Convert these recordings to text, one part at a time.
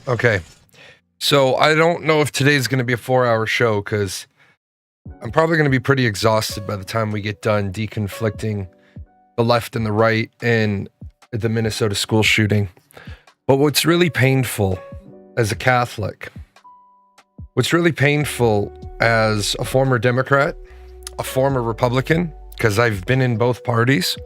Okay. So I don't know if today's going to be a 4-hour show because I'm probably going to be pretty exhausted by the time we get done deconflicting the left and the right in the Minnesota school shooting. But what's really painful as a Catholic, what's really painful as a former Democrat, a former Republican, because I've been in both parties.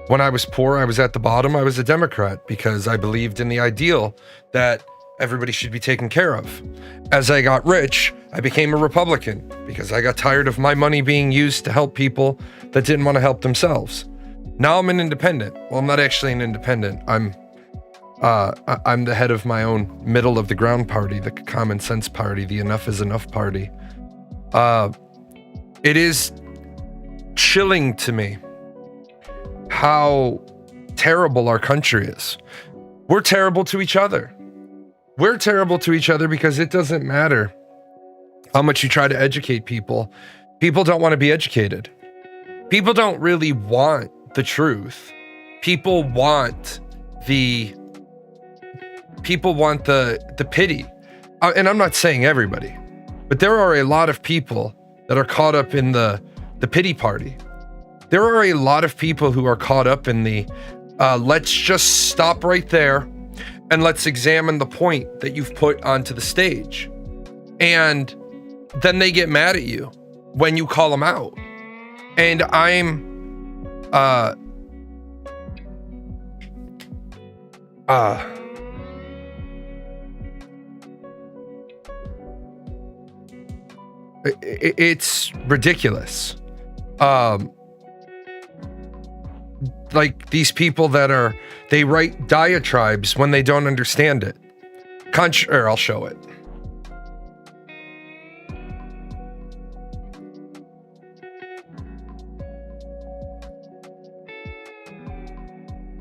When I was poor, I was at the bottom. I was a Democrat because I believed in the ideal that everybody should be taken care of. As I got rich, I became a Republican because I got tired of my money being used to help people that didn't want to help themselves. Now I'm an independent. Well, I'm not actually an independent. I'm the head of my own middle of the ground party, the common sense party, the enough is enough party. It is chilling to me how terrible our country is. We're terrible to each other. We're terrible to each other because it doesn't matter how much you try to educate people. People don't want to be educated. People don't really want the truth. People want the pity. And I'm not saying everybody, but there are a lot of people that are caught up in the pity party. There are a lot of people who are caught up in the let's just stop right there and let's examine the point that you've put onto the stage. And then they get mad at you when you call them out. And it's ridiculous. Like these people that they write diatribes when they don't understand it. Or I'll show it.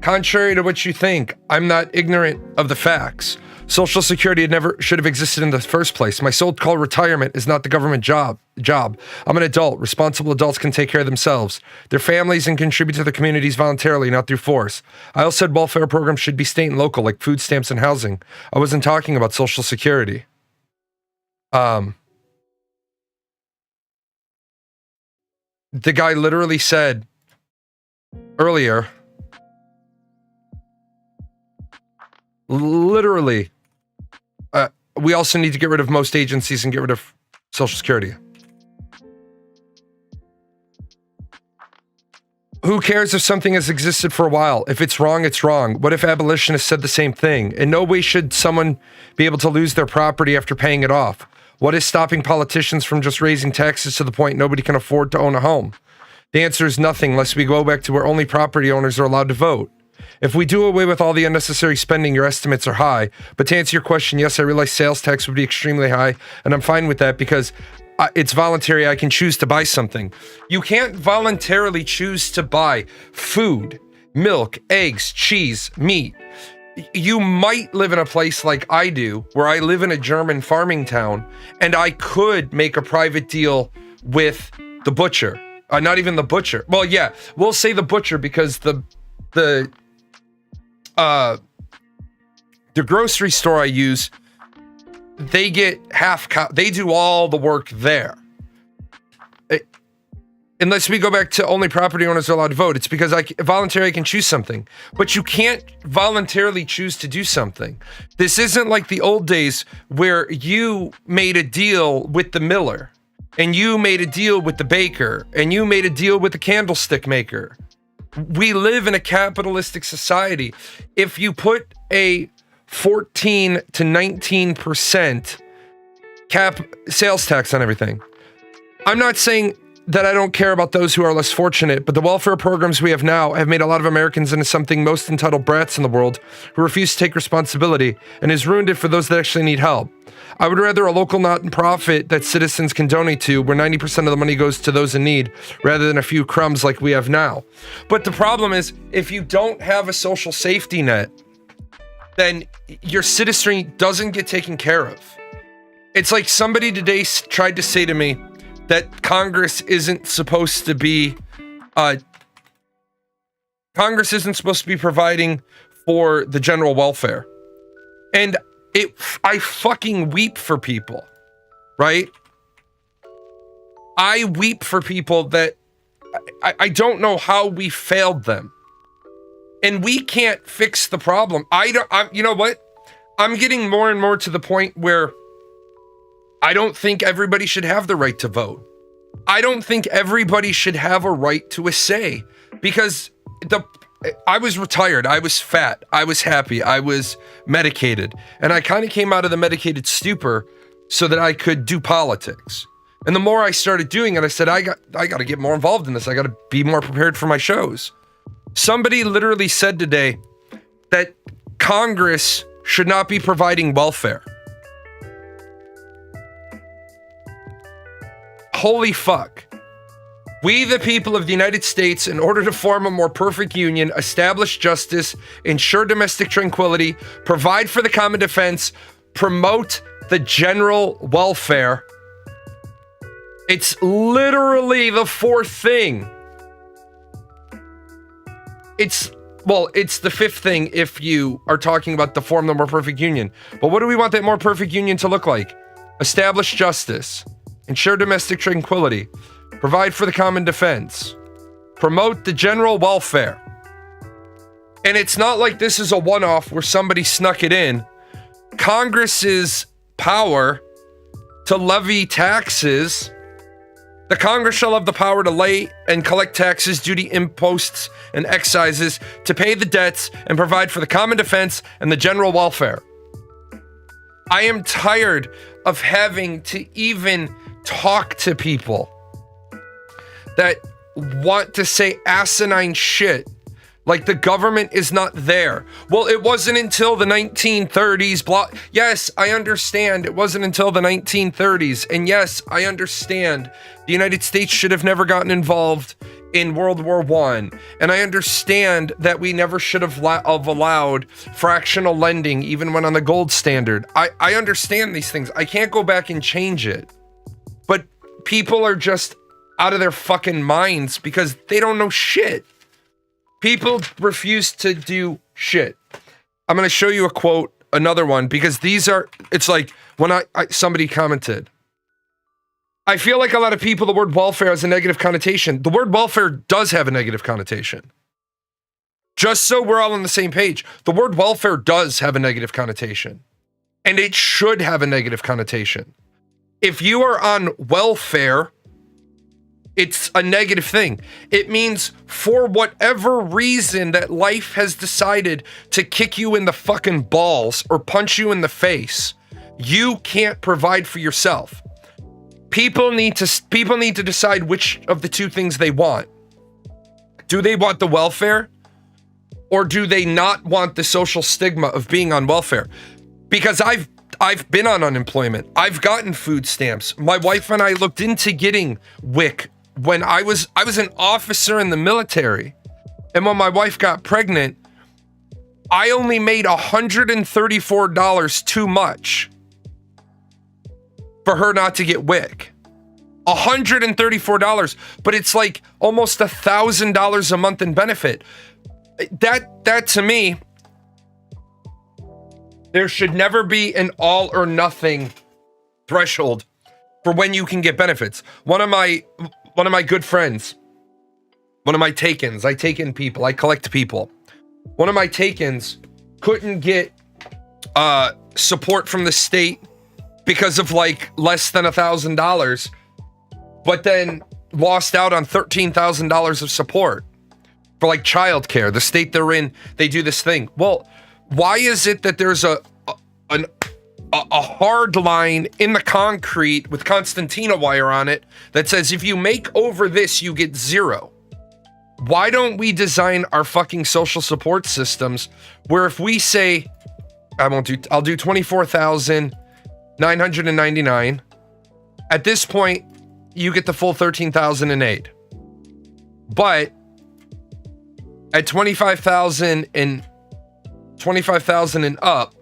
Contrary to what you think, I'm not ignorant of the facts. Social Security never should have existed in the first place. My so-called retirement is not the government job. I'm an adult. Responsible adults can take care of themselves, their families, and contribute to their communities voluntarily, not through force. I also said welfare programs should be state and local, like food stamps and housing. I wasn't talking about Social Security. The guy literally said earlier, we also need to get rid of most agencies and get rid of Social Security. Who cares if something has existed for a while? If it's wrong, it's wrong. What if abolitionists said the same thing? In no way should someone be able to lose their property after paying it off. What is stopping politicians from just raising taxes to the point nobody can afford to own a home? The answer is nothing unless we go back to where only property owners are allowed to vote. If we do away with all the unnecessary spending, your estimates are high. But to answer your question, yes, I realize sales tax would be extremely high, and I'm fine with that because it's voluntary. I can choose to buy something. You can't voluntarily choose to buy food, milk, eggs, cheese, meat. You might live in a place like I do, where I live in a German farming town, and I could make a private deal with the butcher. Not even the butcher. Well, yeah, we'll say the butcher because the grocery store I use, they get they do all the work there. Unless we go back to only property owners are allowed to vote, it's because voluntarily I can choose something, but you can't voluntarily choose to do something. This isn't like the old days where you made a deal with the miller and you made a deal with the baker and you made a deal with the candlestick maker. We live in a capitalistic society. If you put a 14 to 19% sales tax on everything, I'm not saying that I don't care about those who are less fortunate, but the welfare programs we have now have made a lot of Americans into something most entitled brats in the world who refuse to take responsibility and has ruined it for those that actually need help. I would rather a local not-for-profit that citizens can donate to where 90% of the money goes to those in need rather than a few crumbs like we have now. But the problem is, if you don't have a social safety net, then your citizenry doesn't get taken care of. It's like somebody today tried to say to me that Congress isn't supposed to be providing for the general welfare. And I fucking weep for people, right? I weep for people that I don't know how we failed them. And we can't fix the problem. You know what? I'm getting more and more to the point where I don't think everybody should have the right to vote. I don't think everybody should have a right to a say, because I was retired, I was fat, I was happy, I was medicated, and I kind of came out of the medicated stupor so that I could do politics. And the more I started doing it, I said, I got to get more involved in this. I got to be more prepared for my shows. Somebody literally said today that Congress should not be providing welfare. Holy fuck. We, the people of the United States, in order to form a more perfect union, establish justice, ensure domestic tranquility, provide for the common defense, promote the general welfare. It's literally the fourth thing. It's the fifth thing if you are talking about the form the more perfect union. But what do we want that more perfect union to look like? Establish justice, ensure domestic tranquility, provide for the common defense, promote the general welfare. And it's not like this is a one-off where somebody snuck it in. Congress's power to levy taxes. The Congress shall have the power to lay and collect taxes, duty, imposts, and excises, to pay the debts and provide for the common defense and the general welfare. I am tired of having to even talk to people that want to say asinine shit like the government is not there. Well, it wasn't until the 1930s. Yes, I understand it wasn't until the 1930s. And yes, I understand the United States should have never gotten involved in World War I. And I understand that we never should have allowed fractional lending even when on the gold standard. I understand these things. I can't go back and change it. But people are just out of their fucking minds because they don't know shit. People refuse to do shit. I'm going to show you a quote, another one, because these are, it's like when somebody commented, I feel like a lot of people, the word welfare has a negative connotation. The word welfare does have a negative connotation. Just so we're all on the same page, the word welfare does have a negative connotation. And it should have a negative connotation. If you are on welfare, it's a negative thing. It means for whatever reason that life has decided to kick you in the fucking balls or punch you in the face, you can't provide for yourself. People need to decide which of the two things they want. Do they want the welfare, or do they not want the social stigma of being on welfare? Because I've been on unemployment. I've gotten food stamps. My wife and I looked into getting WIC when I was an officer in the military. And when my wife got pregnant, I only made $134 too much for her not to get WIC. $134, but it's like almost $1,000 a month in benefit. That to me, there should never be an all or nothing threshold for when you can get benefits. One of my good friends, one of my takens, I take in people, I collect people. One of my takens couldn't get support from the state because of like less than $1,000, but then lost out on $13,000 of support for like childcare. The state they're in, they do this thing. Well, why is it that there's a hard line in the concrete with Constantina wire on it that says if you make over this, you get zero? Why don't we design our fucking social support systems where if we say, I'll do 24,999. At this point, you get the full 13,008. But at 25,000 and 25,000 and up,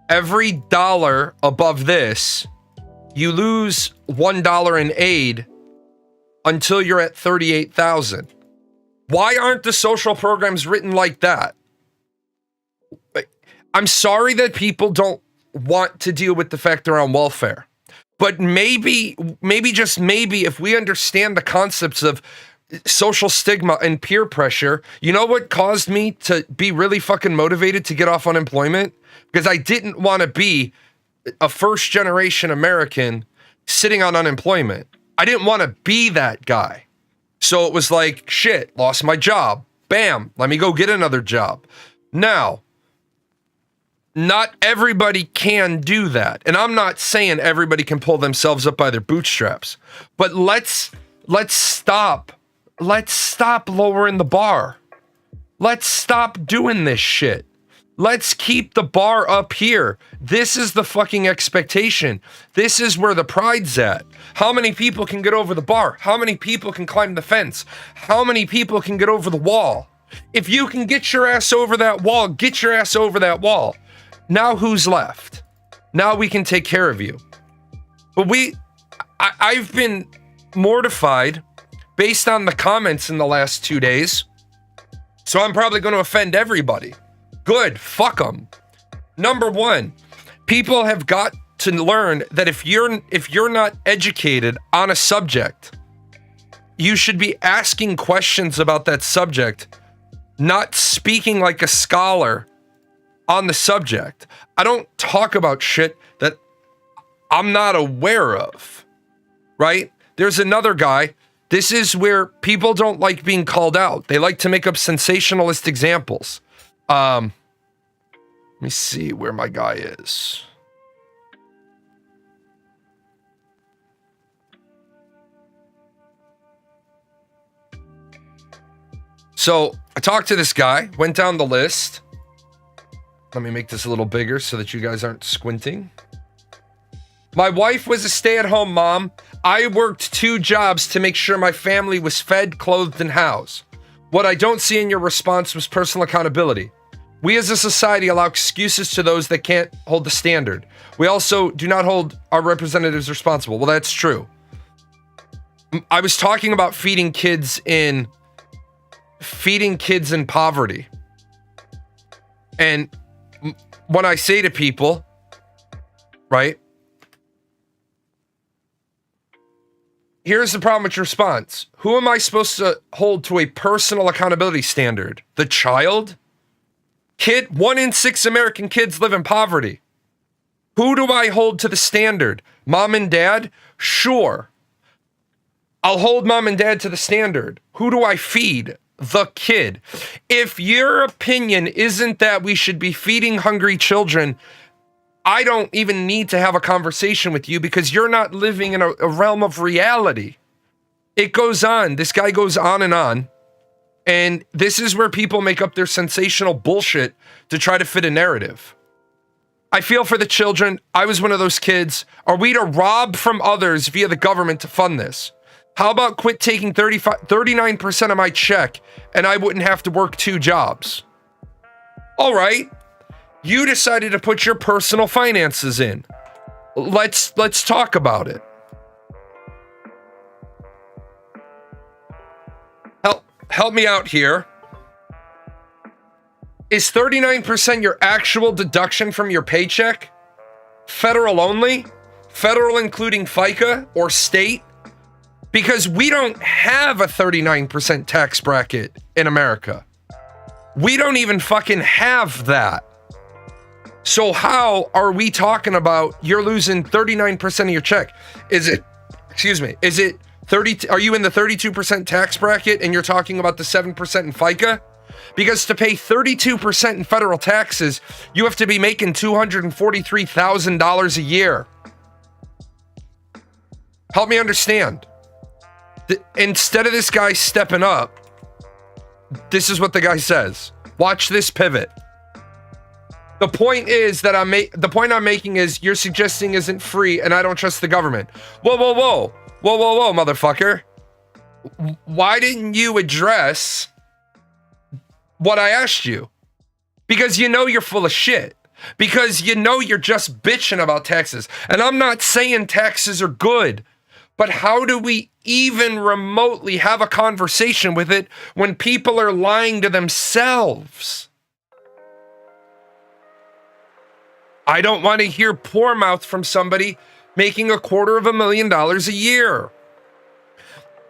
every dollar above this, you lose $1 in aid until you're at 38,000. Why aren't the social programs written like that? I'm sorry that people don't want to deal with the fact they're on welfare, but maybe just maybe if we understand the concepts of social stigma and peer pressure, you know what caused me to be really fucking motivated to get off unemployment? Because I didn't want to be a first generation American sitting on unemployment. I didn't want to be that guy. So it was like, shit, lost my job. Bam, let me go get another job. Now, not everybody can do that. And I'm not saying everybody can pull themselves up by their bootstraps. But let's stop. Let's stop lowering the bar. Let's stop doing this shit. Let's keep the bar up here. This is the fucking expectation. This is where the pride's at. How many people can get over the bar? How many people can climb the fence? How many people can get over the wall? If you can get your ass over that wall, get your ass over that wall. Now who's left? Now we can take care of you. But I've been mortified based on the comments in the last 2 days. So I'm probably going to offend everybody. Good, fuck them. Number one, people have got to learn that if you're not educated on a subject, you should be asking questions about that subject, not speaking like a scholar on the subject. I don't talk about shit that I'm not aware of, right? There's another guy. This is where people don't like being called out. They like to make up sensationalist examples. Let me see where my guy is. So I talked to this guy, went down the list. Let me make this a little bigger so that you guys aren't squinting. My wife was a stay-at-home mom. I worked 2 jobs to make sure my family was fed, clothed, and housed. What I don't see in your response was personal accountability. We as a society allow excuses to those that can't hold the standard. We also do not hold our representatives responsible. Well, that's true. I was talking about feeding kids in poverty. And when I say to people, right? Here's the problem with your response. Who am I supposed to hold to a personal accountability standard? The child? 1 in 6 American kids live in poverty. Who do I hold to the standard? Mom and dad? Sure. I'll hold mom and dad to the standard. Who do I feed? The kid. If your opinion isn't that we should be feeding hungry children, I don't even need to have a conversation with you because you're not living in a realm of reality. It goes on. This guy goes on. And this is where people make up their sensational bullshit to try to fit a narrative. I feel for the children. I was one of those kids. Are we to rob from others via the government to fund this? How about quit taking 39% of my check and I wouldn't have to work 2 jobs? All right. You decided to put your personal finances in. Let's talk about it. Help me out here. Is 39% your actual deduction from your paycheck? Federal only? Federal including FICA or state? Because we don't have a 39% tax bracket in America. We don't even fucking have that. So how are we talking about you're losing 39% of your check? Is it 30? Are you in the 32% tax bracket and you're talking about the 7% in FICA? Because to pay 32% in federal taxes, you have to be making $243,000 a year. Help me understand. Instead of this guy stepping up, this is what the guy says. Watch this pivot. The point is that the point I'm making is you're suggesting isn't free and I don't trust the government. Whoa, motherfucker. Why didn't you address what I asked you? Because you know you're full of shit. Because you know you're just bitching about taxes. And I'm not saying taxes are good. But how do we even remotely have a conversation with it when people are lying to themselves? I don't want to hear poor mouth from somebody making $250,000 a year.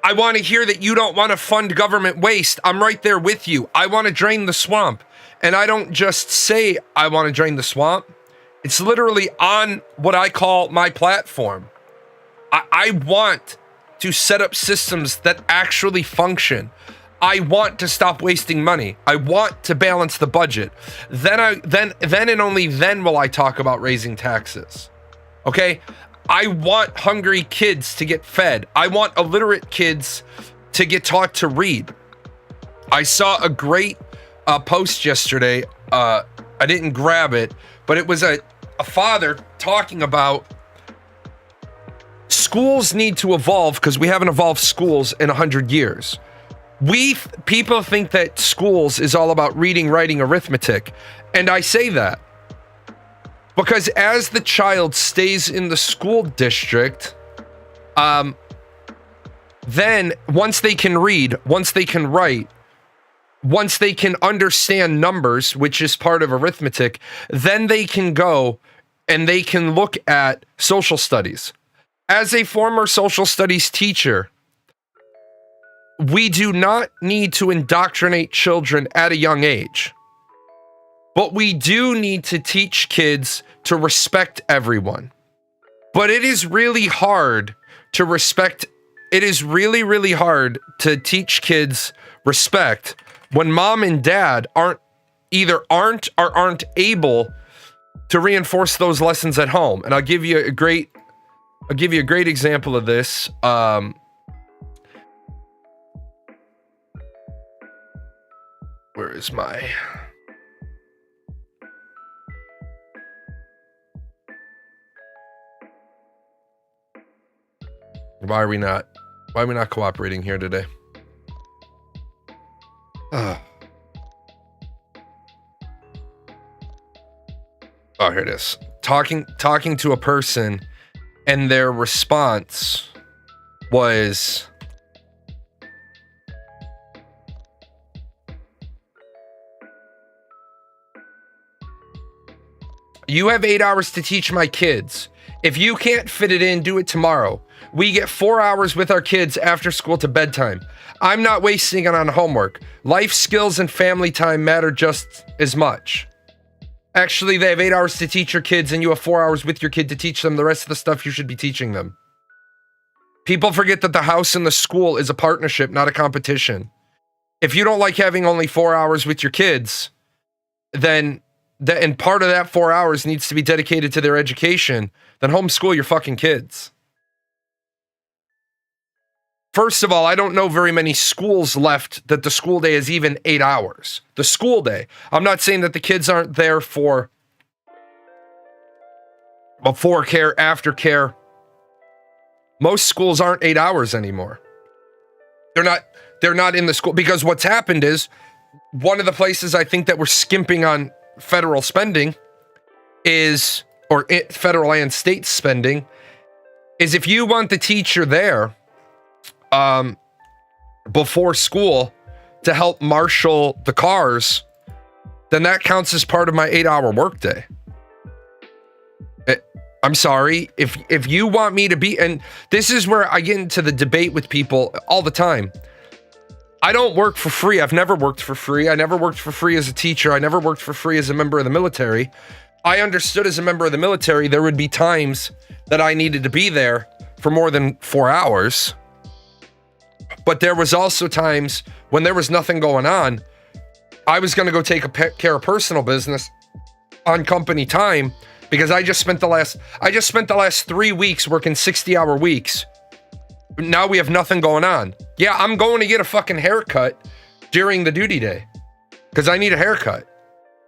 I want to hear that you don't want to fund government waste. I'm right there with you. I want to drain the swamp. And I don't just say I want to drain the swamp. It's literally on what I call my platform. I want to set up systems that actually function. I want to stop wasting money. I want to balance the budget. Then and only then will I talk about raising taxes. Okay? I want hungry kids to get fed. I want illiterate kids to get taught to read. I saw a great post yesterday. I didn't grab it, but it was a father talking about schools need to evolve because we haven't evolved schools in 100 years. People think that schools is all about reading, writing, arithmetic. And I say that because as the child stays in the school district, then once they can read, once they can write, once they can understand numbers, which is part of arithmetic, then they can go and they can look at social studies. As a former social studies teacher, we do not need to indoctrinate children at a young age, but we do need to teach kids to respect everyone. But it is really hard to respect. It is really, really hard to teach kids respect when mom and dad aren't able to reinforce those lessons at home. And I'll give you a great example of this. Where is my... Why are we not cooperating here today? Oh, here it is. Talking to a person, and their response was, "You have 8 hours to teach my kids. If you can't fit it in, do it tomorrow. We get 4 hours with our kids after school to bedtime. I'm not wasting it on homework. Life skills and family time matter just as much. Actually, they have 8 hours to teach your kids, and you have 4 hours with your kid to teach them the rest of the stuff you should be teaching them." People forget that the house and the school is a partnership, not a competition. If you don't like having only 4 hours with your kids, and part of that 4 hours needs to be dedicated to their education, then homeschool your fucking kids. First of all, I don't know very many schools left that the school day is even 8 hours. The school day. I'm not saying that the kids aren't there for before care, after care. Most schools aren't 8 hours anymore. They're not in the school, because what's happened is, one of the places I think that we're skimping on federal spending is, federal and state spending, is if you want the teacher there before school to help marshal the cars, then that counts as part of my 8-hour workday. I'm sorry, if you want me to be, and this is where I get into the debate with people all the time. I don't work for free. I've never worked for free. I never worked for free as a teacher. I never worked for free as a member of the military. I understood as a member of the military, there would be times that I needed to be there for more than 4 hours. But there was also times when there was nothing going on. I was going to go take care of personal business on company time, because I just spent the last 3 weeks working 60-hour weeks. Now we have nothing going on. Yeah, I'm going to get a fucking haircut during the duty day because I need a haircut.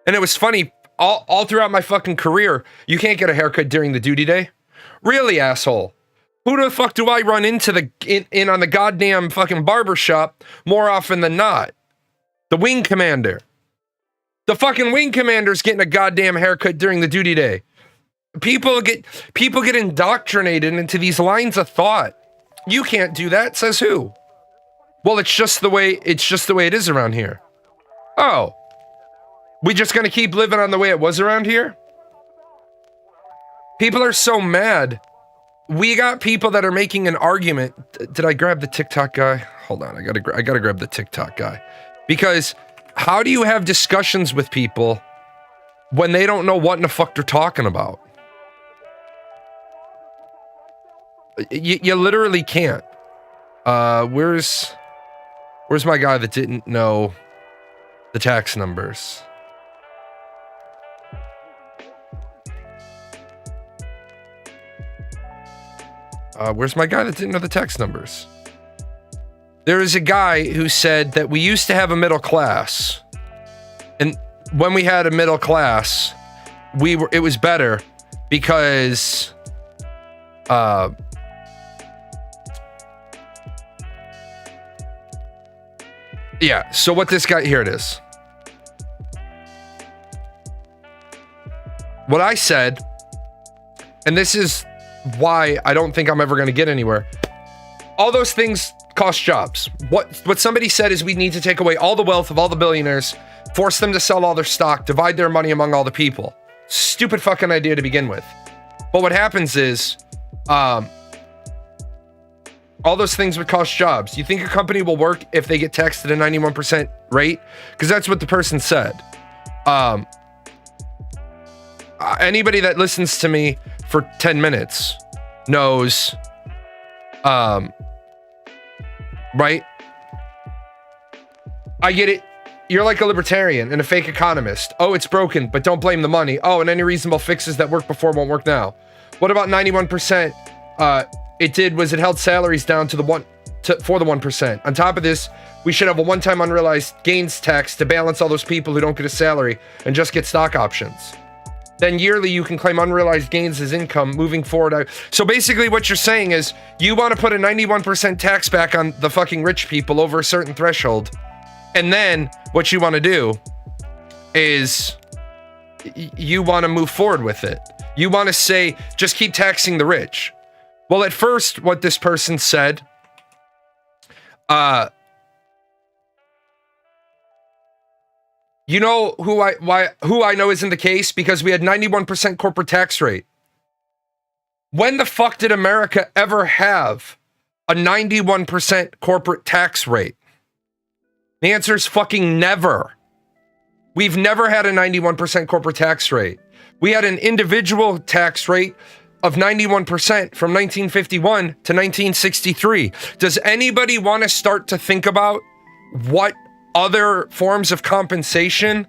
And it was funny, all throughout my fucking career, you can't get a haircut during the duty day. Really, asshole? Who the fuck do I run into in on the goddamn fucking barber shop more often than not? The wing commander. The fucking wing commander's getting a goddamn haircut during the duty day. People get indoctrinated into these lines of thought. You can't do that, says who? Well, it's just the way it is around here. Oh. We just gonna keep living on the way it was around here? People are so mad. We got people that are making an argument. Did I grab the TikTok guy? Hold on, I gotta grab the TikTok guy. Because how do you have discussions with people when they don't know what in the fuck they're talking about? You literally can't. Where's my guy that didn't know the tax numbers? Where's my guy that didn't know the tax numbers? There is a guy who said that we used to have a middle class, and when we had a middle class, it was better because yeah, so what this guy, here it is. What I said, and this is why I don't think I'm ever going to get anywhere. All those things cost jobs. What somebody said is we need to take away all the wealth of all the billionaires, force them to sell all their stock, divide their money among all the people. Stupid fucking idea to begin with. But what happens is, all those things would cost jobs. You think a company will work if they get taxed at a 91% rate? Because that's what the person said. Anybody that listens to me for 10 minutes knows, right? I get it. You're like a libertarian and a fake economist. Oh, it's broken, but don't blame the money. Oh, and any reasonable fixes that worked before won't work now. What about 91%? It held salaries down for the 1%. On top of this, we should have a one-time unrealized gains tax to balance all those people who don't get a salary and just get stock options. Then yearly you can claim unrealized gains as income moving forward. So basically what you're saying is you want to put a 91% tax back on the fucking rich people over a certain threshold. And then what you want to do is you want to move forward with it. You want to say, just keep taxing the rich. Well, at first, what this person said, you know who I know isn't the case? Because we had 91% corporate tax rate. When the fuck did America ever have a 91% corporate tax rate? The answer is fucking never. We've never had a 91% corporate tax rate. We had an individual tax rate of 91% from 1951 to 1963. Does anybody want to start to think about what other forms of compensation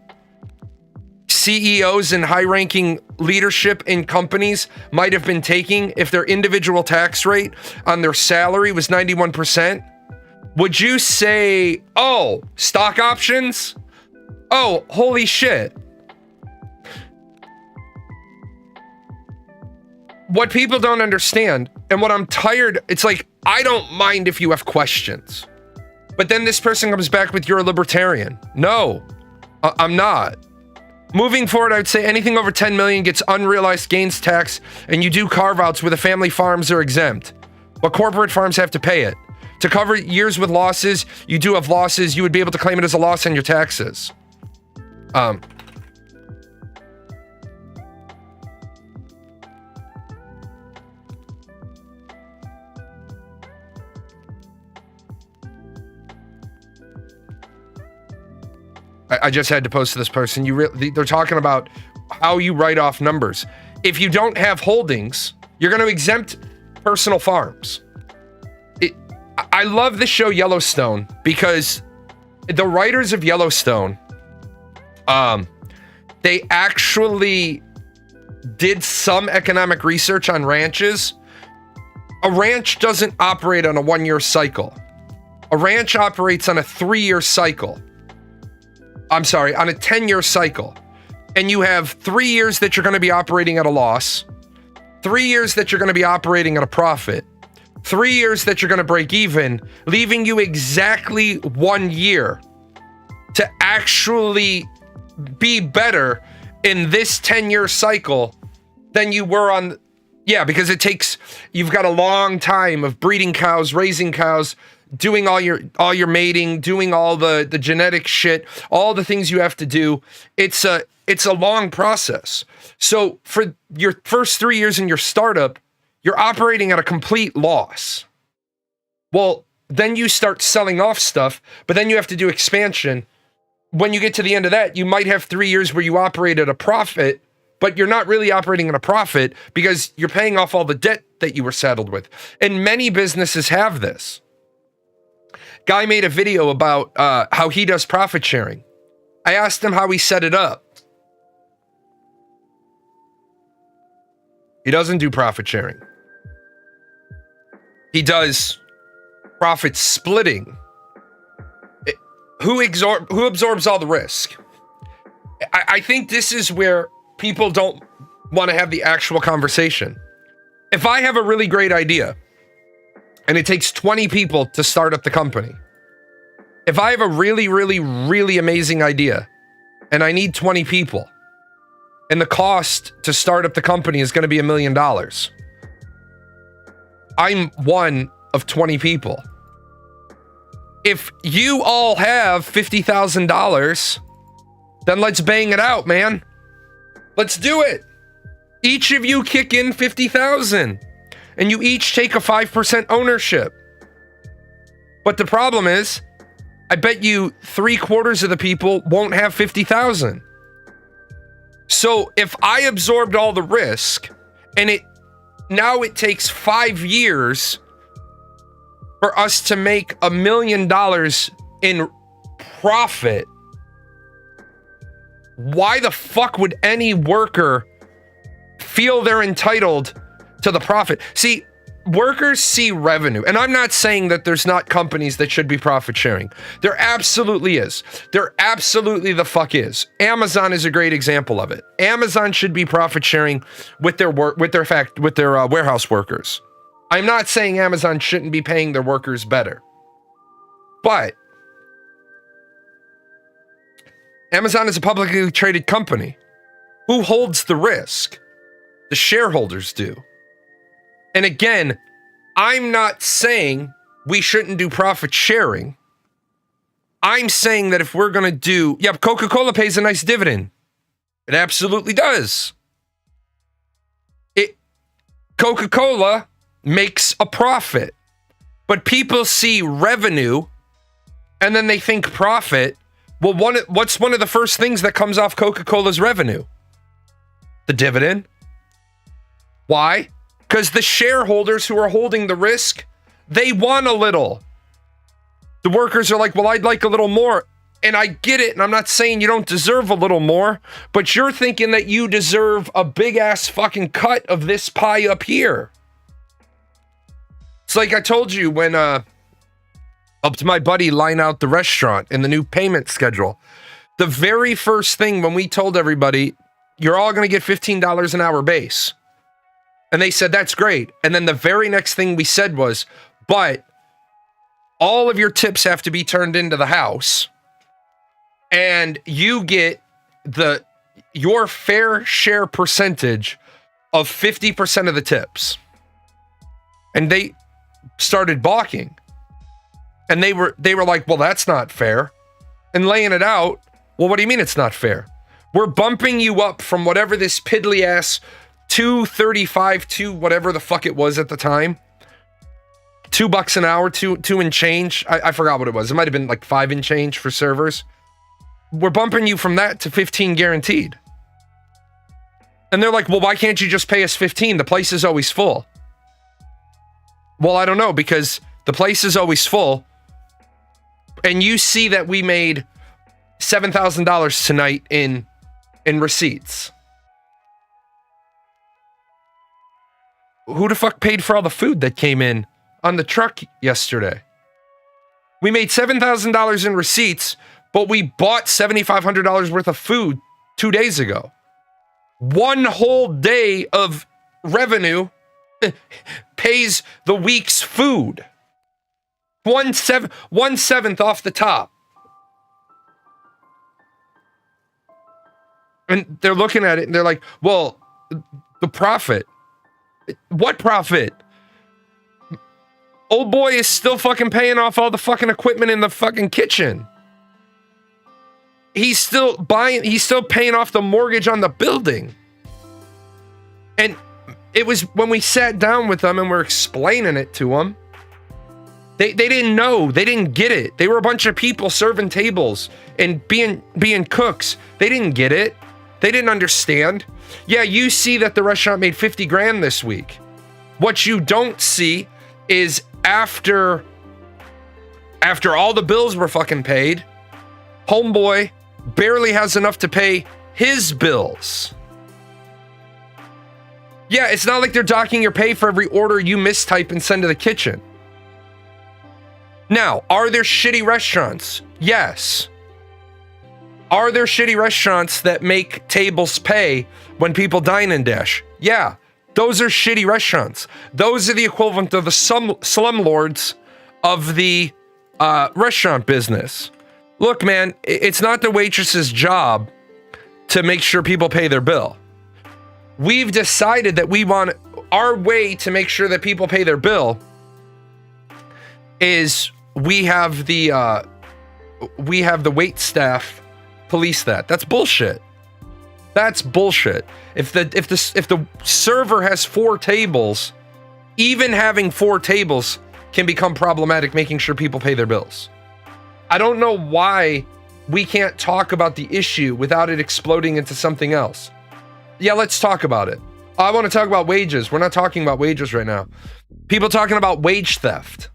CEOs and high-ranking leadership in companies might have been taking if their individual tax rate on their salary was 91%? Would you say, oh, stock options? Oh, holy shit. What people don't understand, and what I'm tired, it's like, I don't mind if you have questions. But then this person comes back with, you're a libertarian. No, I'm not. Moving forward, I would say anything over 10 million gets unrealized gains tax, and you do carve-outs where the family farms are exempt. But corporate farms have to pay it. To cover years with losses, you do have losses, you would be able to claim it as a loss on your taxes. I just had to post to this person. They're talking about how you write off numbers. If you don't have holdings, you're going to exempt personal farms. I love the show Yellowstone because the writers of Yellowstone, they actually did some economic research on ranches. A ranch doesn't operate on a 1-year cycle. A ranch operates on a 3-year cycle. I'm sorry, on a 10-year cycle. And you have 3 years that you're going to be operating at a loss, 3 years that you're going to be operating at a profit, 3 years that you're going to break even, leaving you exactly 1 year to actually be better in this 10-year cycle than you were on. Yeah, because you've got a long time of breeding cows, raising cows, doing all your mating, doing all the genetic shit, all the things you have to do. It's a long process. So for your first 3 years in your startup, you're operating at a complete loss. Well, then you start selling off stuff, but then you have to do expansion. When you get to the end of that, you might have 3 years where you operate at a profit, but you're not really operating at a profit because you're paying off all the debt that you were saddled with. And many businesses have this. Guy made a video about how he does profit sharing. I asked him how he set it up. He doesn't do profit sharing. He does profit splitting. Who absorbs all the risk? I think this is where people don't want to have the actual conversation. If I have a really great idea, and it takes 20 people to start up the company. If I have a really, really, really amazing idea and I need 20 people and the cost to start up the company is going to be $1 million, I'm one of 20 people. If you all have $50,000, then let's bang it out, man. Let's do it. Each of you kick in $50,000. And you each take a 5% ownership. But the problem is, I bet you 3/4 of the people won't have 50,000. So if I absorbed all the risk and it now it takes 5 years for us to make $1 million in profit. Why the fuck would any worker feel they're entitled to the profit? See, workers see revenue, and I'm not saying that there's not companies that should be profit sharing. There absolutely is. There absolutely the fuck is. Amazon is a great example of it. Amazon should be profit sharing with their warehouse workers. I'm not saying Amazon shouldn't be paying their workers better, but Amazon is a publicly traded company. Who holds the risk? The shareholders do. And again, I'm not saying we shouldn't do profit sharing. I'm saying that if we're going to do, Coca-Cola pays a nice dividend. It absolutely does. Coca-Cola makes a profit, but people see revenue and then they think profit. Well, what's one of the first things that comes off Coca-Cola's revenue? The dividend. Why? Because the shareholders who are holding the risk, they want a little. The workers are like, well, I'd like a little more. And I get it, and I'm not saying you don't deserve a little more, but you're thinking that you deserve a big-ass fucking cut of this pie up here. It's like I told you when helped my buddy line out the restaurant in the new payment schedule. The very first thing when we told everybody, you're all going to get $15 an hour base. And they said, that's great. And then the very next thing we said was, but all of your tips have to be turned into the house. And you get your fair share percentage of 50% of the tips. And they started balking. And they were like, well, that's not fair. And laying it out, well, what do you mean it's not fair? We're bumping you up from whatever this piddly ass $2.35 to whatever the fuck it was at the time. $2 an hour, two and change. I forgot what it was. It might have been like 5 and change for servers. We're bumping you from that to 15 guaranteed. And they're like, well, why can't you just pay us 15? The place is always full. Well, I don't know, because the place is always full. And you see that we made $7,000 tonight in receipts. Who the fuck paid for all the food that came in on the truck yesterday? We made $7,000 in receipts, but we bought $7,500 worth of food 2 days ago. One whole day of revenue pays the week's food. 1/7 off the top. And they're looking at it and they're like, well, the profit. What profit? Old boy is still fucking paying off all the fucking equipment in the fucking kitchen. He's still paying off the mortgage on the building. And it was when we sat down with them and we're explaining it to them. They didn't know. They didn't get it. They were a bunch of people serving tables and being cooks. They didn't get it. They didn't understand. Yeah, you see that the restaurant made 50 grand this week. What you don't see is after all the bills were fucking paid, homeboy barely has enough to pay his bills. Yeah, it's not like they're docking your pay for every order you mistype and send to the kitchen. Now, are there shitty restaurants? Yes. Are there shitty restaurants that make tables pay when people dine and dash? Yeah, those are shitty restaurants. Those are the equivalent of the slumlords of the restaurant business. Look, man, it's not the waitress's job to make sure people pay their bill. We've decided that we want our way to make sure that people pay their bill is we have the wait staff police that. That's bullshit. That's bullshit. If the server has 4 tables, even having 4 tables can become problematic, making sure people pay their bills. I don't know why we can't talk about the issue without it exploding into something else. Yeah, let's talk about it. I want to talk about wages. We're not talking about wages right now. People talking about wage theft.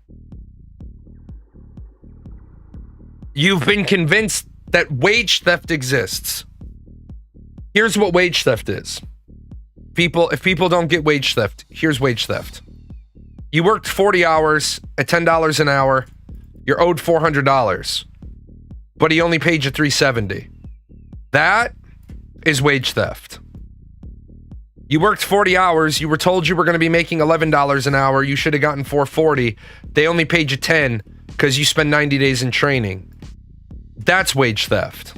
You've been convinced that wage theft exists. Here's what wage theft is. If people don't get wage theft, here's wage theft. You worked 40 hours at $10 an hour. You're owed $400, but he only paid you $370. That is wage theft. You worked 40 hours. You were told you were going to be making $11 an hour. You should have gotten $440. They only paid you $10 because you spent 90 days in training. That's wage theft.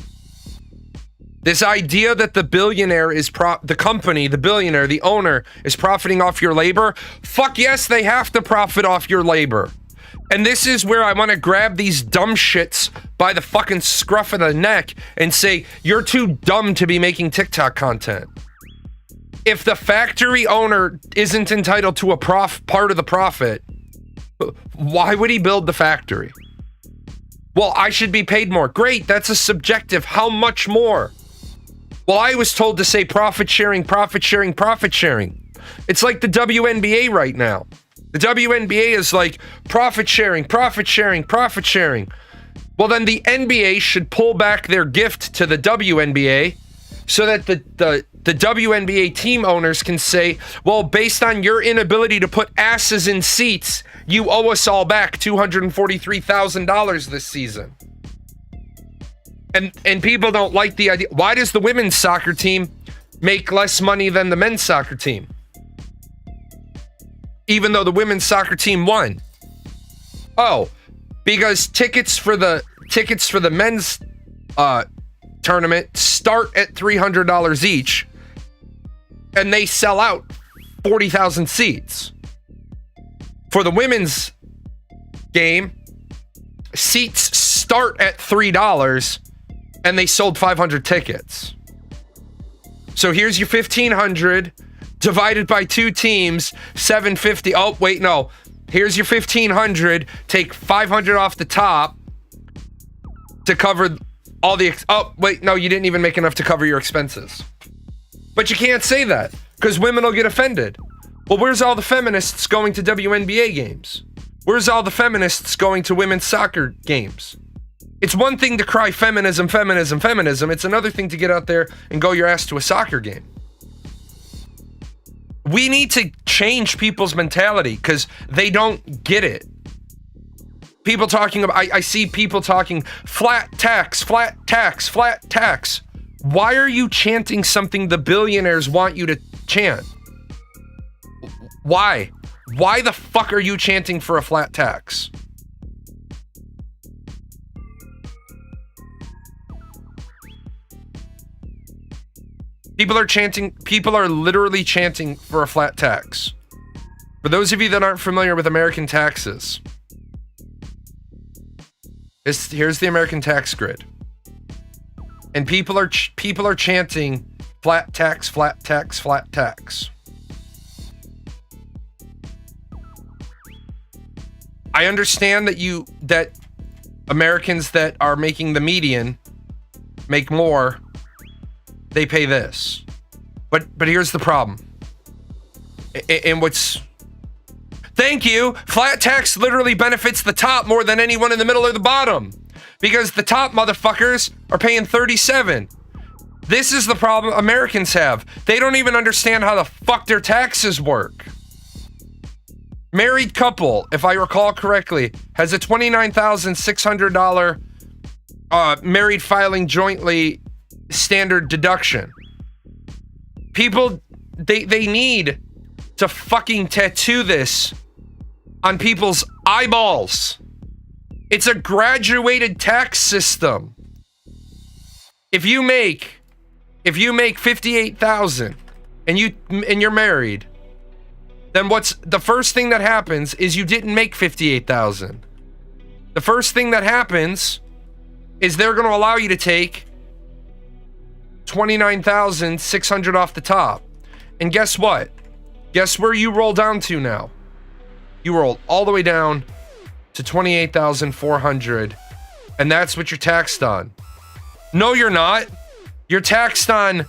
This idea that the billionaire is the company, the billionaire, the owner is profiting off your labor. Fuck yes, they have to profit off your labor. And this is where I want to grab these dumb shits by the fucking scruff of the neck and say, you're too dumb to be making TikTok content. If the factory owner isn't entitled to a part of the profit, why would he build the factory? Well, I should be paid more. Great, that's a subjective. How much more? Well, I was told to say profit sharing, profit sharing, profit sharing. It's like the WNBA right now. The WNBA is like profit sharing, profit sharing, profit sharing. Well, then the NBA should pull back their gift to the WNBA so that the WNBA team owners can say, well, based on your inability to put asses in seats, you owe us all back $243,000 this season. And people don't like the idea. Why does the women's soccer team make less money than the men's soccer team? Even though the women's soccer team won. Oh, because tickets for the men's tournament start at $300 each, and they sell out 40,000 seats. For the women's game, seats start at $3, and they sold 500 tickets. So here's your 1,500 divided by two teams, 750. Oh, wait, no. Here's your 1,500. Take 500 off the top to cover all the... Oh, wait, no, you didn't even make enough to cover your expenses. But you can't say that because women will get offended. Well, where's all the feminists going to WNBA games? Where's all the feminists going to women's soccer games? It's one thing to cry feminism, feminism, feminism. It's another thing to get out there and go your ass to a soccer game. We need to change people's mentality because they don't get it. People talking about, I see people talking flat tax, flat tax, flat tax. Why are you chanting something the billionaires want you to chant? Why? Why the fuck are you chanting for a flat tax? People are literally chanting for a flat tax. For those of you that aren't familiar with American taxes, here's the American tax grid. And people are chanting flat tax, flat tax, flat tax. I understand that Americans that are making the median make more. They pay this. But here's the problem. And thank you. Flat tax literally benefits the top more than anyone in the middle or the bottom. Because the top motherfuckers are paying 37. This is the problem Americans have. They don't even understand how the fuck their taxes work. Married couple, if I recall correctly, has a $29,600 married filing jointly standard deduction. People, they need to fucking tattoo this on people's eyeballs. It's a graduated tax system. If you make $58,000 and you're married, then what's the first thing that happens is you didn't make $58,000. The first thing that happens is they're going to allow you to take $29,600 off the top. And guess what? Guess where you roll down to now? You roll all the way down to $28,400, and that's what you're taxed on. No, you're not. You're taxed on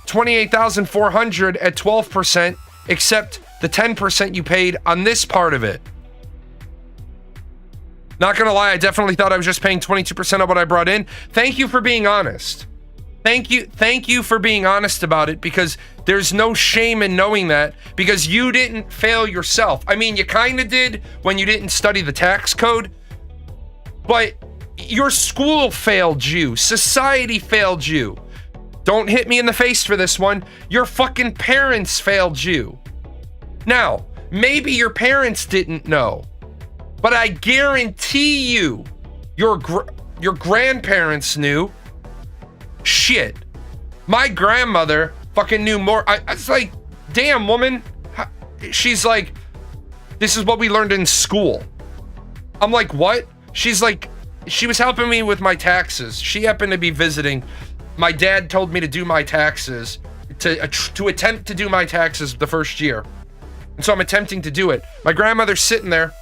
$28,400 at 12%, except the 10% you paid on this part of it. Not gonna lie, I definitely thought I was just paying 22% of what I brought in. Thank you for being honest. Thank you for being honest about it, because there's no shame in knowing that, because you didn't fail yourself. I mean, you kind of did when you didn't study the tax code, but your school failed you. Society failed you. Don't hit me in the face for this one. Your fucking parents failed you. Now, maybe your parents didn't know, but I guarantee you your grandparents knew. Shit. My grandmother fucking knew more. I was like, damn, woman. She's like, this is what we learned in school. I'm like, what? She's like, she was helping me with my taxes. She happened to be visiting. My dad told me to do my taxes, to attempt to do my taxes the first year. And so I'm attempting to do it. My grandmother's sitting there,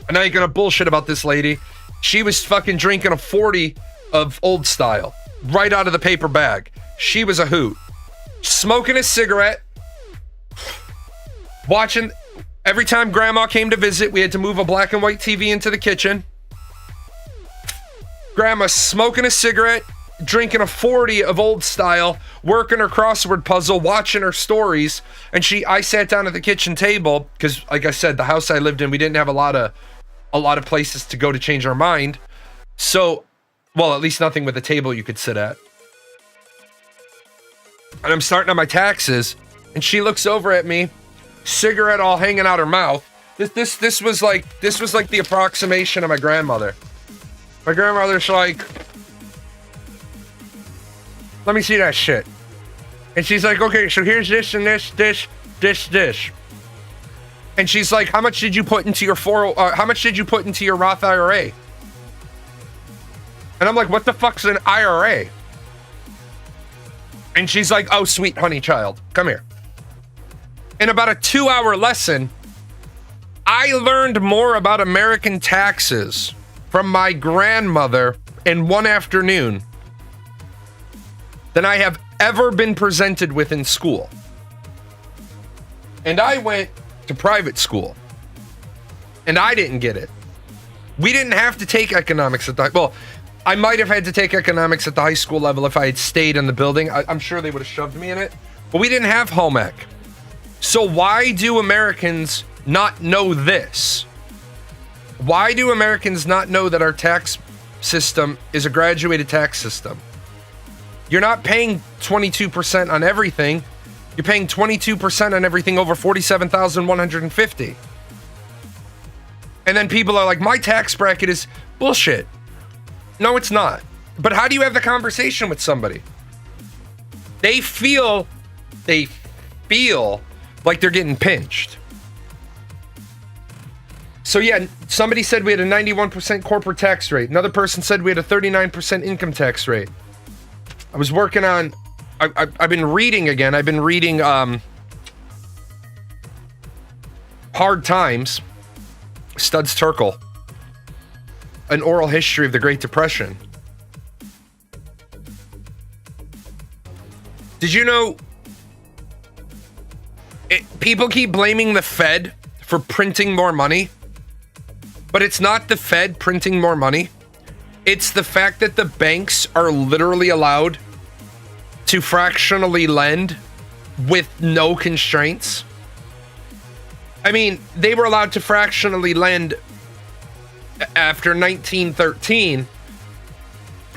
and I ain't gonna bullshit about this lady. She was fucking drinking a 40 of Old Style right out of the paper bag. She was a hoot. Smoking a cigarette. Watching. Every time grandma came to visit, we had to move a black and white TV into the kitchen. Grandma smoking a cigarette, drinking a 40 of Old Style, working her crossword puzzle, watching her stories. And I sat down at the kitchen table, because like I said, the house I lived in, we didn't have a lot of places to go to change our mind. So, well, at least nothing with a table you could sit at. And I'm starting on my taxes, and she looks over at me, cigarette all hanging out her mouth. This was like the approximation of my grandmother. My grandmother's like, let me see that shit. And she's like, okay, so here's this and this. And she's like, how much did you put into your how much did you put into your Roth IRA? And I'm like, what the fuck's an IRA? And she's like, oh, sweet honey child, come here. In about a 2-hour lesson, I learned more about American taxes from my grandmother in one afternoon than I have ever been presented with in school. And I went to private school, and I didn't get it. We didn't have to take economics at the, well, I might have had to take economics at the high school level if I had stayed in the building. I'm sure they would have shoved me in it, but we didn't have home ec. So why do Americans not know this? Why do Americans not know that our tax system is a graduated tax system? You're not paying 22% on everything. You're paying 22% on everything over $47,150. And then people are like, my tax bracket is bullshit. No, it's not. But how do you have the conversation with somebody? They feel like they're getting pinched. So yeah, somebody said we had a 91% corporate tax rate. Another person said we had a 39% income tax rate. I was working on, I've been reading again. I've been reading Hard Times, Studs Terkel, an oral history of the Great Depression. Did you know people keep blaming the Fed for printing more money, but it's not the Fed printing more money. It's the fact that the banks are literally allowed to fractionally lend with no constraints. I mean, they were allowed to fractionally lend after 1913,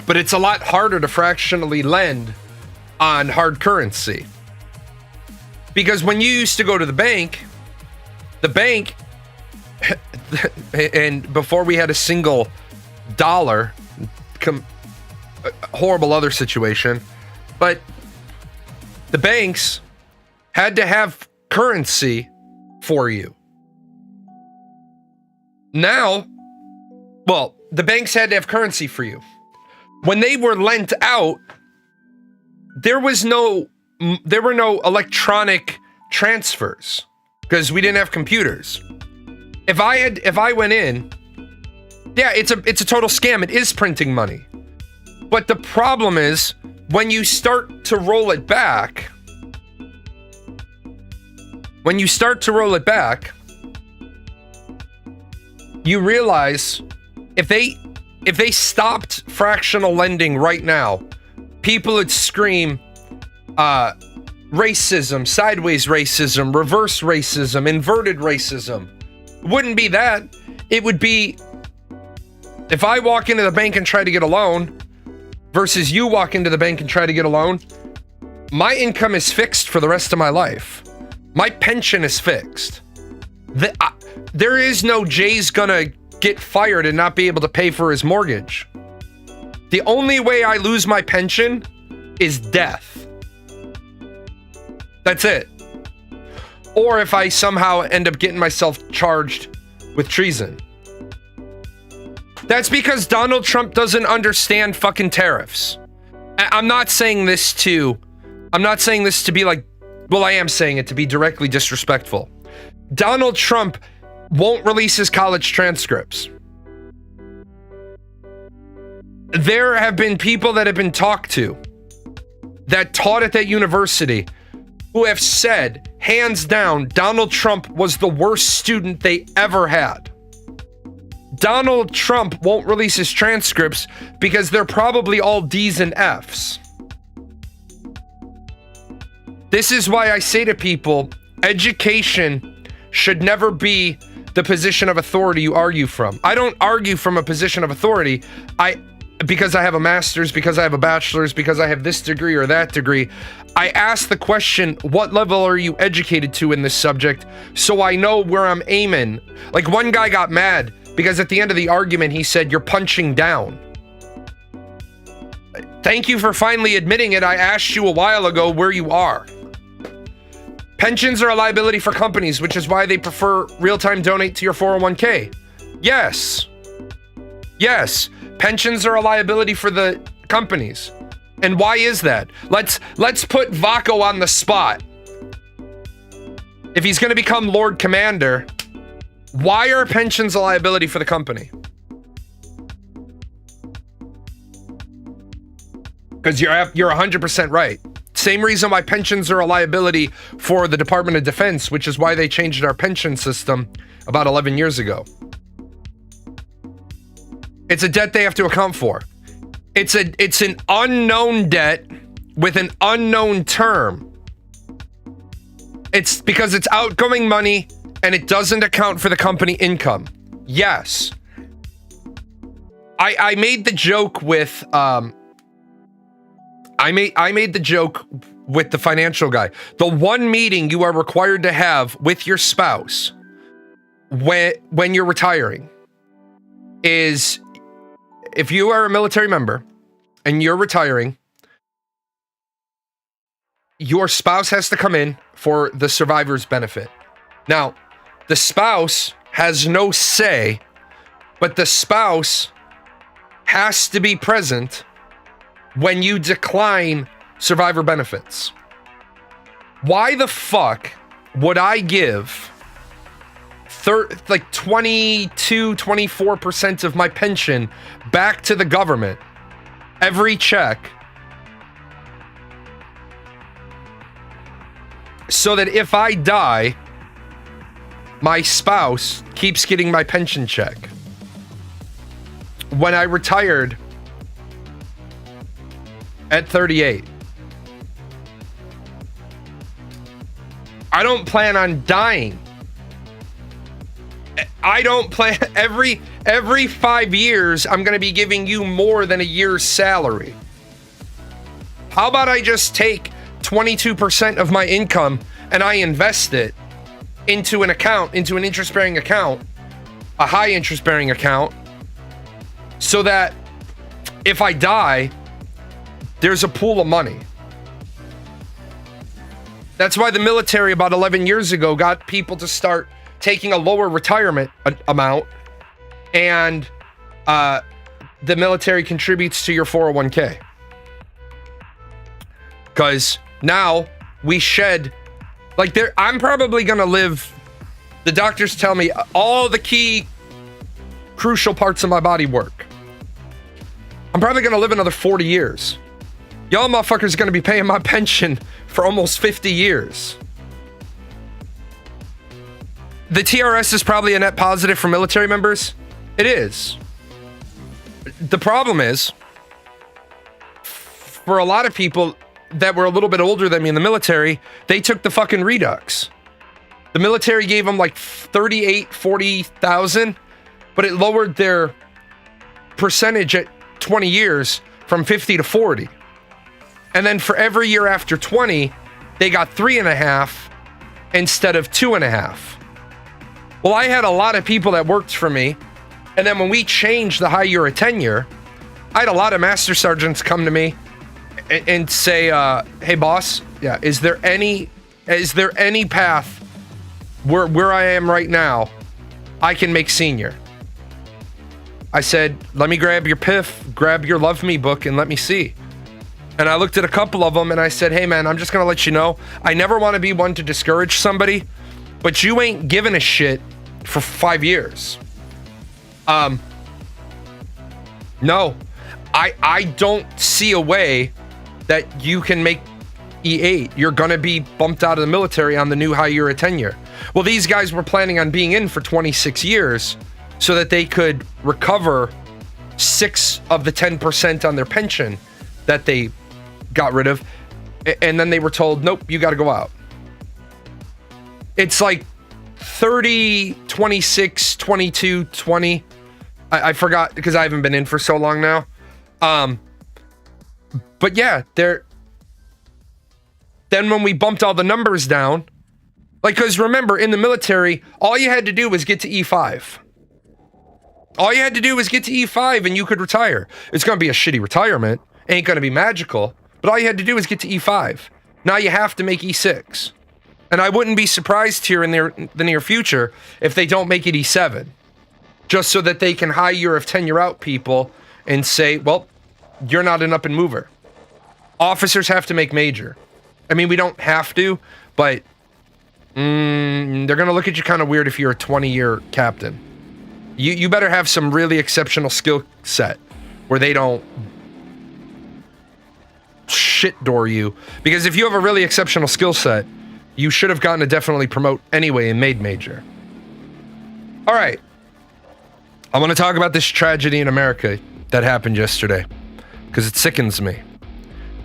but it's a lot harder to fractionally lend on hard currency. Because when you used to go to the bank, and before we had a single dollar, horrible other situation, but the banks had to have currency for you. Now, well, the banks had to have currency for you. When they were lent out, there were no electronic transfers because we didn't have computers. If I went in, yeah, it's a total scam. It is printing money. But the problem is when you start to roll it back, you realize if they stopped fractional lending right now, people would scream racism, sideways racism, reverse racism, inverted racism. It wouldn't be that. It would be if I walk into the bank and try to get a loan versus you walk into the bank and try to get a loan, my income is fixed for the rest of my life. My pension is fixed. There is no Jay's gonna get fired and not be able to pay for his mortgage. The only way I lose my pension is death. That's it. Or if I somehow end up getting myself charged with treason. That's because Donald Trump doesn't understand fucking tariffs. I'm not saying this to be like, well, I am saying it to be directly disrespectful. Donald Trump won't release his college transcripts. There have been people that have been talked to that taught at that university who have said, hands down, Donald Trump was the worst student they ever had. Donald Trump won't release his transcripts because they're probably all D's and F's. This is why I say to people, education should never be the position of authority you argue from. I don't argue from a position of authority. Because I have a master's, because I have a bachelor's, because I have this degree or that degree. I ask the question, what level are you educated to in this subject? So I know where I'm aiming. Like one guy got mad because at the end of the argument, he said, you're punching down. Thank you for finally admitting it. I asked you a while ago where you are. Pensions are a liability for companies, which is why they prefer real-time donate to your 401k. Yes. Yes. Pensions are a liability for the companies. And why is that? Let's put Vaco on the spot. If he's going to become Lord Commander, why are pensions a liability for the company? Because you're 100% right. Same reason why pensions are a liability for the Department of Defense, which is why they changed our pension system about 11 years ago. It's a debt they have to account for. It's an unknown debt with an unknown term. It's because it's outgoing money and it doesn't account for the company income. Yes. I made the joke with I made the joke with the financial guy. The one meeting you are required to have with your spouse when you're retiring is if you are a military member and you're retiring, your spouse has to come in for the survivor's benefit. Now, the spouse has no say, but the spouse has to be present when you decline survivor benefits. Why the fuck would I give 22-24% of my pension back to the government every check so that if I die, my spouse keeps getting my pension check? When I retired at 38, I don't plan on dying. I don't plan every 5 years I'm going to be giving you more than a year's salary. How about I just take 22% of my income and I invest it into an account, into an interest-bearing account, a high interest-bearing account, so that if I die, there's a pool of money. That's why the military about 11 years ago got people to start taking a lower retirement amount, and the military contributes to your 401k. Because now we shed, like I'm probably gonna live, the doctors tell me all the key crucial parts of my body work. I'm probably gonna live another 40 years. Y'all motherfuckers are going to be paying my pension for almost 50 years. The TRS is probably a net positive for military members. It is. The problem is, for a lot of people that were a little bit older than me in the military, they took the fucking redux. The military gave them like 40,000, but it lowered their percentage at 20 years from 50 to 40. And then for every year after 20, they got 3.5 instead of 2.5. Well, I had a lot of people that worked for me. And then when we changed the high year of tenure, I had a lot of master sergeants come to me and say, hey boss, yeah, is there any path where I am right now I can make senior? I said, let me grab your PIF, grab your Love Me book, and let me see. And I looked at a couple of them and I said, hey man, I'm just gonna let you know, I never want to be one to discourage somebody, but you ain't giving a shit for 5 years. No, I don't see a way that you can make E8. You're gonna be bumped out of the military on the new high year of tenure. Well, these guys were planning on being in for 26 years so that they could recover 6 of the 10% on their pension that they got rid of. And then they were told, nope, you got to go out. It's like 30, 26, 22, 20. I forgot because I haven't been in for so long now. But yeah, then when we bumped all the numbers down, like, because remember, in the military, all you had to do was get to E5. All you had to do was get to E5 and you could retire. It's going to be a shitty retirement. Ain't going to be magical. But all you had to do was get to E5. Now you have to make E6. And I wouldn't be surprised here in the near future if they don't make it E7. Just so that they can high year of tenure out people and say, well, you're not an up and mover. Officers have to make major. I mean, we don't have to, but they're going to look at you kind of weird if you're a 20-year captain. You better have some really exceptional skill set where they don't shit door you. Because if you have a really exceptional skill set, you should have gotten to definitely promote anyway and made major. All right. I want to talk about this tragedy in America that happened yesterday because it sickens me.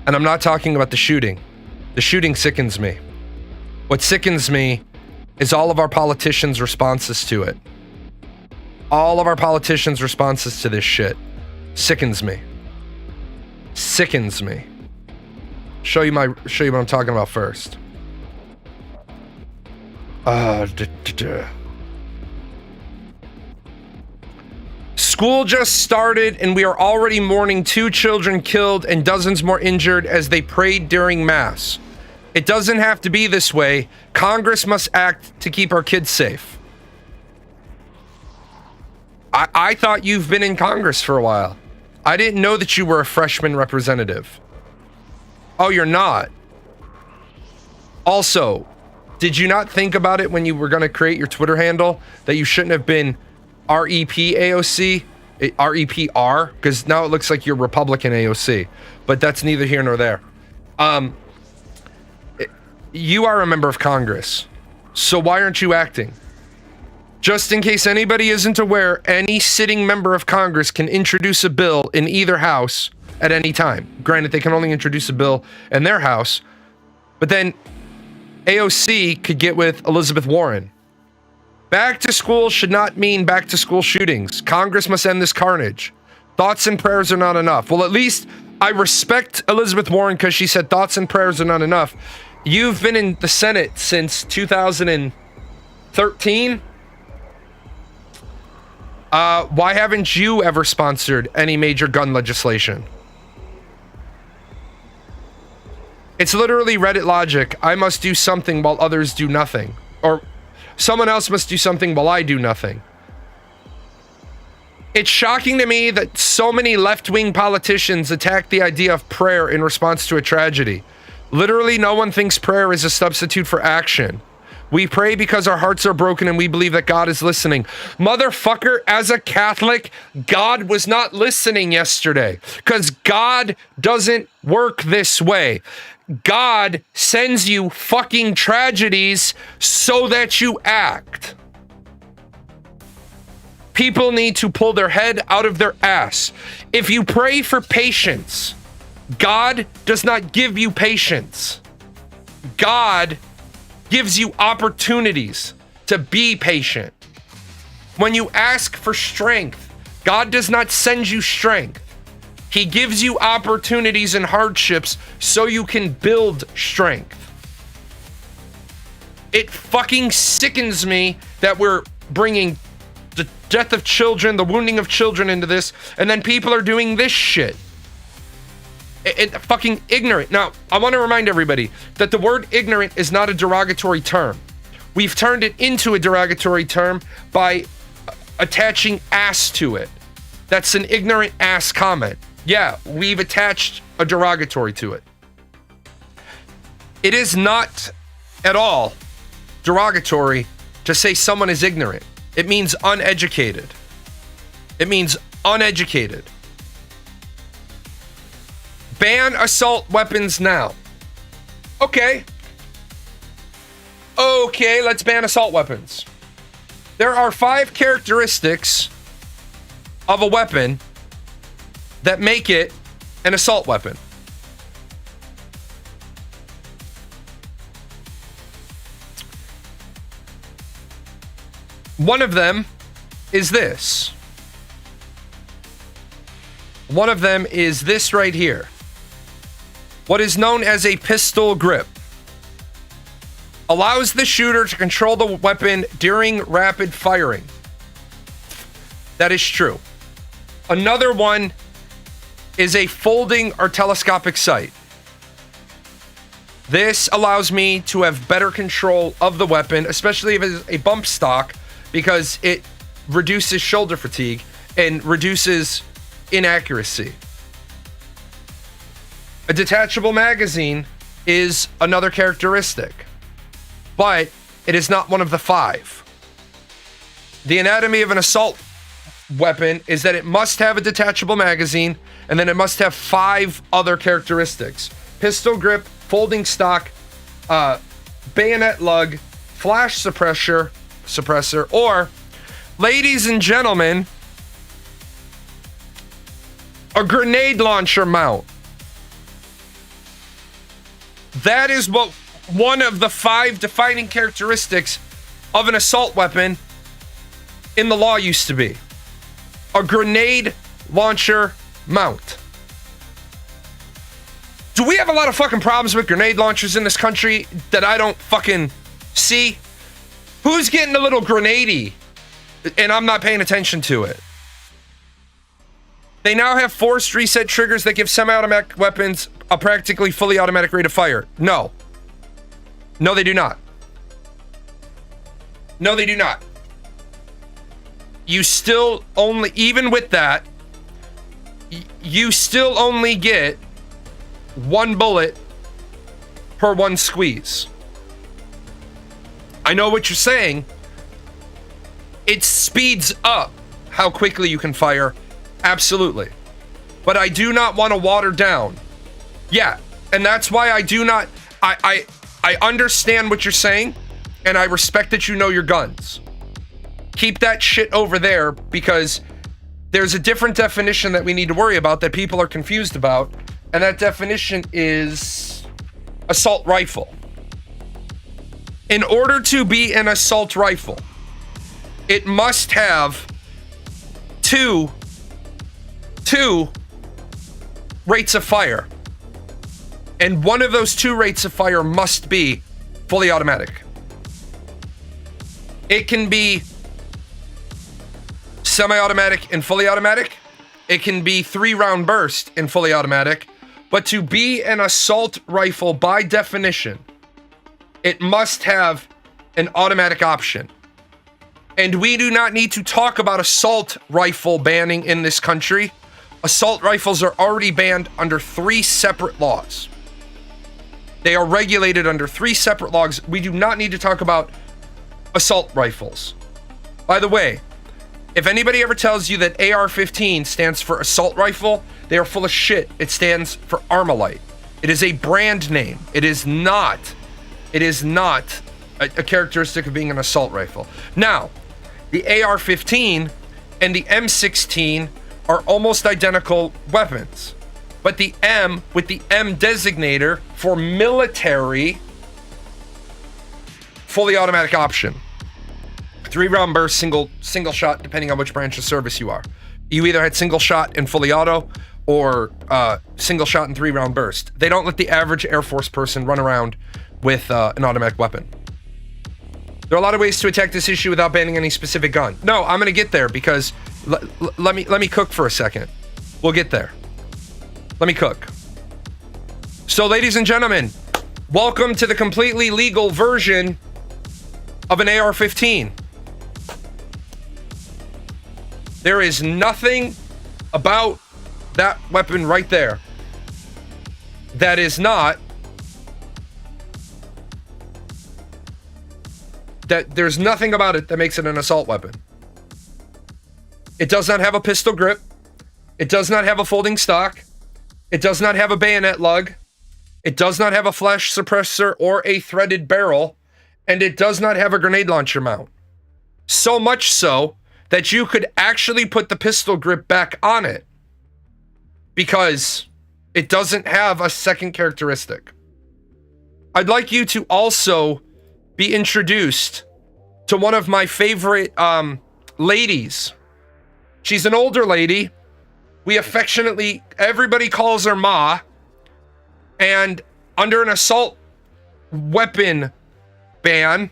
And I'm not talking about the shooting. The shooting sickens me. What sickens me is all of our politicians' responses to it. All of our politicians' responses to this shit sickens me. Sickens me. Show you what I'm talking about first. School just started and we are already mourning 2 children killed and dozens more injured as they prayed during mass. It doesn't have to be this way. Congress must act to keep our kids safe. I thought you've been in Congress for a while. I didn't know that you were a freshman representative. Oh, you're not. Also, did you not think about it when you were going to create your Twitter handle that you shouldn't have been REP-AOC, REP-R, because now it looks like you're Republican AOC, but that's neither here nor there. You are a member of Congress, so why aren't you acting? Just in case anybody isn't aware, any sitting member of Congress can introduce a bill in either house at any time. Granted, they can only introduce a bill in their house, but then AOC could get with Elizabeth Warren. Back to school should not mean back to school shootings. Congress must end this carnage. Thoughts and prayers are not enough. Well, at least I respect Elizabeth Warren because she said thoughts and prayers are not enough. You've been in the Senate since 2013. Why haven't you ever sponsored any major gun legislation? It's literally Reddit logic. I must do something while others do nothing. Or someone else must do something while I do nothing. It's shocking to me that so many left-wing politicians attack the idea of prayer in response to a tragedy. Literally, no one thinks prayer is a substitute for action. We pray because our hearts are broken and we believe that God is listening. Motherfucker, as a Catholic, God was not listening yesterday because God doesn't work this way. God sends you fucking tragedies so that you act. People need to pull their head out of their ass. If you pray for patience, God does not give you patience. God gives you opportunities to be patient. When you ask for strength, God does not send you strength. He gives you opportunities and hardships so you can build strength. It fucking sickens me that we're bringing the death of children, the wounding of children into this, and then people are doing this shit. Fucking ignorant. Now, I want to remind everybody that the word ignorant is not a derogatory term. We've turned it into a derogatory term by attaching ass to it. That's an ignorant ass comment. Yeah, we've attached a derogatory to it. It is not at all derogatory to say someone is ignorant. It means uneducated. It means uneducated. Ban assault weapons now. Okay, let's ban assault weapons. There are 5 characteristics of a weapon that make it an assault weapon. One of them is this. One of them is this right here. What is known as a pistol grip. Allows the shooter to control the weapon during rapid firing. That is true. Another one is a folding or telescopic sight. This allows me to have better control of the weapon, especially if it's a bump stock, because it reduces shoulder fatigue and reduces inaccuracy. A detachable magazine is another characteristic, but it is not one of the 5. The anatomy of an assault weapon is that it must have a detachable magazine, and then it must have 5 other characteristics: pistol grip, folding stock, bayonet lug, flash suppressor, or, ladies and gentlemen, a grenade launcher mount. That is what one of the 5 defining characteristics of an assault weapon in the law used to be. A grenade launcher mount. Do we have a lot of fucking problems with grenade launchers in this country that I don't fucking see? Who's getting a little grenadey and I'm not paying attention to it? They now have forced reset triggers that give semi-automatic weapons a practically fully automatic rate of fire. No, they do not. No, they do not. You still only, even with that, you still only get 1 bullet per 1 squeeze. I know what you're saying. It speeds up how quickly you can fire. Absolutely. But I do not want to water down. Yeah, and that's why I do not... I understand what you're saying, and I respect that you know your guns. Keep that shit over there, because there's a different definition that we need to worry about that people are confused about, and that definition is assault rifle. In order to be an assault rifle, it must have two rates of fire. And one of those 2 rates of fire must be fully automatic. It can be semi-automatic and fully automatic. It can be 3-round burst and fully automatic. But to be an assault rifle, by definition, it must have an automatic option. And we do not need to talk about assault rifle banning in this country. Assault rifles are already banned under 3 separate laws. They are regulated under 3 separate laws. We do not need to talk about assault rifles. By the way, if anybody ever tells you that AR-15 stands for assault rifle, they are full of shit. It stands for Armalite. It is a brand name. It is not a characteristic of being an assault rifle. Now, the AR-15 and the M16 are almost identical weapons, but the M with the M designator for military fully automatic option. 3-round burst, single shot, depending on which branch of service you are. You either had single shot and fully auto or single shot and 3-round burst. They don't let the average Air Force person run around with an automatic weapon. There are a lot of ways to attack this issue without banning any specific gun. No, I'm gonna get there because let me cook for a second. We'll get there. Let me cook. So, ladies and gentlemen, welcome to the completely legal version of an AR-15. There is nothing about that weapon right there that is not, that there's nothing about it that makes it an assault weapon. It does not have a pistol grip. It does not have a folding stock. It does not have a bayonet lug. It does not have a flash suppressor or a threaded barrel. And it does not have a grenade launcher mount. So much so that you could actually put the pistol grip back on it because it doesn't have a second characteristic. I'd like you to also be introduced to one of my favorite ladies. She's an older lady. We affectionately, everybody calls her Ma. And under an assault weapon ban,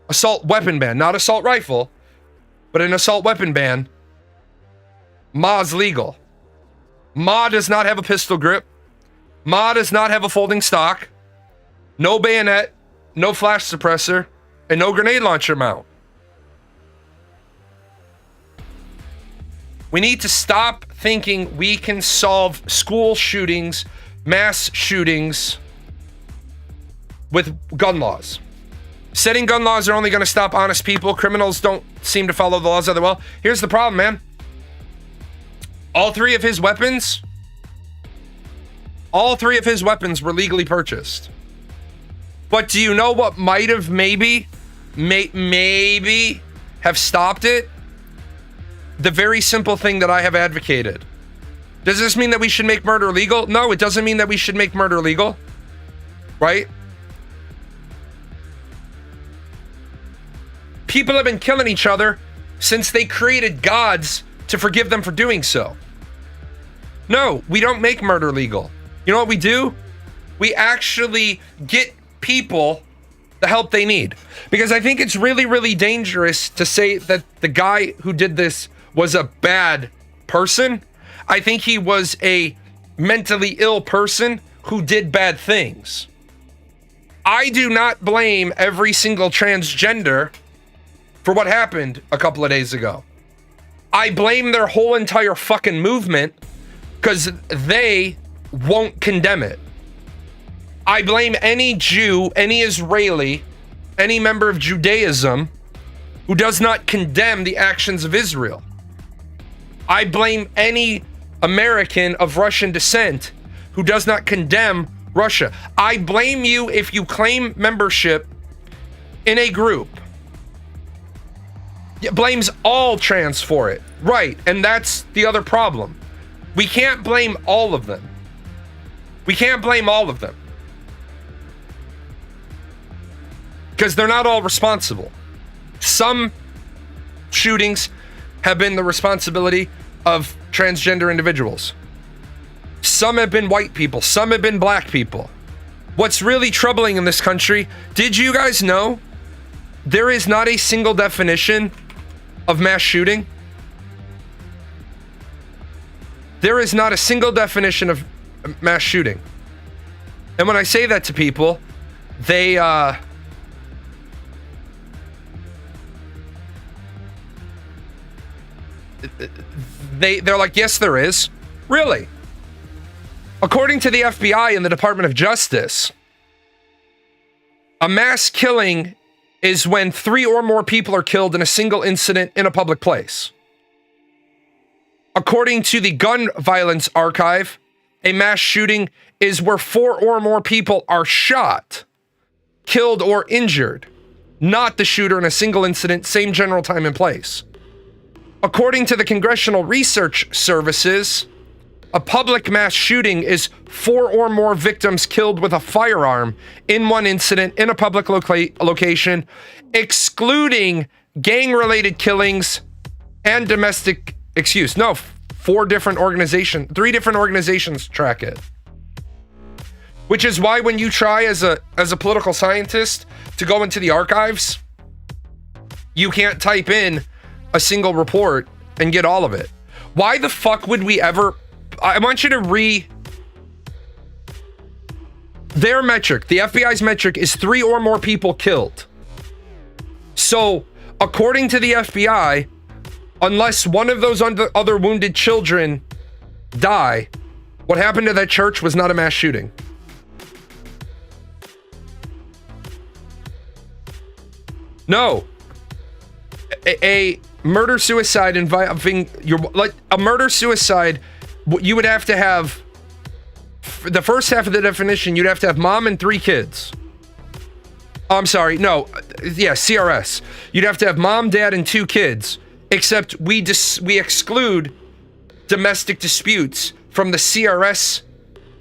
not assault rifle, but an assault weapon ban, Ma's legal. Ma does not have a pistol grip. Ma does not have a folding stock. No bayonet, no flash suppressor, and no grenade launcher mount. We need to stop thinking we can solve school shootings, mass shootings with gun laws. Setting gun laws are only going to stop honest people. Criminals don't seem to follow the laws other well. Here's the problem, man. All three of his weapons were legally purchased. But do you know what might have maybe have stopped it? The very simple thing that I have advocated. Does this mean that we should make murder legal? No, it doesn't mean that we should make murder legal. Right? People have been killing each other since they created gods to forgive them for doing so. No, we don't make murder legal. You know what we do? We actually get people the help they need. Because I think it's really, really dangerous to say that the guy who did this was a bad person. I think he was a mentally ill person who did bad things. I do not blame every single transgender for what happened a couple of days ago. I blame their whole entire fucking movement because they won't condemn it. I blame any Jew, any Israeli, any member of Judaism who does not condemn the actions of Israel. I blame any American of Russian descent who does not condemn Russia. I blame you if you claim membership in a group. It blames all trans for it. Right, and that's the other problem. We can't blame all of them. We can't blame all of them. Because they're not all responsible. Some shootings have been the responsibility of transgender individuals. Some have been white people. Some have been black people. What's really troubling in this country, did you guys know there is not a single definition of mass shooting? There is not a single definition of mass shooting. And when I say that to people, they're like, yes, there is. Really? According to the FBI and the Department of Justice, A mass killing is when 3 or more people are killed in a single incident in a public place. According to the Gun Violence Archive, a mass shooting is where 4 or more people are shot, killed, or injured, not the shooter in a single incident, same general time and place. According to the Congressional Research Services, a public mass shooting is 4 or more victims killed with a firearm in one incident in a public location, excluding gang-related killings and domestic... No, 3 different organizations track it. Which is why when you try as a political scientist to go into the archives, you can't type in a single report and get all of it. Why the fuck would we ever... I want you to their metric, the FBI's metric, is 3 or more people killed. So, according to the FBI, unless one of those other wounded children die, what happened to that church was not a mass shooting. No. A murder-suicide involving a murder-suicide, you would have to have, the first half of the definition, you'd have to have mom and 3 kids. I'm sorry, no, yeah, CRS. You'd have to have mom, dad, and 2 kids, except we exclude domestic disputes from the CRS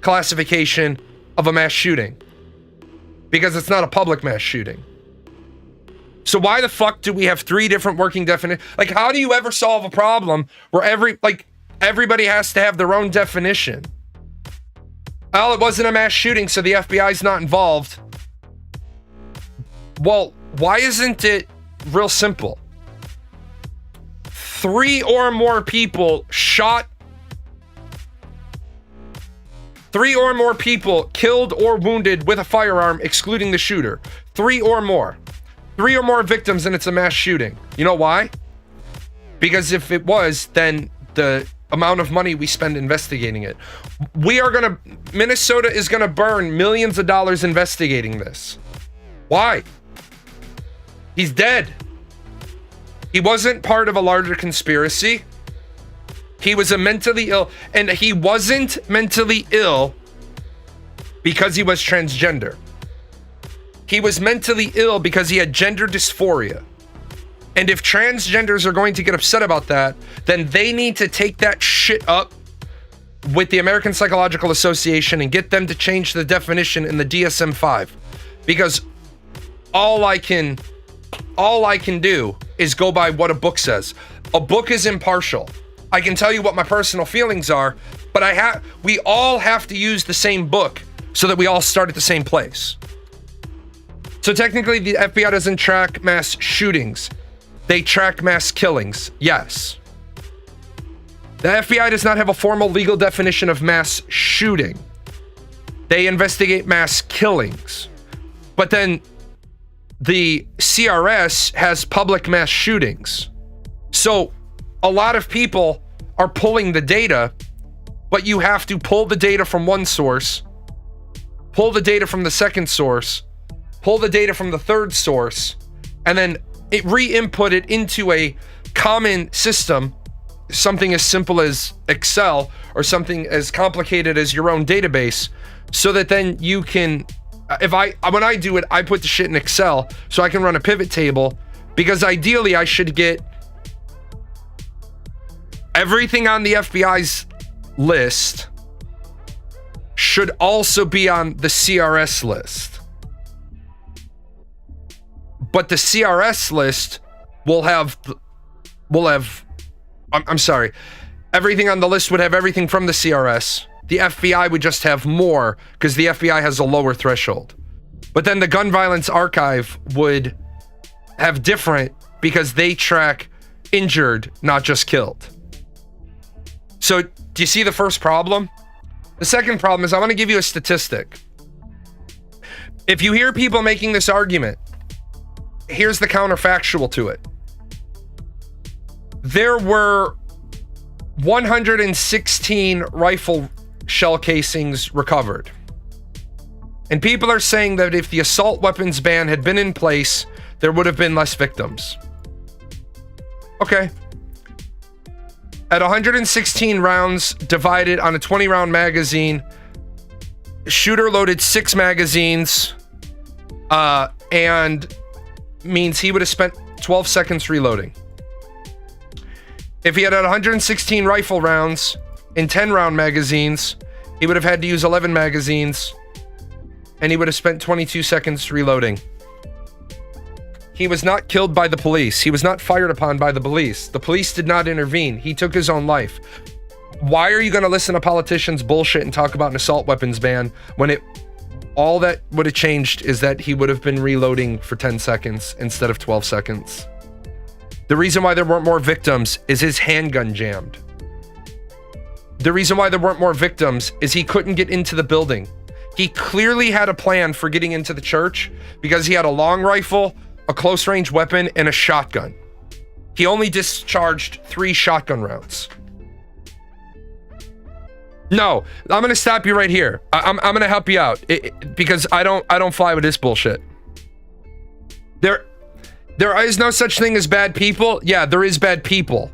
classification of a mass shooting, because it's not a public mass shooting. So why the fuck do we have 3 different working definitions? Like, how do you ever solve a problem where everybody has to have their own definition? Well, it wasn't a mass shooting, so the FBI's not involved. Well, why isn't it real simple? 3 or more people shot. 3 or more people killed or wounded with a firearm, excluding the shooter. 3 or more. 3 or more victims, and it's a mass shooting. You know why? Because if it was, then the amount of money we spend investigating it. Minnesota is gonna burn millions of dollars investigating this. Why? He's dead. He wasn't part of a larger conspiracy. He was mentally ill, and he wasn't mentally ill because he was transgender. He was mentally ill because he had gender dysphoria. And if transgenders are going to get upset about that, then they need to take that shit up with the American Psychological Association and get them to change the definition in the DSM-5. Because all I can do is go by what a book says. A book is impartial. I can tell you what my personal feelings are, but we all have to use the same book so that we all start at the same place. So technically, the FBI doesn't track mass shootings. They track mass killings, yes. The FBI does not have a formal legal definition of mass shooting. They investigate mass killings. But then the CRS has public mass shootings. So a lot of people are pulling the data, but you have to pull the data from one source, pull the data from the second source, pull the data from the third source, and then re-input it into a common system, something as simple as Excel or something as complicated as your own database, so that then you can, when I do it, I put the shit in Excel so I can run a pivot table, because ideally I should get everything on the FBI's list should also be on the CRS list. But the CRS list will have, I'm sorry, everything on the list would have everything from the CRS. The FBI would just have more because the FBI has a lower threshold. But then the Gun Violence Archive would have different because they track injured, not just killed. So do you see the first problem? The second problem is I want to give you a statistic. If you hear people making this argument, here's the counterfactual to it. There were 116 rifle shell casings recovered And people are saying that if the assault weapons ban had been in place, there would have been less victims. Okay. At 116 rounds divided on a 20-round magazine, shooter loaded 6 magazines, and means he would have spent 12 seconds reloading. If he had 116 rifle rounds in 10-round magazines, he would have had to use 11 magazines, and he would have spent 22 seconds reloading. He was not killed by the police. He was not fired upon by the police. The police did not intervene. He took his own life. Why are you going to listen to politicians bullshit and talk about an assault weapons ban when all that would have changed is that he would have been reloading for 10 seconds instead of 12 seconds? The reason why there weren't more victims is his handgun jammed. The reason why there weren't more victims is he couldn't get into the building. He clearly had a plan for getting into the church because he had a long rifle, a close range weapon, and a shotgun. He only discharged 3 shotgun rounds. No, I'm gonna stop you right here. I'm gonna help you out because I don't fly with this bullshit. There is no such thing as bad people. Yeah, there is bad people.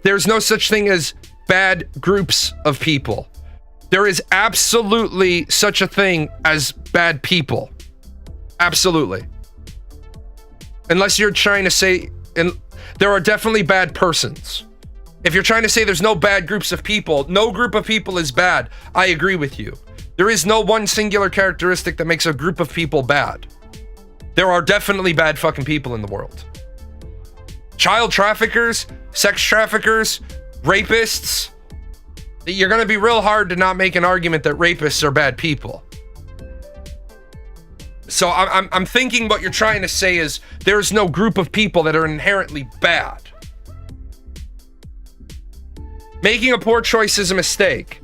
There's no such thing as bad groups of people. There is absolutely such a thing as bad people. Absolutely. Unless you're trying to say, and there are definitely bad persons. If you're trying to say there's no bad groups of people, no group of people is bad, I agree with you. There is no one singular characteristic that makes a group of people bad. There are definitely bad fucking people in the world. Child traffickers, sex traffickers, rapists. You're going to be real hard to not make an argument that rapists are bad people. So I'm thinking what you're trying to say is there's no group of people that are inherently bad. Making a poor choice is a mistake.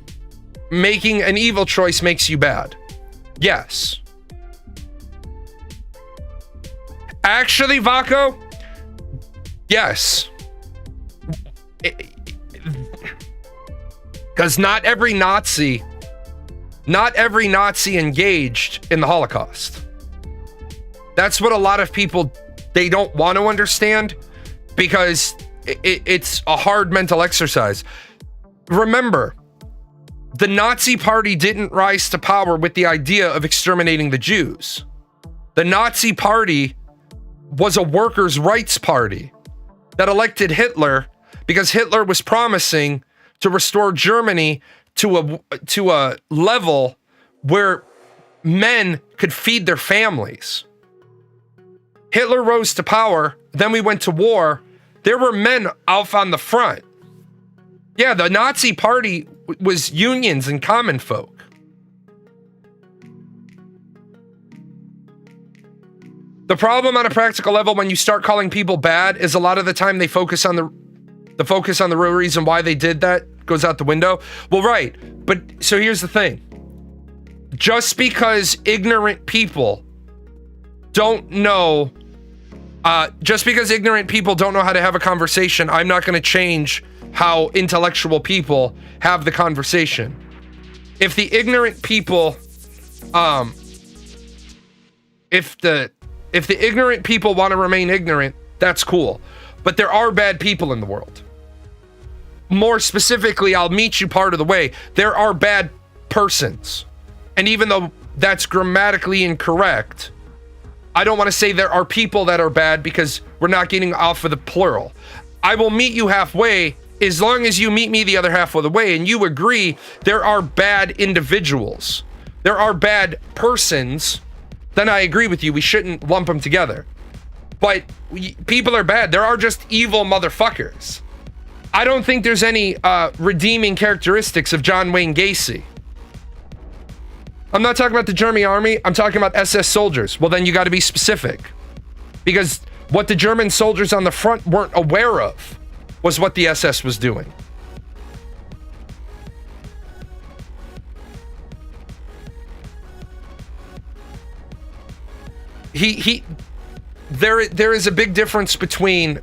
Making an evil choice makes you bad. Yes. Actually, Vaco, yes. Because not every Nazi engaged in the Holocaust. That's what a lot of people, they don't want to understand because it's a hard mental exercise. Remember, the Nazi Party didn't rise to power with the idea of exterminating the Jews. The Nazi Party was a workers' rights party that elected Hitler because Hitler was promising to restore Germany to a level where men could feed their families. Hitler rose to power, then we went to war. There were men out on the front. Yeah, the Nazi Party was unions and common folk. The problem on a practical level when you start calling people bad is a lot of the time they focus on the focus on the real reason why they did that goes out the window. Well, right. But so here's the thing. Just because ignorant people don't know, just because ignorant people don't know how to have a conversation, I'm not going to change how intellectual people have the conversation. If the ignorant people, if the ignorant people want to remain ignorant, that's cool. But there are bad people in the world. More specifically, I'll meet you part of the way. There are bad persons. And even though that's grammatically incorrect, I don't want to say there are people that are bad because we're not getting off of the plural. I will meet you halfway as long as you meet me the other half of the way and you agree there are bad individuals. There are bad persons. Then I agree with you. We shouldn't lump them together. But people are bad. There are just evil motherfuckers. I don't think there's any redeeming characteristics of John Wayne Gacy. I'm not talking about the German army. I'm talking about SS soldiers. Well, then you got to be specific. Because what the German soldiers on the front weren't aware of was what the SS was doing. There is a big difference between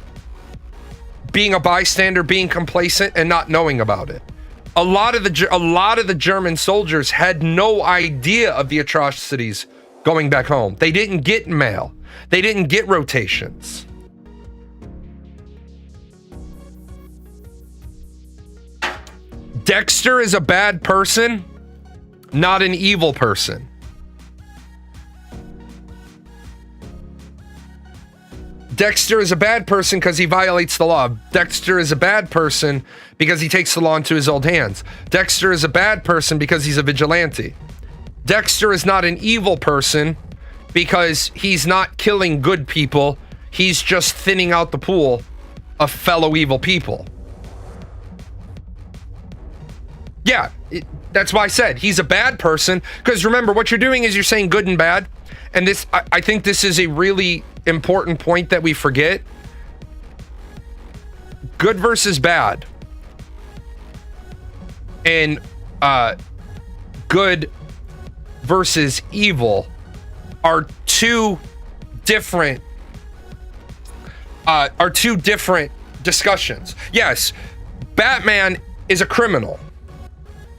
being a bystander, being complacent, and not knowing about it. A lot of the German soldiers had no idea of the atrocities going back home. They didn't get mail. They didn't get rotations. Dexter is a bad person, not an evil person. Dexter is a bad person because he violates the law. Dexter is a bad person because he takes the law into his own hands. Dexter is a bad person because he's a vigilante. Dexter is not an evil person because he's not killing good people. He's just thinning out the pool of fellow evil people. Yeah, that's why I said he's a bad person, because remember, what you're doing is you're saying good and bad. And this, I think this is a really important point that we forget. Good versus bad. And good versus evil are two different discussions. Yes, Batman is a criminal.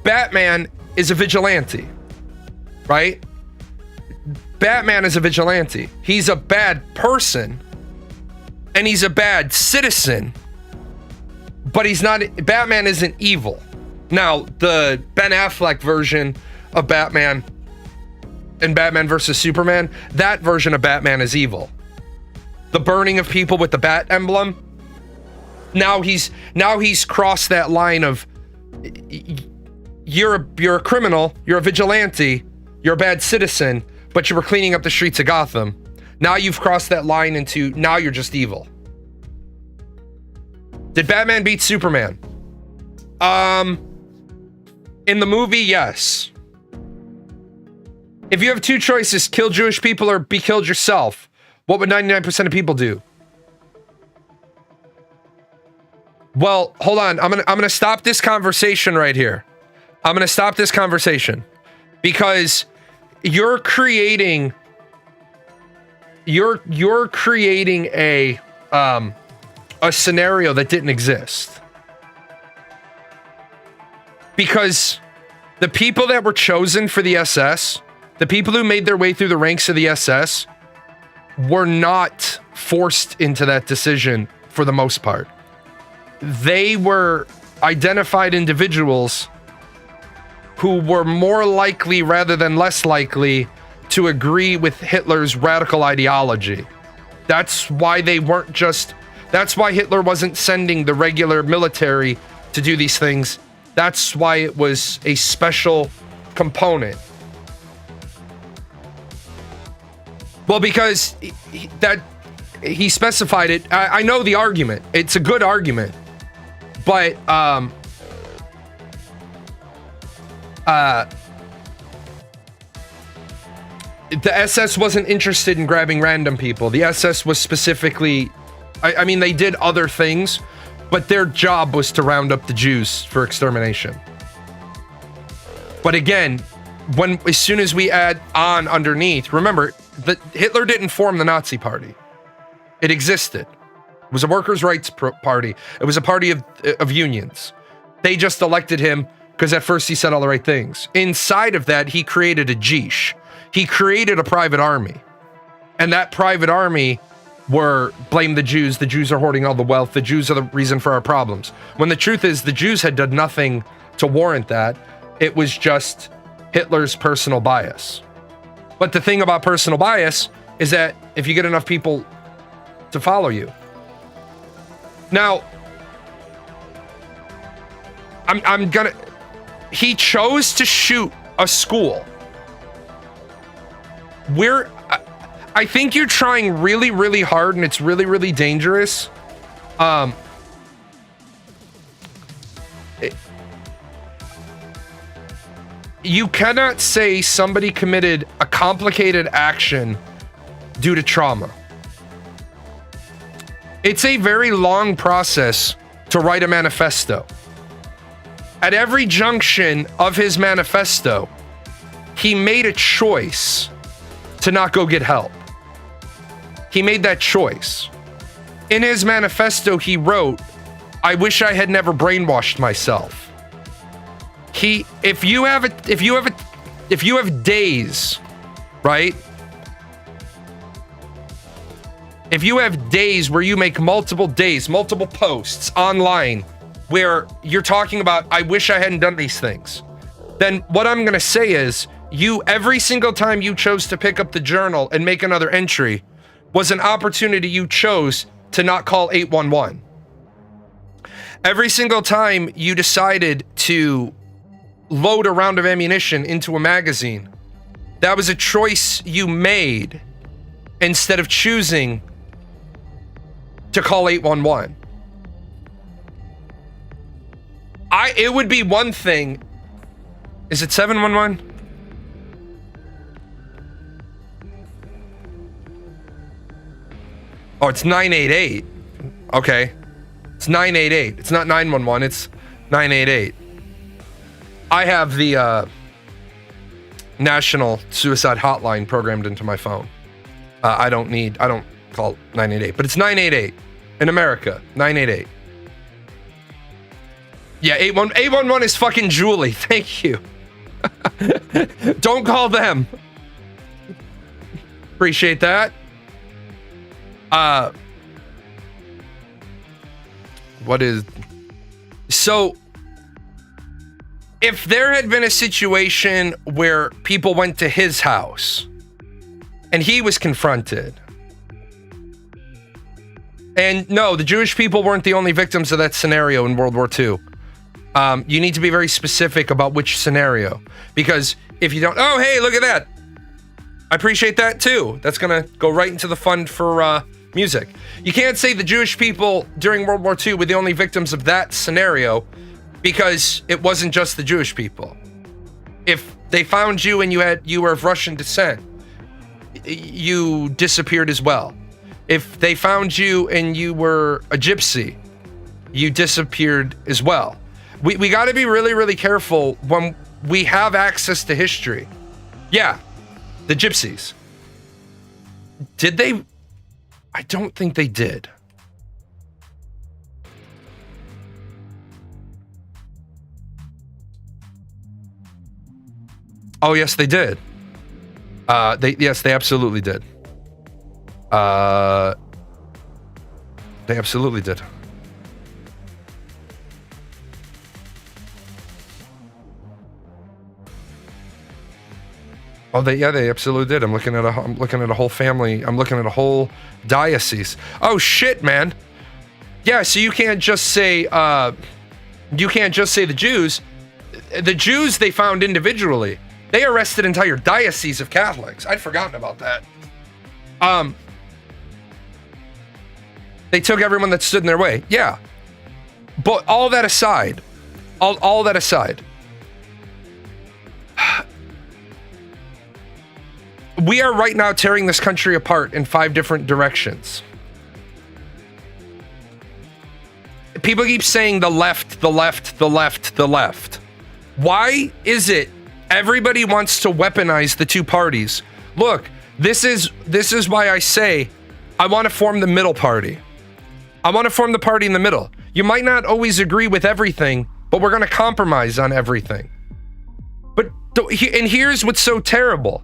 Batman is a vigilante, right? Batman is a vigilante. He's a bad person and he's a bad citizen, but he's not. Batman isn't evil. Now, the Ben Affleck version of Batman and Batman versus Superman, that version of Batman is evil. The burning of people with the bat emblem. Now he's crossed that line of you're a criminal, you're a vigilante, you're a bad citizen, but you were cleaning up the streets of Gotham. Now you've crossed that line into now you're just evil. Did Batman beat Superman? In the movie, yes. If you have two choices, kill Jewish people or be killed yourself, what would 99% of people do? Well, hold on. I'm gonna stop this conversation right here. I'm gonna stop this conversation because you're creating a scenario that didn't exist. Because the people that were chosen for the SS, the people who made their way through the ranks of the SS, were not forced into that decision for the most part. They were identified individuals who were more likely rather than less likely to agree with Hitler's radical ideology. That's why that's why Hitler wasn't sending the regular military to do these things. That's why it was a special component. Well, because he specified it. I know the argument. It's a good argument. But the SS wasn't interested in grabbing random people. The SS was specifically, I mean, they did other things, but their job was to round up the Jews for extermination. But again, as soon as we add on underneath, remember that Hitler didn't form the Nazi Party. It existed. It was a workers' rights party. It was a party of unions. They just elected him because at first he said all the right things. Inside of that, he created a Jeish. He created a private army. And that private army blame the Jews. The Jews are hoarding all the wealth. The Jews are the reason for our problems. When the truth is, the Jews had done nothing to warrant that. It was just Hitler's personal bias. But the thing about personal bias is that if you get enough people to follow you. Now, he chose to shoot a school. I think you're trying really, really hard and it's really, really dangerous. You cannot say somebody committed a complicated action due to trauma. It's a very long process to write a manifesto. At every junction of his manifesto, he made a choice to not go get help. He made that choice. In his manifesto, he wrote, "I wish I had never brainwashed myself." if you have days, right? If you have days where you make multiple posts online where you're talking about, I wish I hadn't done these things, then what I'm going to say is every single time you chose to pick up the journal and make another entry was an opportunity you chose to not call 811. Every single time you decided to load a round of ammunition into a magazine, that was a choice you made instead of choosing to call 811. It would be one thing. Is it 711? Oh, it's 988. Okay. It's 988. It's not 911. It's 988. I have the National Suicide Hotline programmed into my phone. I don't call 988, but it's 988 in America. 988. Yeah, 811 is fucking Julie. Thank you. Don't call them. Appreciate that. So if there had been a situation where people went to his house and he was confronted, and no, the Jewish people weren't the only victims of that scenario in World War II. You need to be very specific about which scenario, because if you don't, oh, hey, look at that. I appreciate that too. That's going to go right into the fund for music. You can't say the Jewish people during World War II were the only victims of that scenario, because it wasn't just the Jewish people. If they found you and you were of Russian descent, you disappeared as well. If they found you and you were a gypsy, you disappeared as well. We got to be really, really careful when we have access to history. Yeah, the gypsies. Did they? I don't think they did. Oh, yes, they did. They absolutely did. They absolutely did. Oh, they absolutely did. I'm looking at a whole family. I'm looking at a whole diocese. Oh shit, man. Yeah, so you can't just say the Jews. The Jews they found individually. They arrested entire dioceses of Catholics. I'd forgotten about that. They took everyone that stood in their way. Yeah. But all that aside, all that aside, we are right now tearing this country apart in 5 different directions. People keep saying the left, the left, the left, the left. Why is it everybody wants to weaponize the two parties? Look, this is why I say I want to form the middle party. I want to form the party in the middle. You might not always agree with everything, but we're going to compromise on everything. And here's what's so terrible.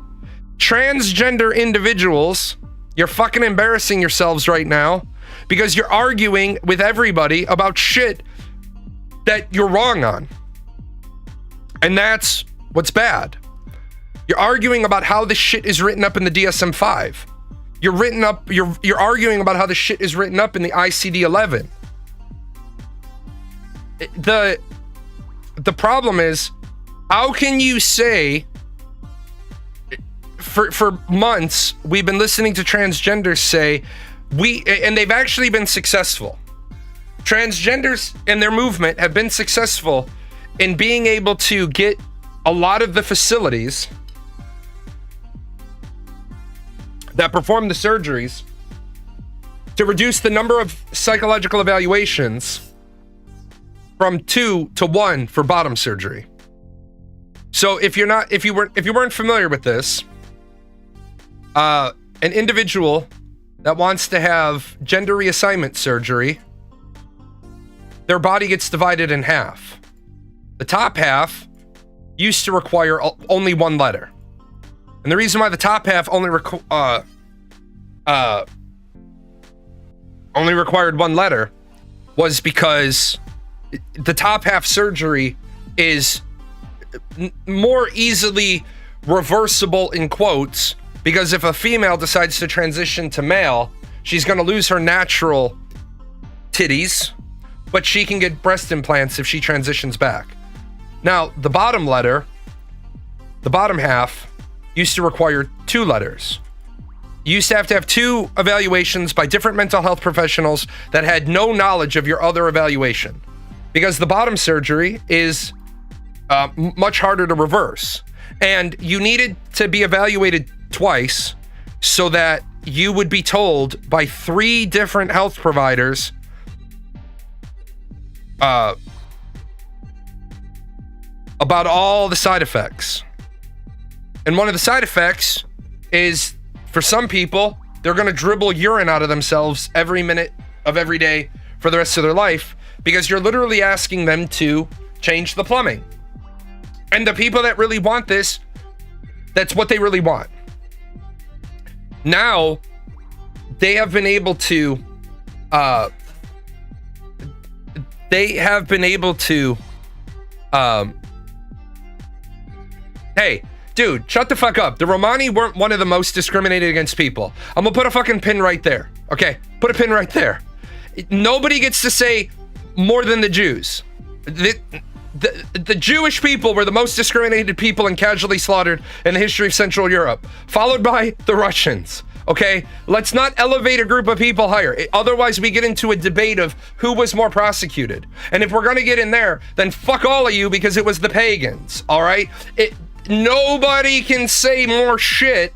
Transgender individuals, you're fucking embarrassing yourselves right now because you're arguing with everybody about shit that you're wrong on. And that's what's bad. You're arguing about how this shit is written up in the DSM-5. You're arguing about how the shit is written up in the ICD-11. The problem is, how can you say, for months we've been listening to transgenders say and they've actually been successful. Transgenders and their movement have been successful in being able to get a lot of the facilities that perform the surgeries to reduce the number of psychological evaluations from 2 to 1 for bottom surgery. So if you weren't familiar with this, an individual that wants to have gender reassignment surgery, their body gets divided in half. The top half used to require only one letter. And the reason why the top half only required one letter was because the top half surgery is more easily reversible in quotes, because if a female decides to transition to male, she's going to lose her natural titties, but she can get breast implants if she transitions back. Now, the bottom letter, the bottom half, used to require two letters. You used to have two evaluations by different mental health professionals that had no knowledge of your other evaluation, because the bottom surgery is much harder to reverse. And you needed to be evaluated twice so that you would be told by 3 different health providers about all the side effects. And one of the side effects is, for some people, they're going to dribble urine out of themselves every minute of every day for the rest of their life, because you're literally asking them to change the plumbing. And the people that really want this, that's what they really want. Now, they have been able to, hey, dude, shut the fuck up. The Romani weren't one of the most discriminated against people. I'm gonna put a fucking pin right there. Okay, put a pin right there. Nobody gets to say more than the Jews. The Jewish people were the most discriminated people and casually slaughtered in the history of Central Europe, followed by the Russians. Okay, let's not elevate a group of people higher. Otherwise, we get into a debate of who was more prosecuted. And if we're gonna get in there, then fuck all of you, because it was the pagans. All right, nobody can say more shit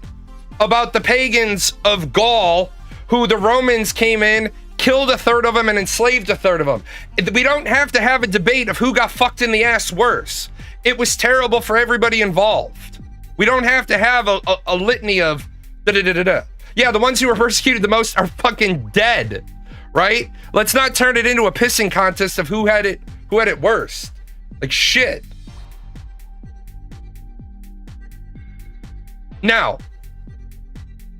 about the pagans of Gaul, who the Romans came in, killed a third of them, and enslaved a third of them. We don't have to have a debate of who got fucked in the ass worse. It was terrible for everybody involved. We don't have to have a litany of da-da-da-da-da. Yeah, the ones who were persecuted the most are fucking dead, right? Let's not turn it into a pissing contest of who had it worst. Like, shit. Now,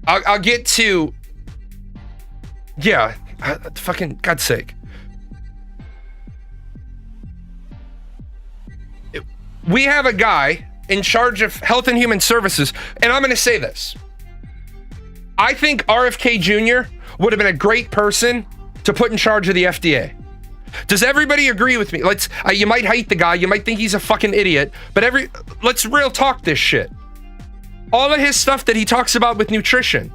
I'll get to, yeah, fucking God's sake. We have a guy in charge of Health and Human Services, and I'm going to say this. I think RFK Jr. would have been a great person to put in charge of the FDA. Does everybody agree with me? You might hate the guy, you might think he's a fucking idiot, but let's real talk this shit. All of his stuff that he talks about with nutrition,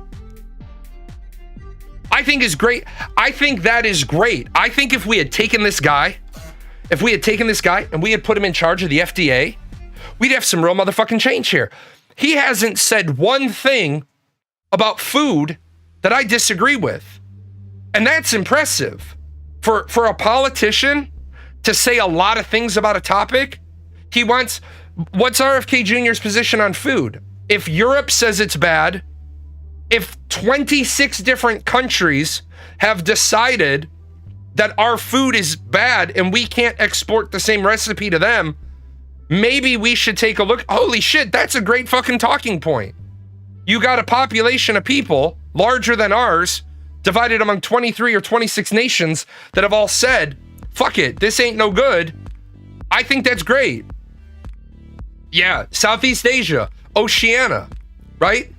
I think is great. I think that is great. I think if we had taken this guy and we had put him in charge of the FDA, we'd have some real motherfucking change here. He hasn't said one thing about food that I disagree with. And that's impressive. For a politician to say a lot of things about a topic, what's RFK Jr.'s position on food? If Europe says it's bad, if 26 different countries have decided that our food is bad and we can't export the same recipe to them, maybe we should take a look. Holy shit, that's a great fucking talking point. You got a population of people larger than ours, divided among 23 or 26 nations, that have all said, fuck it, this ain't no good. I think that's great. Yeah, Southeast Asia, Oceania, right?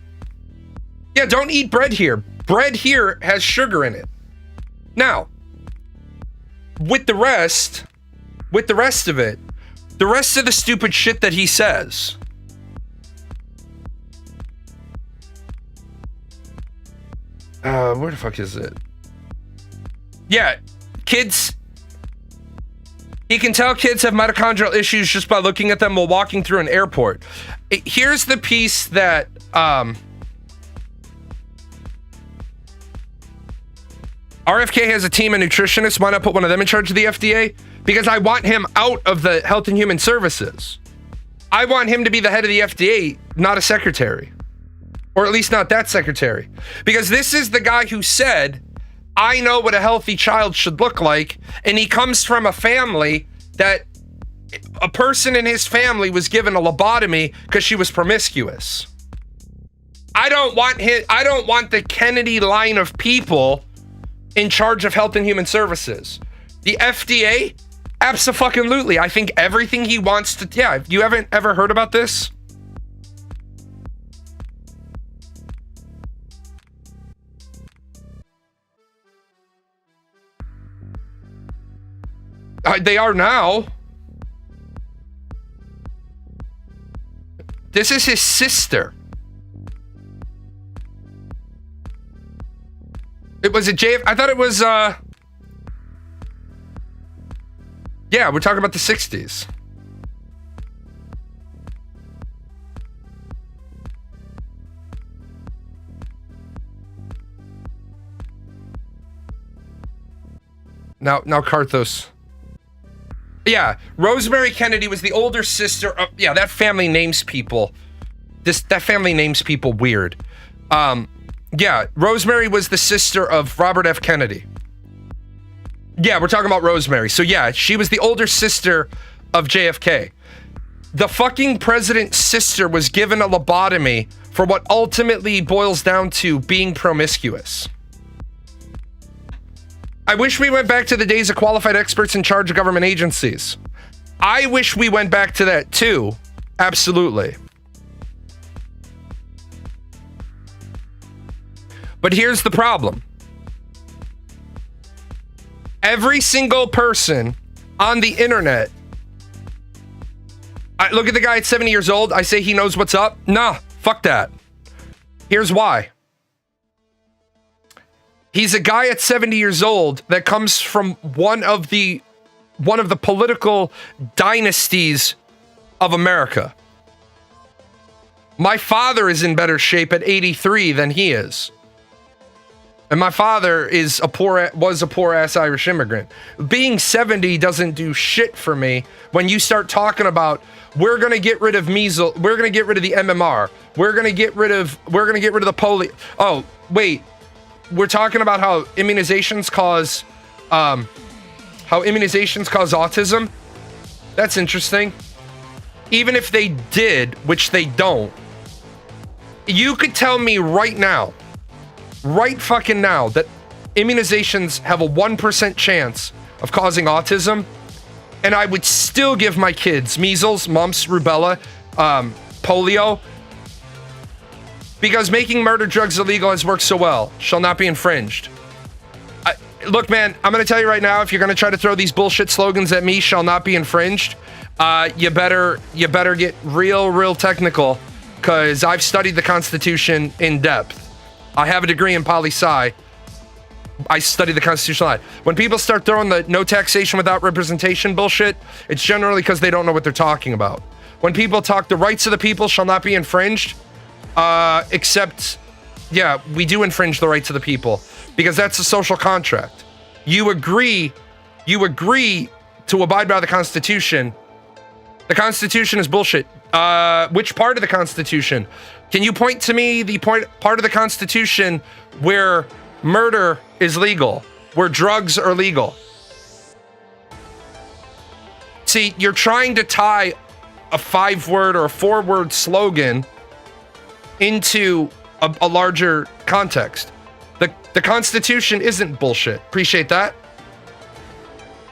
Yeah, don't eat bread here. Bread here has sugar in it. Now, with the rest of it, the rest of the stupid shit that he says, where the fuck is it? Yeah, kids. He can tell kids have mitochondrial issues just by looking at them while walking through an airport. Here's the piece that RFK has a team of nutritionists. Why not put one of them in charge of the FDA? Because I want him out of the Health and Human Services. I want him to be the head of the FDA, not a secretary. Or at least not that secretary. Because this is the guy who said, I know what a healthy child should look like. And he comes from a family that a person in his family was given a lobotomy because she was promiscuous. I don't want the Kennedy line of people in charge of Health and Human Services. The FDA? Abso-fucking-lutely. I think everything he wants to... Yeah, you haven't ever heard about this? They are now. This is his sister. It was a JF... I thought it was, yeah, we're talking about the 60s. Now Carthos. Yeah, Rosemary Kennedy was the older sister of... Yeah, that family names people. That family names people weird. Yeah, Rosemary was the sister of Robert F. Kennedy. Yeah, we're talking about Rosemary. So yeah, she was the older sister of JFK. The fucking president's sister was given a lobotomy for what ultimately boils down to being promiscuous. I wish we went back to the days of qualified experts in charge of government agencies. I wish we went back to that too. Absolutely. But here's the problem. Every single person on the internet, I look at the guy at 70 years old, I say he knows what's up. Nah, fuck that. Here's why. He's a guy at 70 years old that comes from one of the political dynasties of America. My father is in better shape at 83 than he is. And my father was a poor ass Irish immigrant. Being 70 doesn't do shit for me when you start talking about we're gonna get rid of measles, we're gonna get rid of the MMR, we're gonna get rid of the polio. Oh, wait. We're talking about how immunizations cause autism. That's interesting. Even if they did, which they don't, you could tell me right now, right fucking now, that immunizations have a 1% chance of causing autism, and I would still give my kids measles, mumps, rubella, polio, because making murder drugs illegal has worked so well, shall not be infringed. Look, man, I'm going to tell you right now, if you're going to try to throw these bullshit slogans at me, shall not be infringed, you better get real technical, because I've studied the Constitution in depth. I have a degree in poli-sci. I study the Constitutional Law. When people start throwing the no taxation without representation bullshit, it's generally because they don't know what they're talking about. When people talk the rights of the people shall not be infringed, except, yeah, we do infringe the rights of the people because that's a social contract. You agree to abide by the Constitution. The Constitution is bullshit. Which part of the Constitution? Can you point to me the part of the Constitution where murder is legal, where drugs are legal? See, you're trying to tie a 5-word or a 4-word slogan into a larger context. The Constitution isn't bullshit. Appreciate that.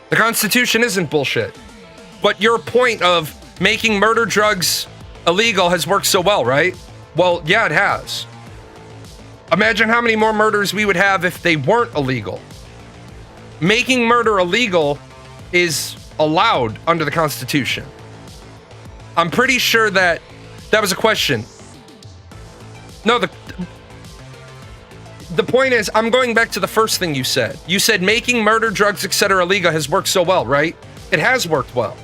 The Constitution isn't bullshit. But your point of making murder drugs illegal has worked so well, right? Well, yeah, it has. Imagine how many more murders we would have if they weren't illegal. Making murder illegal is allowed under the Constitution. I'm pretty sure that was a question. No, the point is, I'm going back to the first thing you said. You said making murder, drugs, etc. illegal has worked so well, right? It has worked well.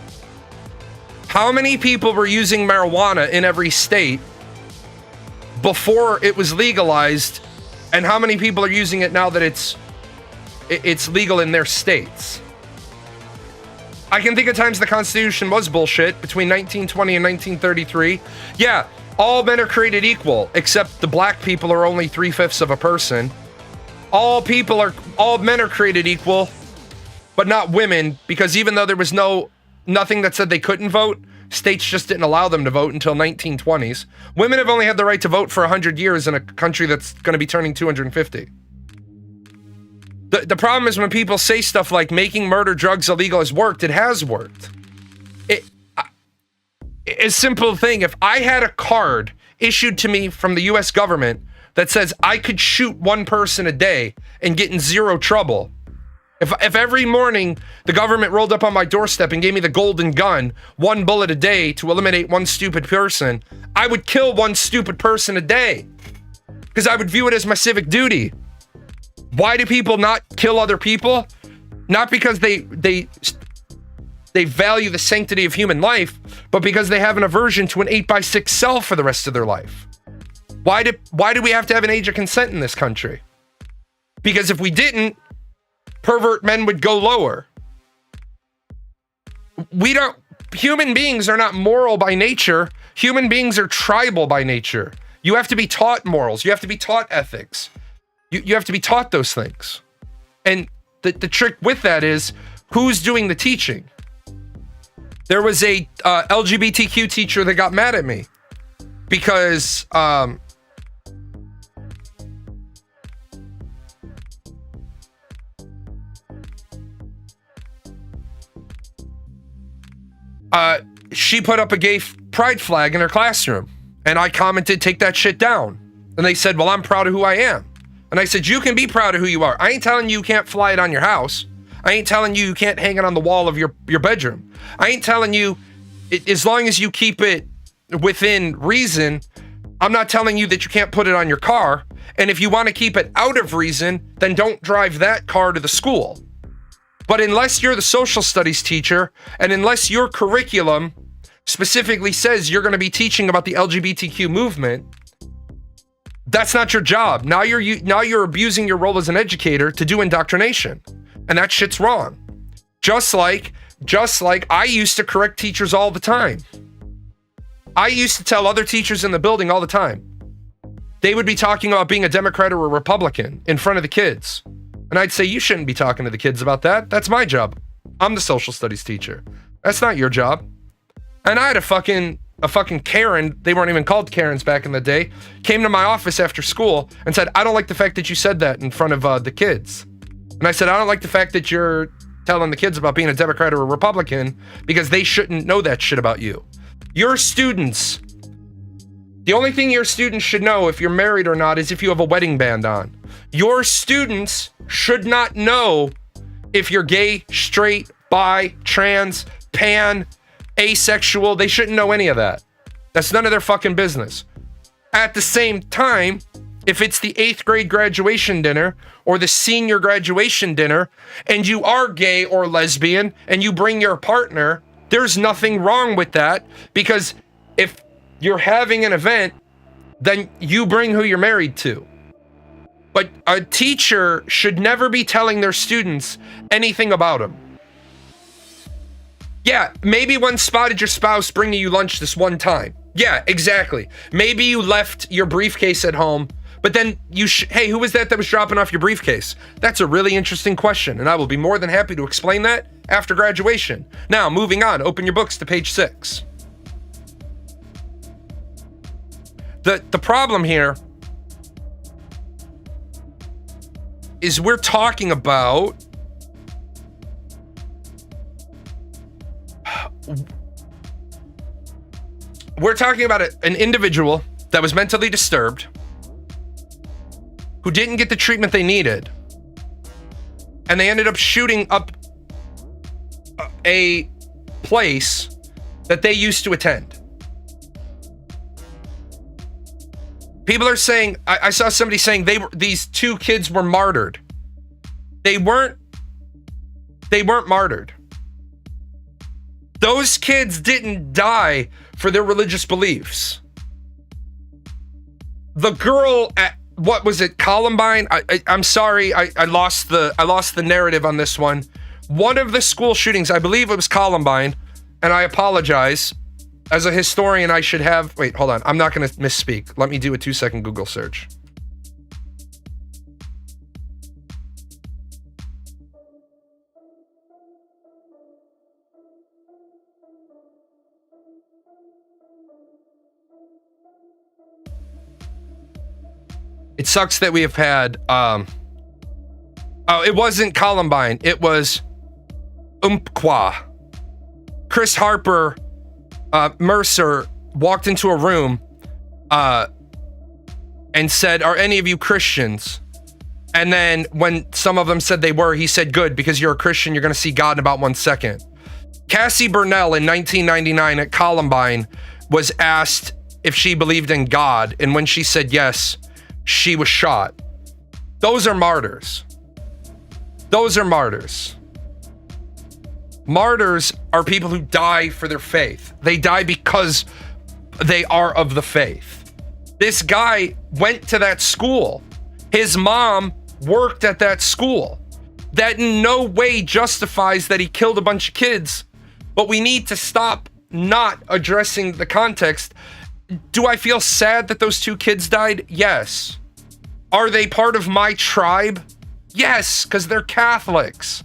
How many people were using marijuana in every state before it was legalized, and how many people are using it now that it's legal in their states? I can think of times the Constitution was bullshit between 1920 and 1933. Yeah, all men are created equal, except the black people are only 3/5 of a person. All men are created equal, but not women, because even though there was no nothing that said they couldn't vote. States just didn't allow them to vote until 1920s. Women have only had the right to vote for 100 years in a country that's going to be turning 250. The problem is when people say stuff like making murder drugs illegal has worked, it has worked. It's a simple thing. If I had a card issued to me from the US government that says I could shoot one person a day and get in zero trouble, if every morning the government rolled up on my doorstep and gave me the golden gun, 1 bullet a day to eliminate one stupid person, I would kill one stupid person a day because I would view it as my civic duty. Why do people not kill other people? Not because they value the sanctity of human life, but because they have an aversion to an 8x6 cell for the rest of their life. Why do we have to have an age of consent in this country? Because if we didn't, pervert men would go lower. Human beings are not moral by nature. Human beings are tribal by nature. You have to be taught morals. You have to be taught ethics. You have to be taught those things. And the trick with that is, who's doing the teaching? There was a LGBTQ teacher that got mad at me because she put up a gay pride flag in her classroom, and I commented, take that shit down. And they said, well, I'm proud of who I am. And I said, you can be proud of who you are. I ain't telling you can't fly it on your house. I ain't telling you can't hang it on the wall of your bedroom. I ain't telling you, as long as you keep it within reason, I'm not telling you that you can't put it on your car. And if you want to keep it out of reason, then don't drive that car to the school. But unless you're the social studies teacher, and unless your curriculum specifically says you're going to be teaching about the LGBTQ movement, that's not your job. Now you're abusing your role as an educator to do indoctrination. And that shit's wrong. Just like I used to correct teachers all the time. I used to tell other teachers in the building all the time. They would be talking about being a Democrat or a Republican in front of the kids. And I'd say, you shouldn't be talking to the kids about that. That's my job. I'm the social studies teacher. That's not your job. And I had a fucking Karen, they weren't even called Karens back in the day, came to my office after school and said, I don't like the fact that you said that in front of the kids. And I said, I don't like the fact that you're telling the kids about being a Democrat or a Republican because they shouldn't know that shit about you. Your students, the only thing your students should know if you're married or not is if you have a wedding band on. Your students should not know if you're gay, straight, bi, trans, pan, asexual. They shouldn't know any of that. That's none of their fucking business. At the same time, if it's the 8th grade graduation dinner or the senior graduation dinner and you are gay or lesbian and you bring your partner, there's nothing wrong with that, because if you're having an event, then you bring who you're married to. But a teacher should never be telling their students anything about them. Yeah, maybe one spotted your spouse bringing you lunch this one time. Yeah, exactly. Maybe you left your briefcase at home, but then hey, who was that was dropping off your briefcase? That's a really interesting question, and I will be more than happy to explain that after graduation. Now, moving on, open your books to page 6. The problem here is we're talking about an individual that was mentally disturbed, who didn't get the treatment they needed, and they ended up shooting up a place that they used to attend. People are saying, I saw somebody saying these 2 kids were martyred. They weren't martyred. Those kids didn't die for their religious beliefs. The girl at, what was it, Columbine? I'm sorry, I lost the narrative on this one. One of the school shootings, I believe it was Columbine, and I apologize. As a historian, I should have... Wait, hold on. I'm not going to misspeak. Let me do a 2-second Google search. It sucks that we have had, it wasn't Columbine. It was Umpqua. Chris Harper, Mercer walked into a room, and said, "Are any of you Christians?" And then when some of them said they were, he said, "Good, because you're a Christian, you're going to see God in about 1 second." Cassie Burnell in 1999 at Columbine was asked if she believed in God, and when she said yes, she was shot. Those are martyrs. Those are martyrs. Martyrs are people who die for their faith. They die because they are of the faith. This guy went to that school. His mom worked at that school. That in no way justifies that he killed a bunch of kids, but we need to stop not addressing the context. Do I feel sad that those 2 kids died? Yes. Are they part of my tribe? Yes, because they're Catholics.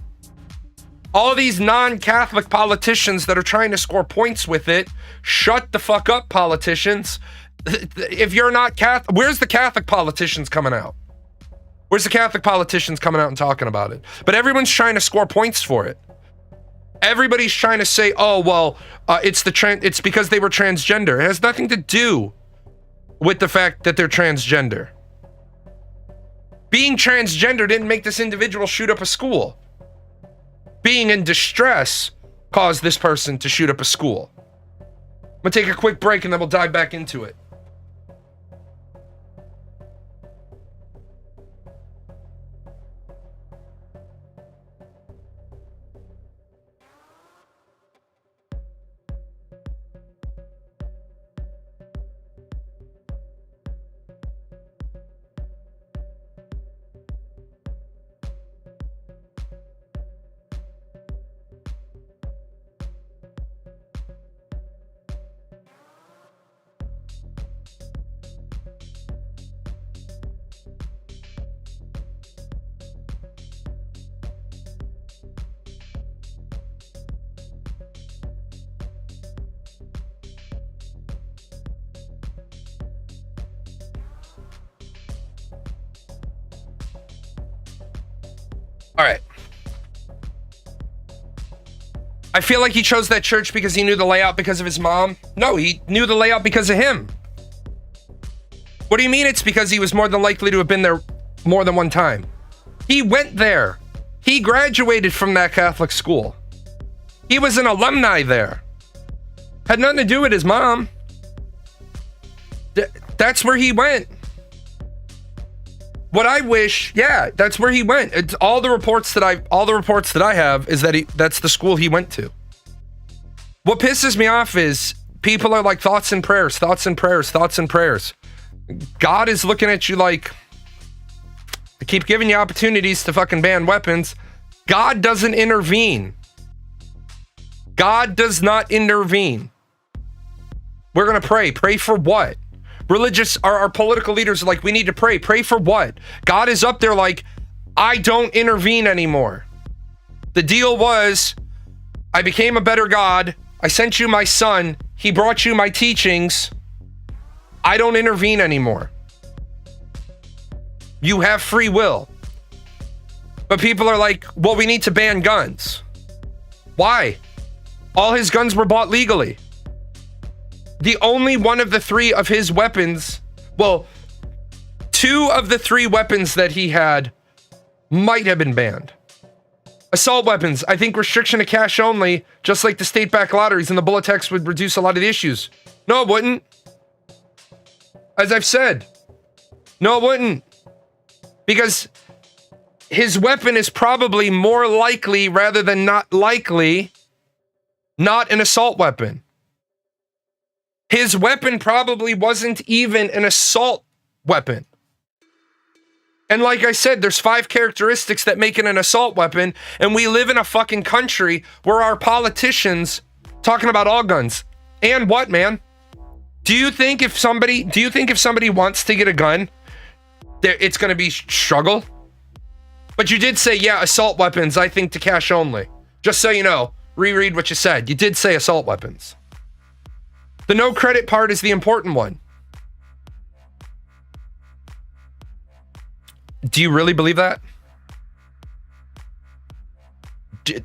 All these non-Catholic politicians that are trying to score points with it, shut the fuck up, politicians. If you're not Catholic, where's the Catholic politicians coming out? Where's the Catholic politicians coming out and talking about it? But everyone's trying to score points for it. Everybody's trying to say, "Oh, well, it's because they were transgender." It has nothing to do with the fact that they're transgender. Being transgender didn't make this individual shoot up a school. Being in distress caused this person to shoot up a school. I'm gonna take a quick break and then we'll dive back into it. All right. I feel like he chose that church because he knew the layout because of his mom. No, he knew the layout because of him. What do you mean it's because he was more than likely to have been there more than one time? He went there. He graduated from that Catholic school. He was an alumni there. Had nothing to do with his mom. That's where he went. What I wish, yeah, that's where he went. It's all the reports that I have is that that's the school he went to. What pisses me off is people are like thoughts and prayers, thoughts and prayers, thoughts and prayers. God is looking at you like, I keep giving you opportunities to fucking ban weapons. God doesn't intervene. God does not intervene. We're gonna pray. Pray for what? Our political leaders are like, we need to pray. Pray for what? God is up there like, I don't intervene anymore. The deal was, I became a better God. I sent you my son. He brought you my teachings. I don't intervene anymore. You have free will. But people are like, well, we need to ban guns. Why? All his guns were bought legally. The only one of the 3 of his weapons, well, 2 of the 3 weapons that he had might have been banned. Assault weapons, I think restriction to cash only, just like the state-backed lotteries and the bullet tax would reduce a lot of the issues. No, it wouldn't. As I've said, no, it wouldn't. Because his weapon is probably more likely, rather than not likely, not an assault weapon. His weapon probably wasn't even an assault weapon. And like I said, there's 5 characteristics that make it an assault weapon, and we live in a fucking country where our politicians talking about all guns. And what, man? Do you think if somebody wants to get a gun, it's going to be struggle? But you did say, yeah, assault weapons, I think to cash only. Just so you know, reread what you said. You did say assault weapons. The no credit part is the important one. Do you really believe that?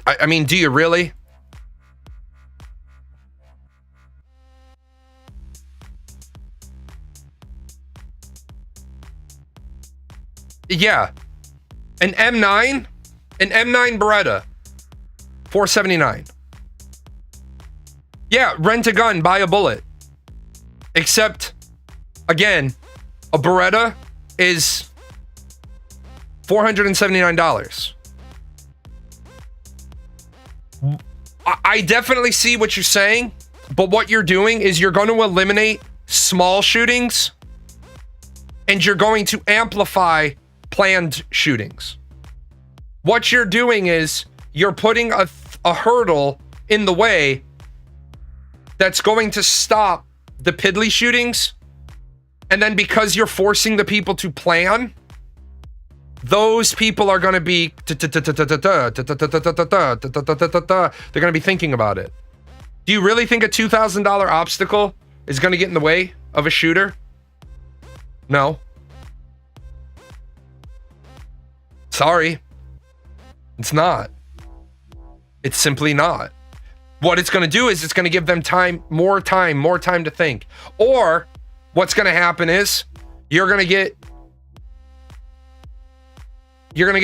I mean, do you really? Yeah. An M9 Beretta, $479. Yeah, rent a gun, buy a bullet. Except, again, a Beretta is $479. I definitely see what you're saying, but what you're doing is you're going to eliminate small shootings and you're going to amplify planned shootings. What you're doing is you're putting a hurdle in the way that's going to stop the piddly shootings. And then because you're forcing the people to plan, those people are going to be they're going to be thinking about it. Do you really think a $2,000 obstacle is going to get in the way of a shooter? No. Sorry. It's not. It's simply not. What it's going to do is it's going to give them more time to think. Or what's going to happen is you're going to get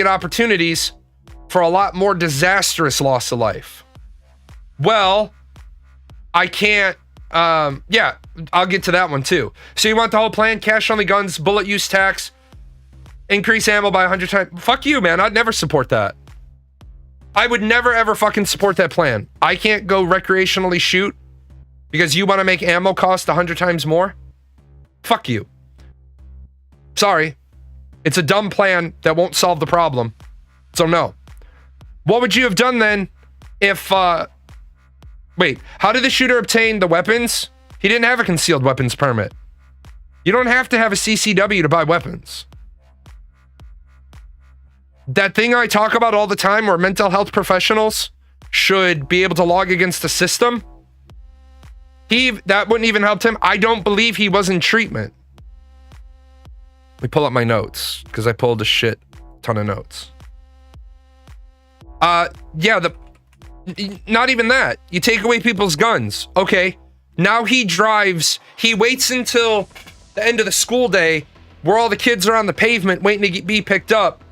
opportunities for a lot more disastrous loss of life. Well, I can't. Yeah, I'll get to that one too. So you want the whole plan: cash only guns, bullet use tax, increase ammo by 100 times. Fuck you, man. I'd never support that. I would never ever fucking support that plan. I can't go recreationally shoot because you want to make ammo cost 100 times more. Fuck you. Sorry. It's a dumb plan that won't solve the problem. So no. What would you have done then if, wait, how did the shooter obtain the weapons? He didn't have a concealed weapons permit. You don't have to have a CCW to buy weapons. That thing I talk about all the time where mental health professionals should be able to log against the system, that wouldn't even help him. I don't believe he was in treatment. Let me pull up my notes because I pulled a shit ton of notes. Yeah, not even that. You take away people's guns. Okay, now he waits until the end of the school day where all the kids are on the pavement waiting to be picked up.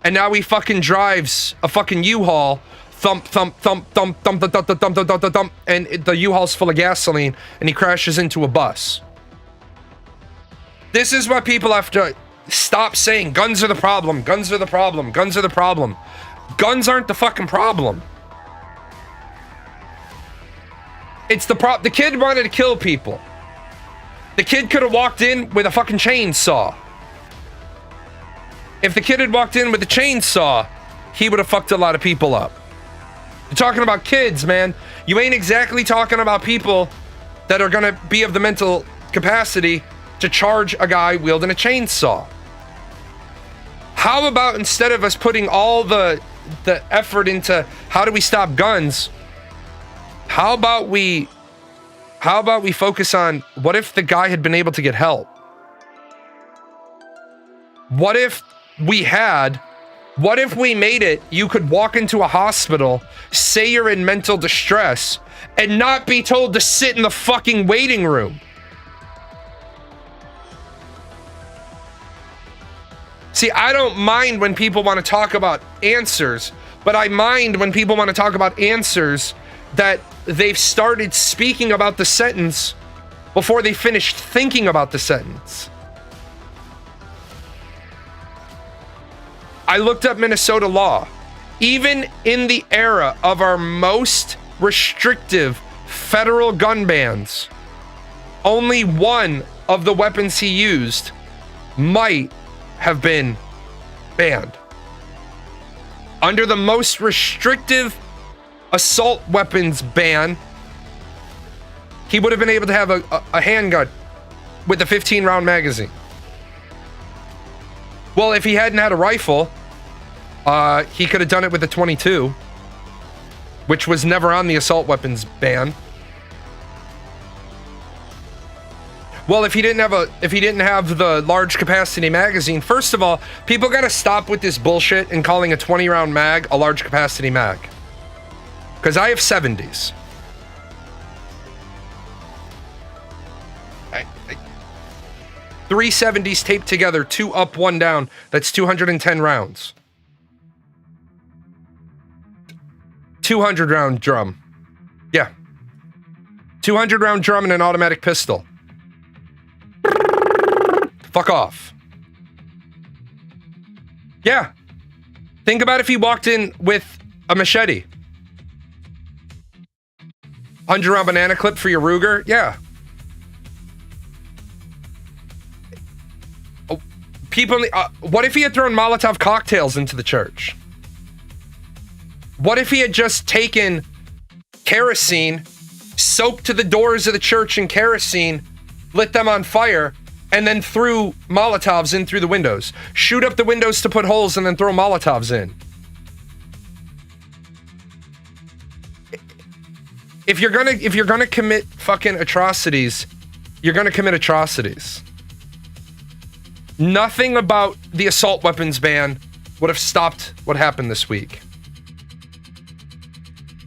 And now he fucking drives a fucking U-Haul, thump, thump, thump, thump, thump, thump, thump, thump, thump, thump, thump, thump, and the U-Haul's full of gasoline, and he crashes into a bus. This is what people have to stop saying. Guns are the problem. Guns are the problem. Guns are the problem. Guns aren't the fucking problem. It's the The kid wanted to kill people. The kid could have walked in with a fucking chainsaw. If the kid had walked in with a chainsaw, he would have fucked a lot of people up. You're talking about kids, man. You ain't exactly talking about people that are gonna be of the mental capacity to charge a guy wielding a chainsaw. How about instead of us putting all the effort into how do we stop guns, how about we focus on what if the guy had been able to get help? What if we made it, you could walk into a hospital, say you're in mental distress, and not be told to sit in the fucking waiting room? See, I don't mind when people want to talk about answers, but I mind when people want to talk about answers that they've started speaking about the sentence before they finished thinking about the sentence. I looked up Minnesota law. Even in the era of our most restrictive federal gun bans, only one of the weapons he used might have been banned. Under the most restrictive assault weapons ban, he would have been able to have a handgun with a 15-round magazine. Well, if he hadn't had a rifle, he could have done it with a 22, which was never on the assault weapons ban. Well, if he didn't have the large capacity magazine, first of all, people gotta stop with this bullshit and calling a 20 round mag a large capacity mag. Because I have 70s. Three 70s taped together, 2 up, 1 down. That's 210 rounds. 200 round drum. Yeah. 200 round drum and an automatic pistol. Fuck off. Yeah. Think about if he walked in with a machete. 100 round banana clip for your Ruger? Yeah. People, what if he had thrown Molotov cocktails into the church? What if he had just taken kerosene, soaked to the doors of the church in kerosene, lit them on fire, and then threw Molotovs in through the windows? Shoot up the windows to put holes and then throw Molotovs in. If you're gonna commit fucking atrocities, you're gonna commit atrocities. Nothing about the assault weapons ban would have stopped what happened this week.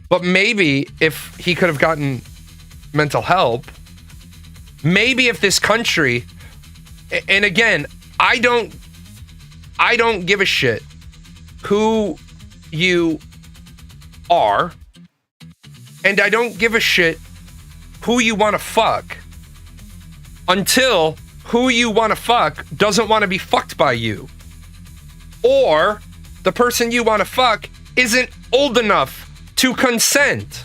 But maybe if he could have gotten mental help, maybe if this country, and again, I don't give a shit who you are, and I don't give a shit who you want to fuck until who you want to fuck doesn't want to be fucked by you. Or the person you want to fuck isn't old enough to consent.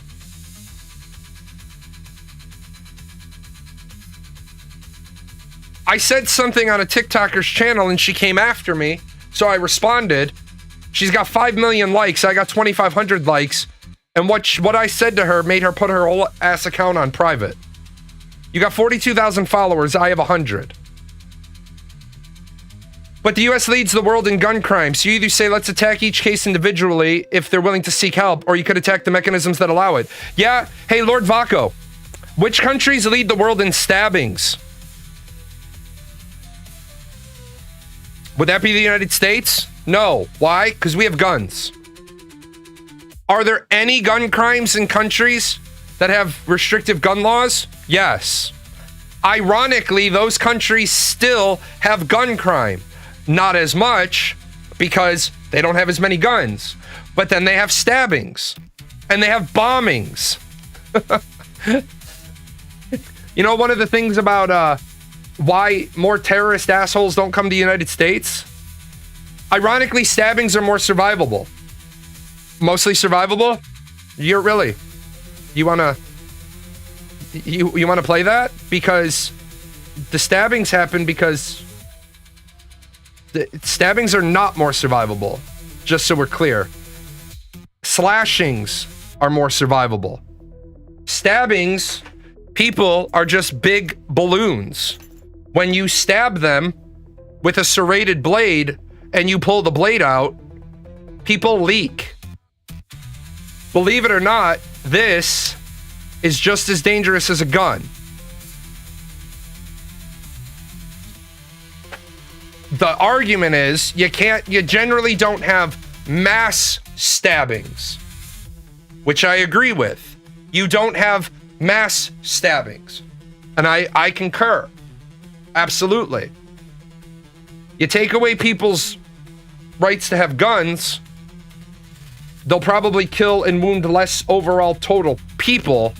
I said something on a TikToker's channel and she came after me, so I responded. She's got 5 million likes, I got 2,500 likes, and what I said to her made her put her whole ass account on private. You got 42,000 followers, I have 100. But the US leads the world in gun crimes. You either say, let's attack each case individually if they're willing to seek help, or you could attack the mechanisms that allow it. Yeah, hey, Lord Vaco, which countries lead the world in stabbings? Would that be the United States? No. Why? Because we have guns. Are there any gun crimes in countries that have restrictive gun laws? Yes. Ironically, those countries still have gun crime. Not as much because they don't have as many guns. But then they have stabbings. And they have bombings. You know, one of the things about why more terrorist assholes don't come to the United States? Ironically, stabbings are more survivable. Mostly survivable? You're really... You wanna play that? Because the stabbings happen because the stabbings are not more survivable. Just so we're clear. Slashings are more survivable. Stabbings, people are just big balloons. When you stab them with a serrated blade and you pull the blade out, people leak. Believe it or not, this is just as dangerous as a gun. The argument is you generally don't have mass stabbings, which I agree with. You don't have mass stabbings. And I concur. Absolutely. You take away people's rights to have guns, they'll probably kill and wound less overall total people,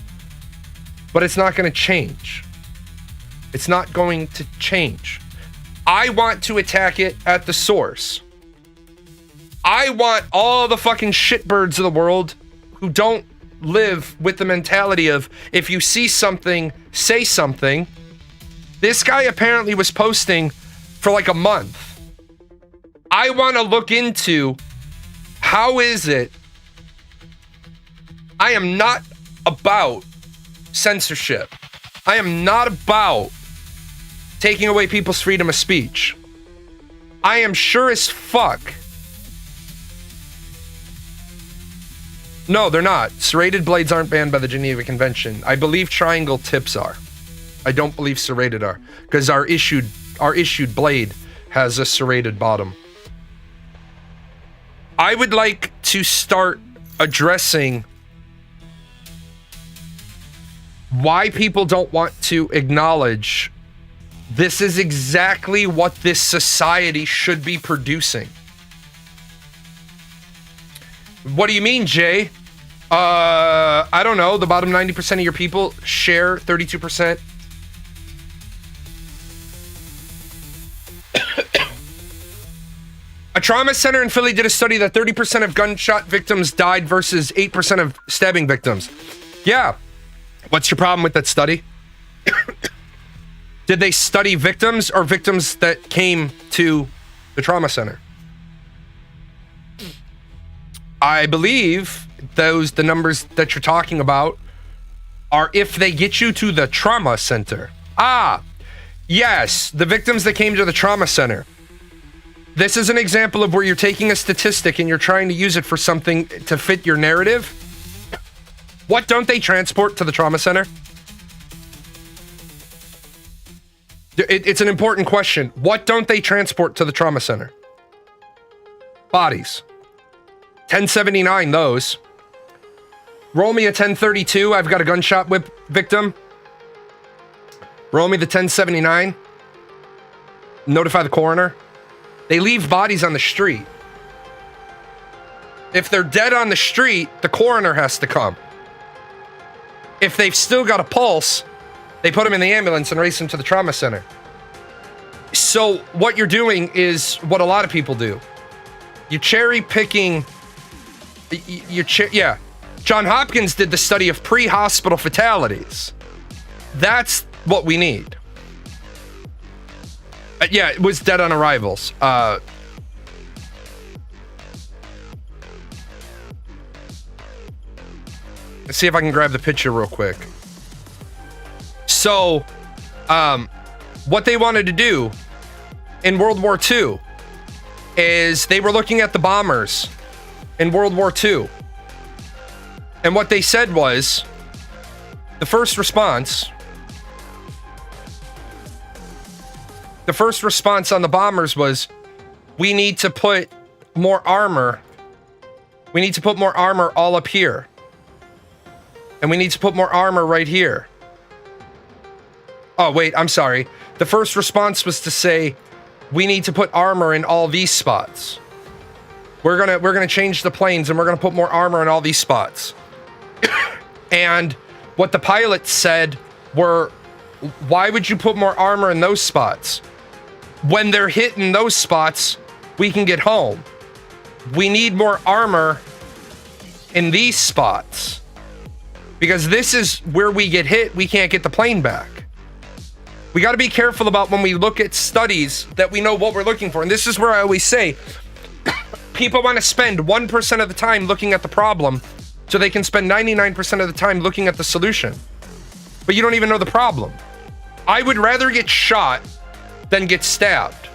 but it's not going to change. It's not going to change. I want to attack it at the source. I want all the fucking shitbirds of the world who don't live with the mentality of if you see something, say something. This guy apparently was posting for like a month. I want to look into how is it. I am not about censorship. I am not about taking away people's freedom of speech. I am sure as fuck. No, they're not. Serrated blades aren't banned by the Geneva Convention. I believe triangle tips are. I don't believe serrated are, because our issued blade has a serrated bottom. I would like to start addressing why people don't want to acknowledge this is exactly what this society should be producing. What do you mean, Jay? I don't know. The bottom 90% of your people share 32%. A trauma center in Philly did a study that 30% of gunshot victims died versus 8% of stabbing victims. Yeah. What's your problem with that study? Did they study victims or victims that came to the trauma center? I believe the numbers that you're talking about are if they get you to the trauma center. Ah, yes, the victims that came to the trauma center. This is an example of where you're taking a statistic and you're trying to use it for something to fit your narrative. What don't they transport to the trauma center? It's an important question. What don't they transport to the trauma center? Bodies. 1079, those. Roll me a 1032. I've got a gunshot victim. Roll me the 1079. Notify the coroner. They leave bodies on the street. If they're dead on the street, the coroner has to come. If they've still got a pulse, they put them in the ambulance and race them to the trauma center. So what you're doing is what a lot of people do. You're cherry picking. Yeah. John Hopkins did the study of pre-hospital fatalities. That's what we need. Yeah, it was dead on arrivals. Let's see if I can grab the picture real quick. So, what they wanted to do in World War II is they were looking at the bombers in World War II. And what they said was, the first response on the bombers was, we need to put more armor. We need to put more armor all up here. And we need to put more armor right here. Oh, wait, I'm sorry. The first response was to say, we need to put armor in all these spots. We're gonna change the planes and we're gonna put more armor in all these spots. And what the pilots said were, why would you put more armor in those spots? When they're hitting those spots, we can get home. We need more armor in these spots. Because this is where we get hit, we can't get the plane back. We got to be careful about when we look at studies that we know what we're looking for. And this is where I always say, people want to spend 1% of the time looking at the problem so they can spend 99% of the time looking at the solution. But you don't even know the problem. I would rather get shot than get stabbed.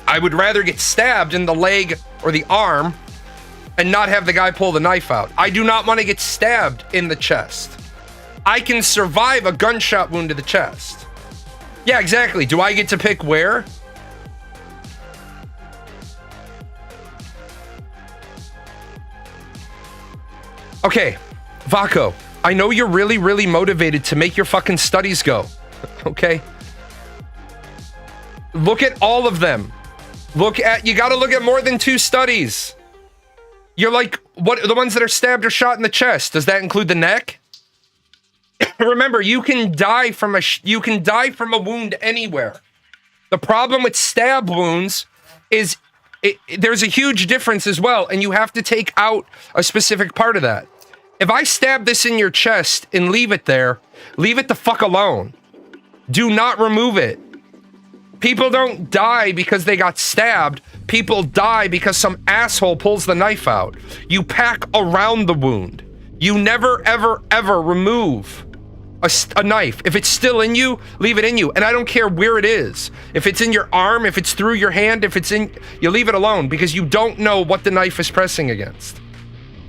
I would rather get stabbed in the leg or the arm and not have the guy pull the knife out. I do not want to get stabbed in the chest. I can survive a gunshot wound to the chest. Yeah, exactly. Do I get to pick where? Okay, Vaco, I know you're really, really motivated to make your fucking studies go. Okay? Look at all of them. You gotta look at more than 2 studies. You're like, what? The ones that are stabbed or shot in the chest, does that include the neck? Remember, you can die from a wound anywhere. The problem with stab wounds is there's a huge difference as well, and you have to take out a specific part of that. If I stab this in your chest and leave it there, leave it the fuck alone. Do not remove it. People don't die because they got stabbed. People die because some asshole pulls the knife out. You pack around the wound. You never, ever, ever remove a knife. If it's still in you, leave it in you. And I don't care where it is. If it's in your arm, if it's through your hand, if it's in, you leave it alone because you don't know what the knife is pressing against.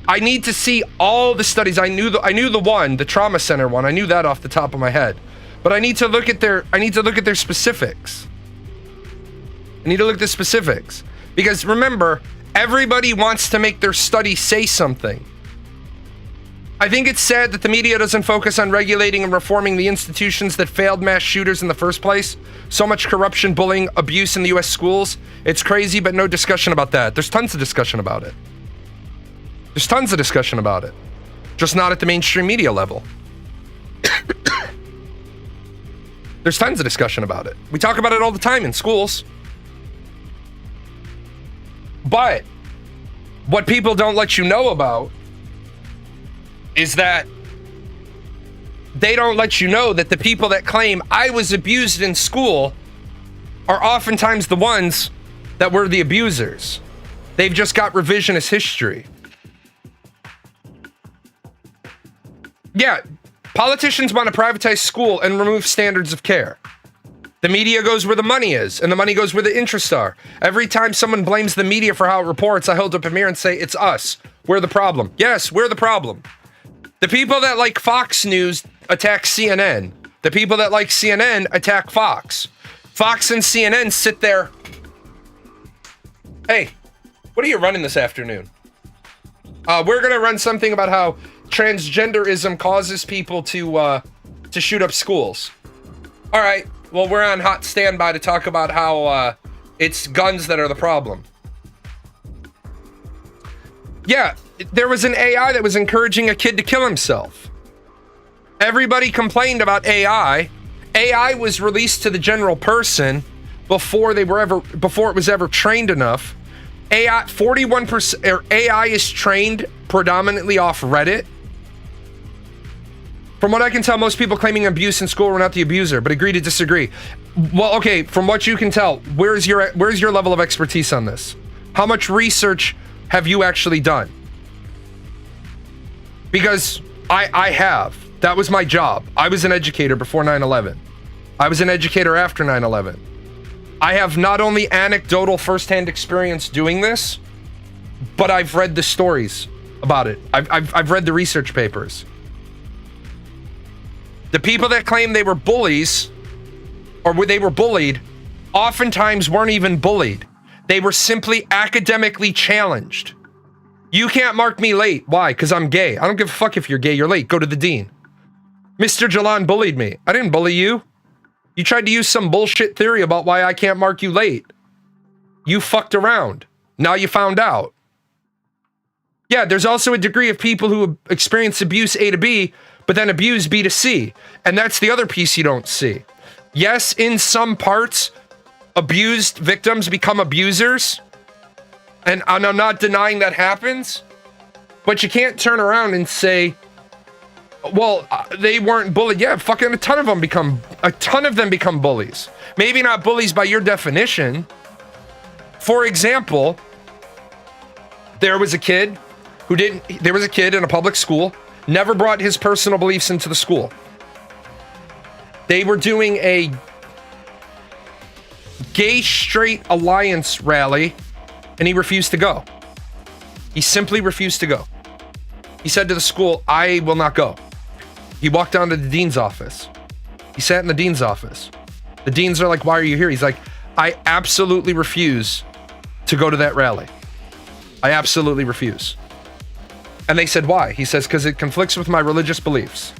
I need to see all the studies. I knew the one, the trauma center one. I knew that off the top of my head. But I need to look at their specifics. I need to look at the specifics. Because remember, everybody wants to make their study say something. I think it's sad that the media doesn't focus on regulating and reforming the institutions that failed mass shooters in the first place. So much corruption, bullying, abuse in the US schools. It's crazy, but no discussion about that. There's tons of discussion about it. There's tons of discussion about it. Just not at the mainstream media level. There's tons of discussion about it. We talk about it all the time in schools. But what people don't let you know about is that they don't let you know that the people that claim I was abused in school are oftentimes the ones that were the abusers. They've just got revisionist history. Yeah, politicians want to privatize school and remove standards of care. The media goes where the money is, and the money goes where the interests are. Every time someone blames the media for how it reports, I hold up a mirror and say, it's us. We're the problem. Yes, we're the problem. The people that like Fox News attack CNN. The people that like CNN attack Fox. Fox and CNN sit there. Hey, what are you running this afternoon? We're going to run something about how transgenderism causes people to shoot up schools. All right. Well, we're on hot standby to talk about how it's guns that are the problem. Yeah, there was an AI that was encouraging a kid to kill himself. Everybody complained about AI. AI was released to the general person before it was ever trained enough. AI 41% or AI is trained predominantly off Reddit. From what I can tell, most people claiming abuse in school were not the abuser, but agree to disagree. Well, okay, from what you can tell, where's your level of expertise on this? How much research have you actually done? Because I have. That was my job. I was an educator before 9/11. I was an educator after 9/11. I have not only anecdotal firsthand experience doing this, but I've read the stories about it. I've read the research papers. The people that claim they were bullies or they were bullied oftentimes weren't even bullied. They were simply academically challenged. You can't mark me late. Why? Because I'm gay. I don't give a fuck if you're gay. You're late. Go to the dean. Mr. Jalan bullied me. I didn't bully you. You tried to use some bullshit theory about why I can't mark you late. You fucked around. Now you found out. Yeah, there's also a degree of people who experience abuse A to B, but then abuse B to C. And that's the other piece you don't see. Yes, in some parts, abused victims become abusers. And I'm not denying that happens. But you can't turn around and say, well, they weren't bullied. Yeah, fucking a ton of them become bullies. Maybe not bullies by your definition. For example, there was a kid in a public school, never brought his personal beliefs into the school. They were doing a gay straight alliance rally, and he refused to go. He simply refused to go. He said to the school, I will not go. He walked down to the dean's office. He sat in the dean's office. The deans are like, why are you here? He's like, I absolutely refuse to go to that rally. I absolutely refuse. And they said, why? He says, because it conflicts with my religious beliefs.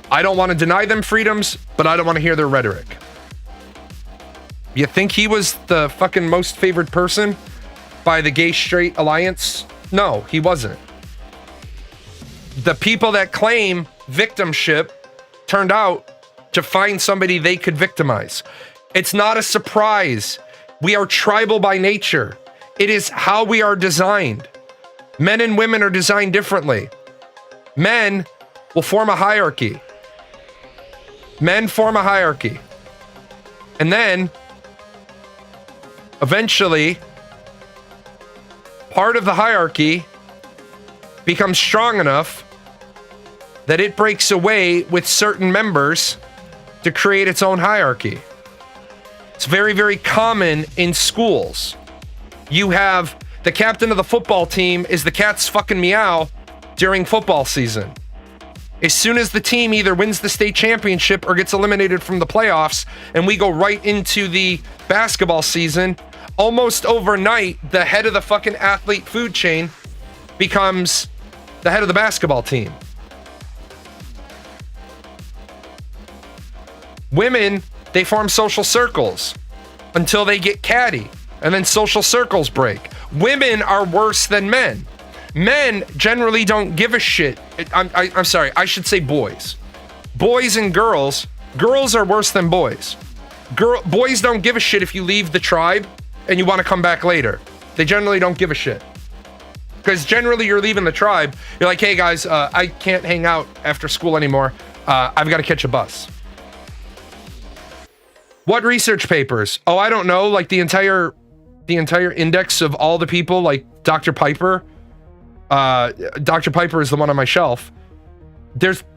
I don't want to deny them freedoms, but I don't want to hear their rhetoric. You think he was the fucking most favored person by the gay straight alliance? No, he wasn't. The people that claim victimship turned out to find somebody they could victimize. It's not a surprise. We are tribal by nature. It is how we are designed. Men and women are designed differently. Men will form a hierarchy. Men form a hierarchy. And then, eventually, part of the hierarchy becomes strong enough that it breaks away with certain members to create its own hierarchy. It's very, very common in schools. You have the captain of the football team is the cat's fucking meow during football season. As soon as the team either wins the state championship or gets eliminated from the playoffs, and we go right into the basketball season, almost overnight, the head of the fucking athlete food chain becomes the head of the basketball team. Women, they form social circles until they get catty, and then social circles break. Women are worse than men. Men generally don't give a shit. I'm sorry, I should say boys. Boys and girls are worse than boys. Boys don't give a shit if you leave the tribe and you want to come back later. They generally don't give a shit. Because generally you're leaving the tribe, you're like, hey guys, I can't hang out after school anymore. I've got to catch a bus. What research papers? Oh, I don't know, like the entire index of all the people, like Dr. Piper. Dr. Piper is the one on my shelf.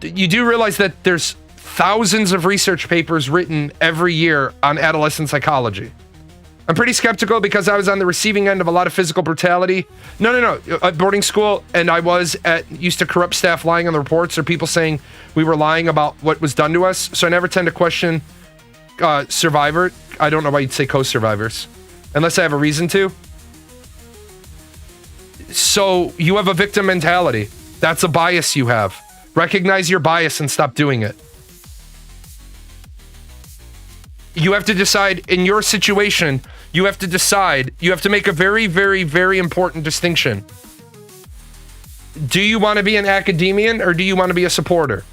You do realize that there's thousands of research papers written every year on adolescent psychology. I'm pretty skeptical because I was on the receiving end of a lot of physical brutality. No. At boarding school, and I used to corrupt staff lying on the reports or people saying we were lying about what was done to us. So I never tend to question survivor. I don't know why you'd say co-survivors, unless I have a reason to. So you have a victim mentality. That's a bias you have. Recognize your bias and stop doing it. You have to decide in your situation, you have to make a very, very, very important distinction. Do you want to be an academician or do you want to be a supporter?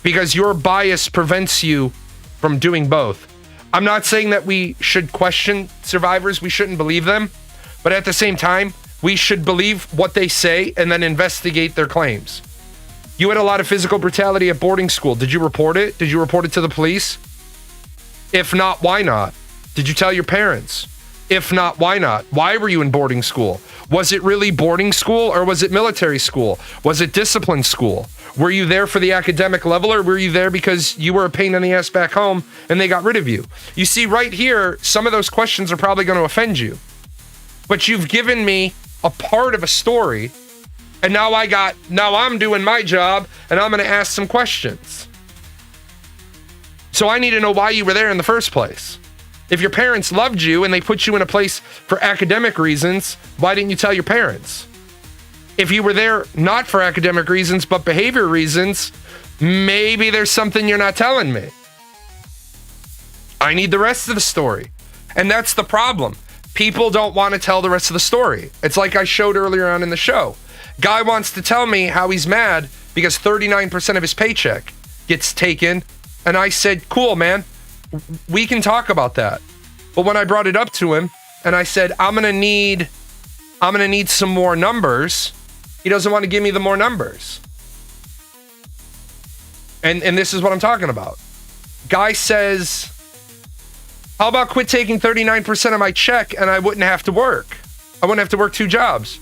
Because your bias prevents you from doing both. I'm not saying that we should question survivors. We shouldn't believe them. But at the same time, we should believe what they say and then investigate their claims. You had a lot of physical brutality at boarding school. Did you report it? Did you report it to the police? If not, why not? Did you tell your parents? If not, why not? Why were you in boarding school? Was it really boarding school or was it military school? Was it discipline school? Were you there for the academic level or were you there because you were a pain in the ass back home and they got rid of you? You see, right here, some of those questions are probably going to offend you. But you've given me a part of a story, and now I'm doing my job and I'm going to ask some questions. So I need to know why you were there in the first place. If your parents loved you and they put you in a place for academic reasons, why didn't you tell your parents? If you were there not for academic reasons, but behavior reasons, maybe there's something you're not telling me. I need the rest of the story. And that's the problem. People don't want to tell the rest of the story. It's like I showed earlier on in the show. Guy wants to tell me how he's mad because 39% of his paycheck gets taken. And I said, cool, man. We can talk about that. But when I brought it up to him and I said, I'm going to need some more numbers, he doesn't want to give me the more numbers. And this is what I'm talking about. Guy says, how about quit taking 39% of my check and I wouldn't have to work? I wouldn't have to work 2 jobs.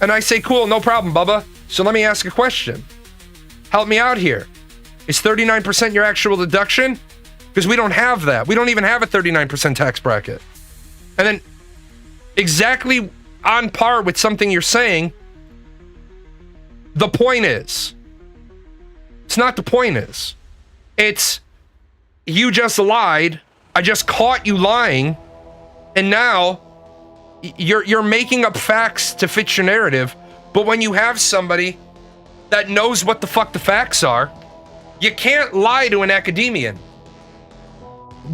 And I say, cool, no problem, Bubba. So let me ask a question. Help me out here. Is 39% your actual deduction? Because we don't have that. We don't even have a 39% tax bracket. And then exactly on par with something you're saying, the point is, it's not the point is, it's you just lied. I just caught you lying. And now you're making up facts to fit your narrative. But when you have somebody that knows what the fuck the facts are, you can't lie to an academician.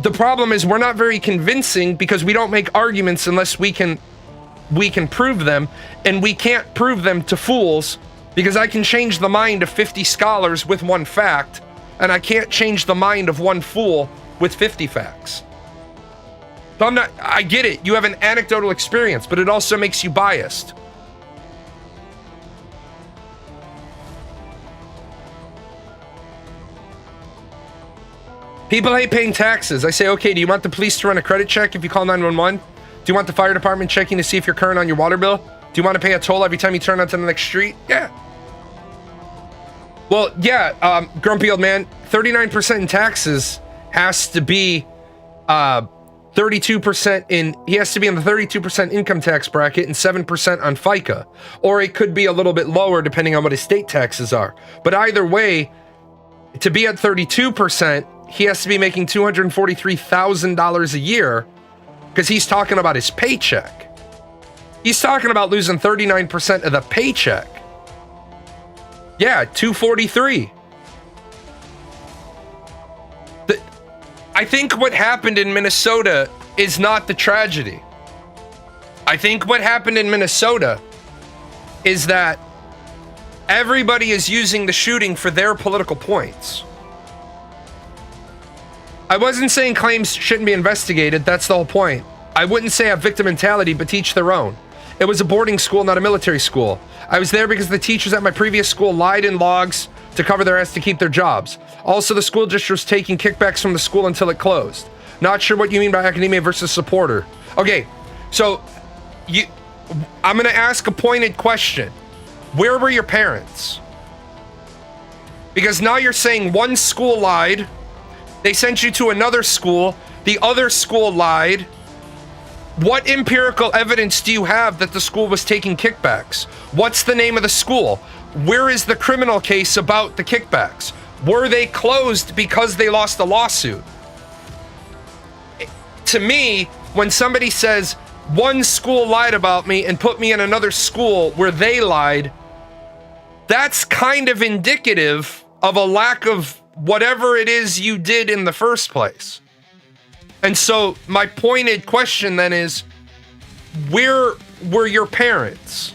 The problem is we're not very convincing because we don't make arguments unless we can prove them, and we can't prove them to fools because I can change the mind of 50 scholars with one fact, and I can't change the mind of one fool with 50 facts. So I get it. You have an anecdotal experience, but it also makes you biased. People hate paying taxes. I say, okay, do you want the police to run a credit check if you call 911? Do you want the fire department checking to see if you're current on your water bill? Do you want to pay a toll every time you turn onto the next street? Yeah. Well, yeah, grumpy old man, 39% in taxes has to be 32% he has to be in the 32% income tax bracket and 7% on FICA. Or it could be a little bit lower depending on what his state taxes are. But either way, to be at 32%, he has to be making $243,000 a year because he's talking about his paycheck. He's talking about losing 39% of the paycheck. Yeah, 243. I think what happened in Minnesota is not the tragedy. I think what happened in Minnesota is that everybody is using the shooting for their political points. I wasn't saying claims shouldn't be investigated. That's the whole point. I wouldn't say have victim mentality, but teach their own. It was a boarding school, not a military school. I was there because the teachers at my previous school lied in logs to cover their ass to keep their jobs. Also, the school district was taking kickbacks from the school until it closed. Not sure what you mean by academia versus supporter. Okay, so I'm going to ask a pointed question. Where were your parents? Because now you're saying one school lied. They sent you to another school. The other school lied. What empirical evidence do you have that the school was taking kickbacks? What's the name of the school? Where is the criminal case about the kickbacks? Were they closed because they lost a lawsuit? To me, when somebody says one school lied about me and put me in another school where they lied, that's kind of indicative of a lack of whatever it is you did in the first place. And so my pointed question then is, where were your parents?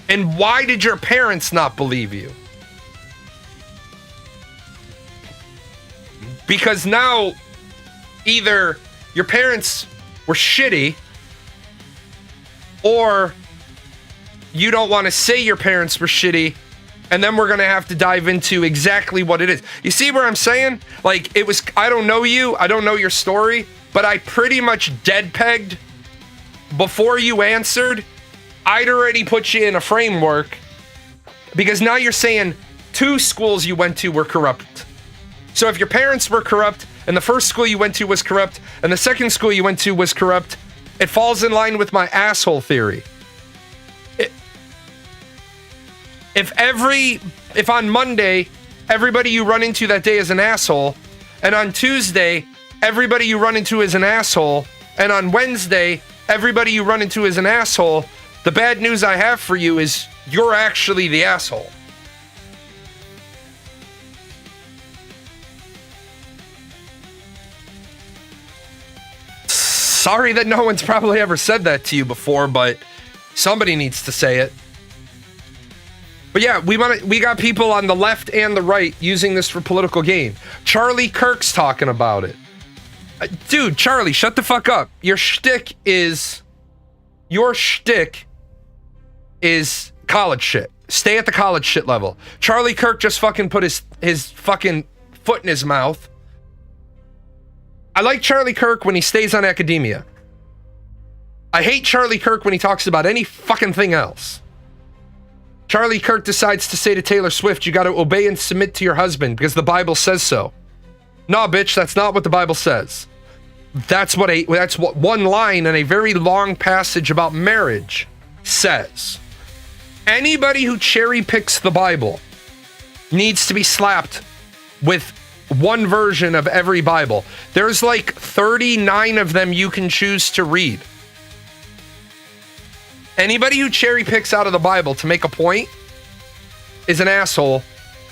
And why did your parents not believe you? Because now either your parents were shitty, or you don't want to say your parents were shitty, and then we're going to have to dive into exactly what it is. You see where I'm saying? Like, it was, I don't know you, I don't know your story, but I pretty much dead-pegged before you answered. I'd already put you in a framework, because now you're saying 2 schools you went to were corrupt. So if your parents were corrupt, and the first school you went to was corrupt, and the second school you went to was corrupt, it falls in line with my asshole theory. If on Monday, everybody you run into that day is an asshole, and on Tuesday, everybody you run into is an asshole, and on Wednesday, everybody you run into is an asshole, the bad news I have for you is you're actually the asshole. Sorry that no one's probably ever said that to you before, but somebody needs to say it. But yeah, we got people on the left and the right using this for political gain. Charlie Kirk's talking about it. Dude, Charlie, shut the fuck up. Your shtick is college shit. Stay at the college shit level. Charlie Kirk just fucking put his fucking foot in his mouth. I like Charlie Kirk when he stays on academia. I hate Charlie Kirk when he talks about any fucking thing else. Charlie Kirk decides to say to Taylor Swift, you got to obey and submit to your husband because the Bible says so. Nah, bitch, that's not what the Bible says. That's what one line in a very long passage about marriage says. Anybody who cherry picks the Bible needs to be slapped with one version of every Bible. There's like 39 of them you can choose to read. Anybody who cherry picks out of the Bible to make a point is an asshole,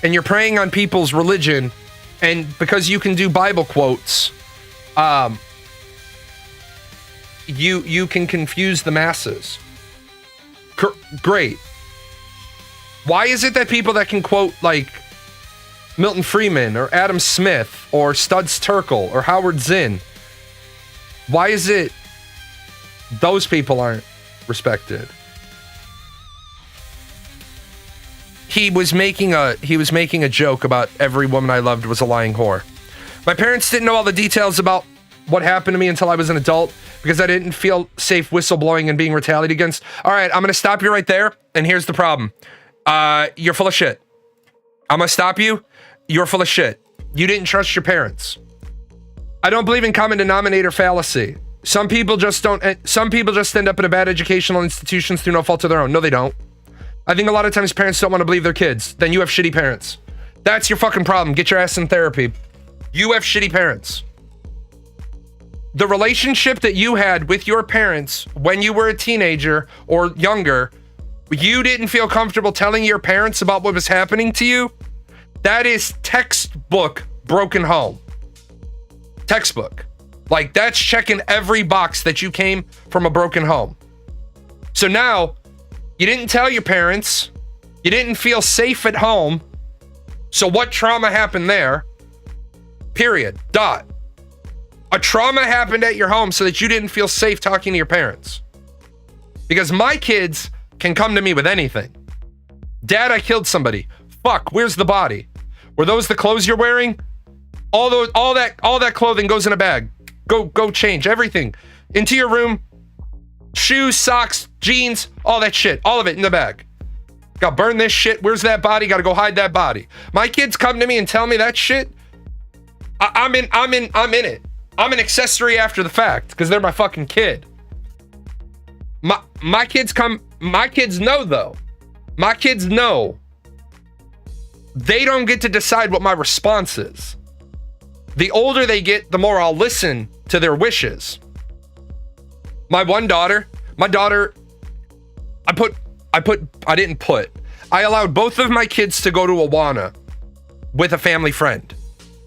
and you're preying on people's religion, and because you can do Bible quotes, you can confuse the masses. Great. Why is it that people that can quote like Milton Friedman or Adam Smith or Studs Terkel or Howard Zinn, why is it those people aren't respected? He was making a joke about every woman I loved was a lying whore. My parents didn't know all the details about what happened to me until I was an adult because I didn't feel safe whistleblowing and being retaliated against. All right, I'm going to stop you right there. And here's the problem. You're full of shit. I'm going to stop you. You're full of shit. You didn't trust your parents. I don't believe in common denominator fallacy. Some people just end up in a bad educational institutions through no fault of their own. No, they don't. I think a lot of times parents don't want to believe their kids. Then you have shitty parents. That's your fucking problem. Get your ass in therapy. You have shitty parents. The relationship that you had with your parents when you were a teenager or younger, you didn't feel comfortable telling your parents about what was happening to you. That is textbook broken home. Textbook. Like, that's checking every box that you came from a broken home. So now, you didn't tell your parents. You didn't feel safe at home. So what trauma happened there? Period. Dot. A trauma happened at your home so that you didn't feel safe talking to your parents. Because my kids can come to me with anything. Dad, I killed somebody. Fuck, where's the body? Were those the clothes you're wearing? All that clothing goes in a bag. Go change everything into your room. Shoes, socks, jeans, all that shit, all of it in the bag. Gotta burn this shit. Where's that body? Gotta go hide that body. My kids come to me and tell me that shit. I'm in it. I'm an accessory after the fact because they're my fucking kid. My kids know though. My kids know. They don't get to decide what my response is. The older they get, the more I'll listen to their wishes. I allowed both of my kids to go to Awana with a family friend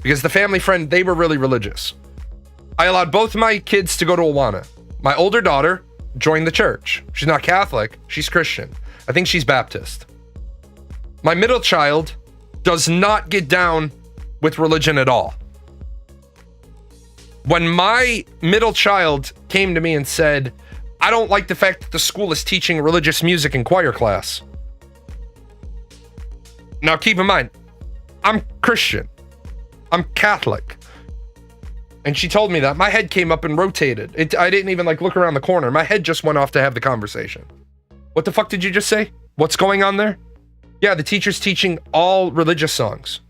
because the family friend, they were really religious. I allowed both my kids to go to Awana. My older daughter joined the church. She's not Catholic, she's Christian. I think she's Baptist. My middle child does not get down with religion at all. When my middle child came to me and said, I don't like the fact that the school is teaching religious music in choir class. Now keep in mind, I'm Christian. I'm Catholic. And she told me that. My head came up and rotated. I didn't even look around the corner. My head just went off to have the conversation. What the fuck did you just say? What's going on there? Yeah, the teacher's teaching all religious songs.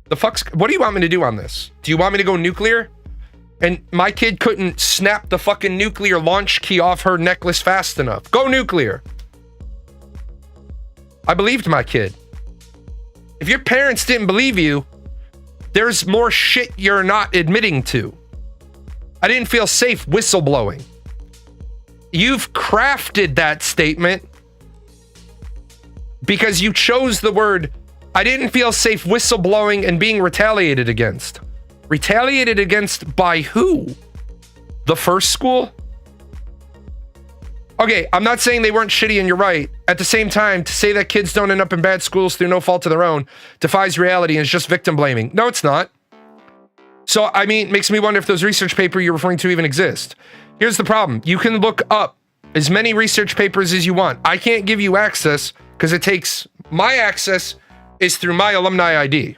What do you want me to do on this? Do you want me to go nuclear? And my kid couldn't snap the fucking nuclear launch key off her necklace fast enough. Go nuclear. I believed my kid. If your parents didn't believe you, there's more shit you're not admitting to. I didn't feel safe whistleblowing. You've crafted that statement because you chose the word, I didn't feel safe whistleblowing and being retaliated against. Retaliated against by who? The first school? Okay, I'm not saying they weren't shitty and you're right. At the same time, to say that kids don't end up in bad schools through no fault of their own defies reality and is just victim blaming. No, it's not. So, I mean, it makes me wonder if those research papers you're referring to even exist. Here's the problem. You can look up as many research papers as you want. I can't give you access because my access is through my alumni ID.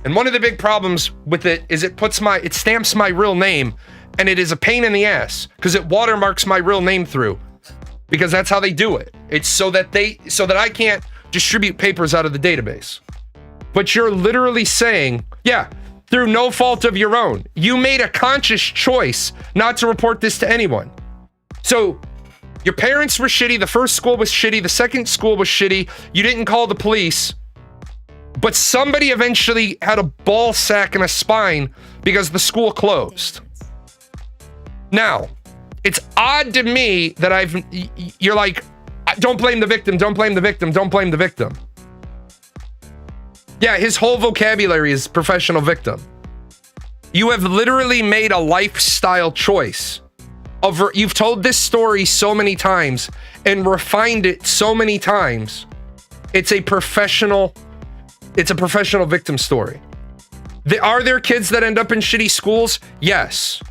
And one of the big problems with it is it stamps my real name, and it is a pain in the ass because it watermarks my real name through. Because that's how they do it. It's so that I can't distribute papers out of the database. But you're literally saying, yeah, through no fault of your own, you made a conscious choice not to report this to anyone. So your parents were shitty, the first school was shitty, the second school was shitty, you didn't call the police, but somebody eventually had a ball sack and a spine because the school closed. Now, it's odd to me that you're like, don't blame the victim, don't blame the victim, don't blame the victim. Yeah, his whole vocabulary is professional victim. You have literally made a lifestyle choice. You've told this story so many times and refined it so many times. It's a professional victim story. Are there kids that end up in shitty schools? Yes.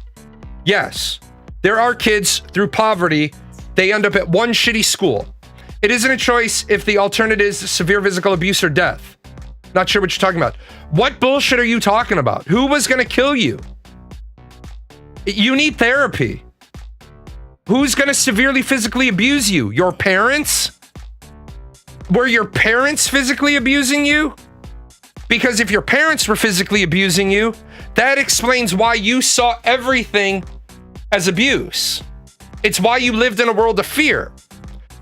Yes. There are kids through poverty, they end up at one shitty school. It isn't a choice if the alternative is severe physical abuse or death. Not sure what you're talking about. What bullshit are you talking about? Who was going to kill you? You need therapy. Who's going to severely physically abuse you? Your parents? Were your parents physically abusing you? Because if your parents were physically abusing you, That explains why you saw everything as abuse. It's why you lived in a world of fear.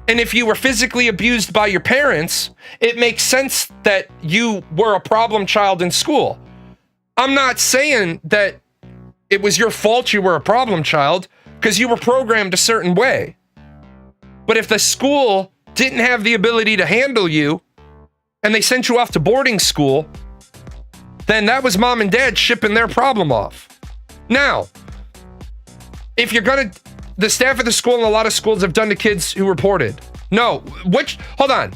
And if you were physically abused by your parents, it makes sense that you were a problem child in school. I'm not saying that it was your fault you were a problem child, because you were programmed a certain way. But if the school didn't have the ability to handle you, and they sent you off to boarding school, then that was mom and dad shipping their problem off. Now, if you're gonna, the staff at the school and a lot of schools have done to kids who reported. No, hold on.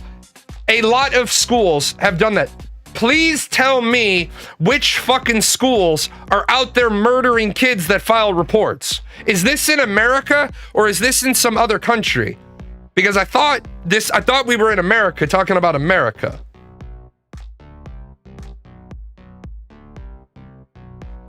A lot of schools have done that. Please tell me which fucking schools are out there murdering kids that file reports. Is this in America or is this in some other country? Because I thought we were in America talking about America.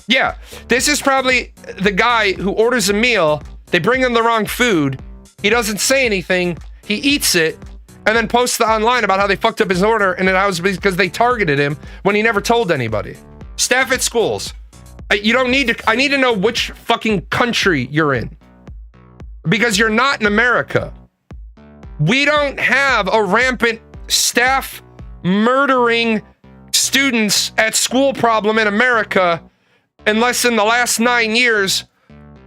Yeah, this is probably the guy who orders a meal. They bring him the wrong food. He doesn't say anything. He eats it and then posts online about how they fucked up his order and it was because they targeted him when he never told anybody. Staff at schools, you don't need to. I need to know which fucking country you're in, because you're not in America. We don't have a rampant staff murdering students at school problem in America, unless in the last 9 years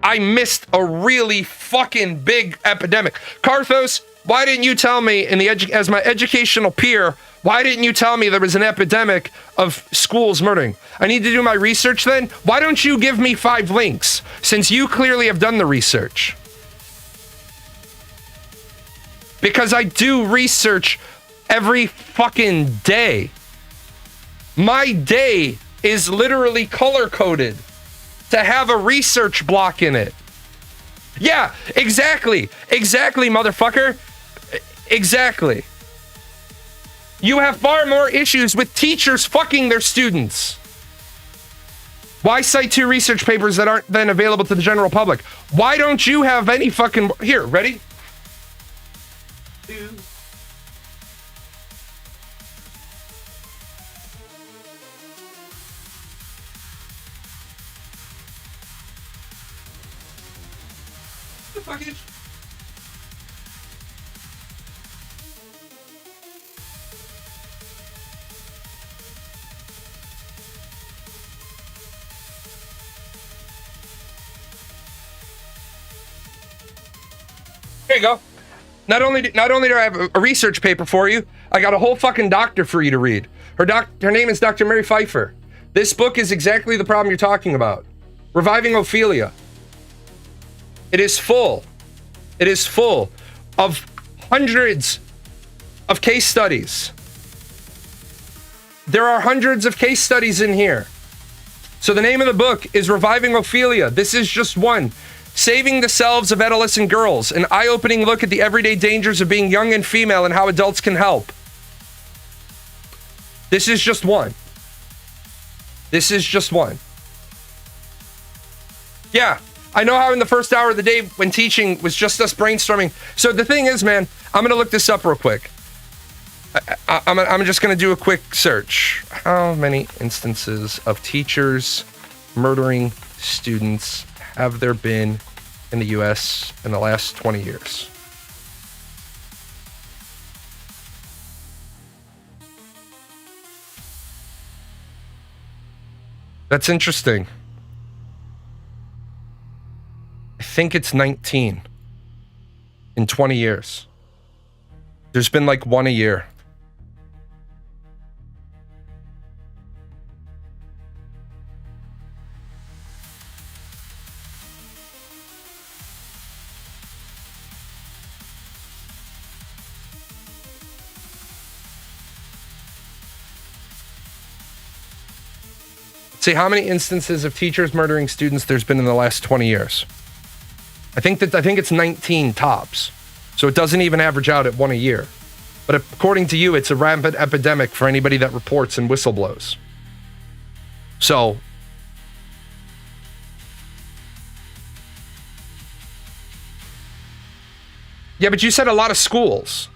I missed a really fucking big epidemic. Carthos, why didn't you tell me as my educational peer, why didn't you tell me there was an epidemic of schools murdering? I need to do my research then? Why don't you give me 5 links, since you clearly have done the research? Because I do research every fucking day. My day is literally color-coded to have a research block in it. Yeah, exactly. Exactly, motherfucker. Exactly. You have far more issues with teachers fucking their students. Why cite 2 research papers that aren't then available to the general public? Why don't you have any fucking... Here, ready? 2. The fuck is... Here you go. Not only do I have a research paper for you, I got a whole fucking doctor for you to read. Her name is Dr. Mary Pfeiffer. This book is exactly the problem you're talking about. Reviving Ophelia. It is full of hundreds of case studies. There are hundreds of case studies in here. So the name of the book is Reviving Ophelia. This is just one. Saving the Selves of Adolescent Girls, an eye-opening look at the everyday dangers of being young and female and how adults can help. This is just one. This is just one. Yeah, I know how in the first hour of the day when teaching was just us brainstorming. So the thing is, man, I'm going to look this up real quick. I'm just going to do a quick search. How many instances of teachers murdering students have there been in the US in the last 20 years? That's interesting. I think it's 19 in 20 years. There's been like 1 a year. See how many instances of teachers murdering students there's been in the last 20 years. I think it's 19 tops. So it doesn't even average out at 1 a year. But according to you, it's a rampant epidemic for anybody that reports and whistleblows. So yeah, but you said a lot of schools.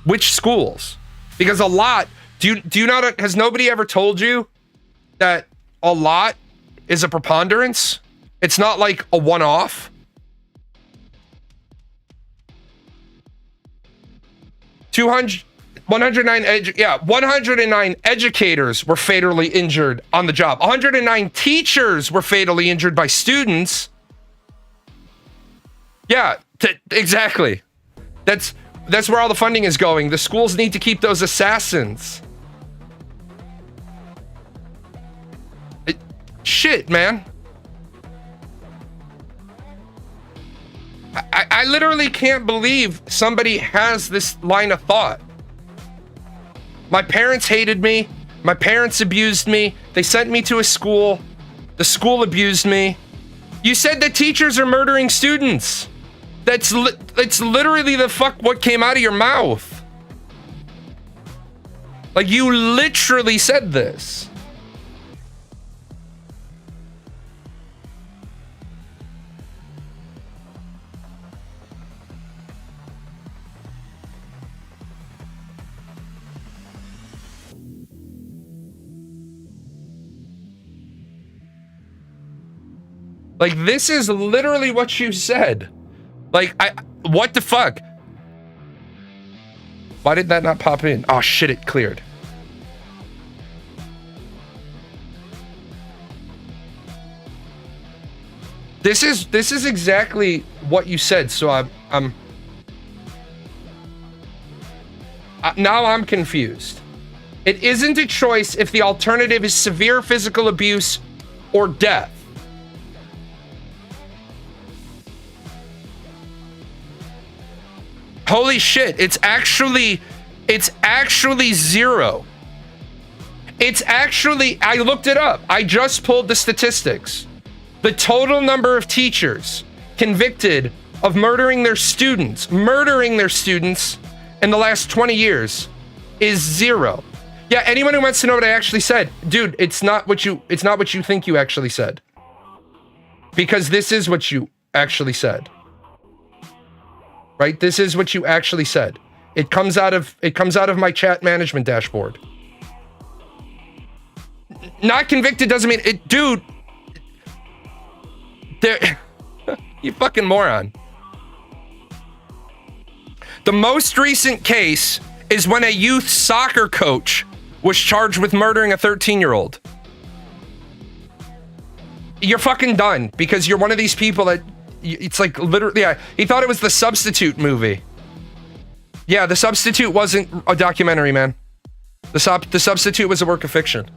Which schools? Because a lot, do you not, has nobody ever told you that a lot is a preponderance. It's not like a one-off. 109 educators were fatally injured on the job. 109 teachers were fatally injured by students. Yeah, exactly. That's where all the funding is going. The schools need to keep those assassins. Shit, man. I literally can't believe somebody has this line of thought. My parents hated me. My parents abused me. They sent me to a school. The school abused me. You said that teachers are murdering students. That's literally the fuck what came out of your mouth. Like, you literally said this. Like, this is literally what you said. Like, what the fuck? Why did that not pop in? Oh shit, it cleared. This is exactly what you said. So now I'm confused. It isn't a choice if the alternative is severe physical abuse or death. Holy shit, it's actually zero. I looked it up. I just pulled the statistics. The total number of teachers convicted of murdering their students in the last 20 years is zero. Yeah, anyone who wants to know what I actually said, dude, it's not what you think you actually said. Because this is what you actually said. Right? This is what you actually said. It comes out of my chat management dashboard. Not convicted doesn't mean it, dude. There, you fucking moron. The most recent case is when a youth soccer coach was charged with murdering a 13-year-old. You're fucking done because you're one of these people that it's like literally, yeah, he thought it was The Substitute movie. Yeah, The Substitute wasn't a documentary, man. The Substitute was a work of fiction.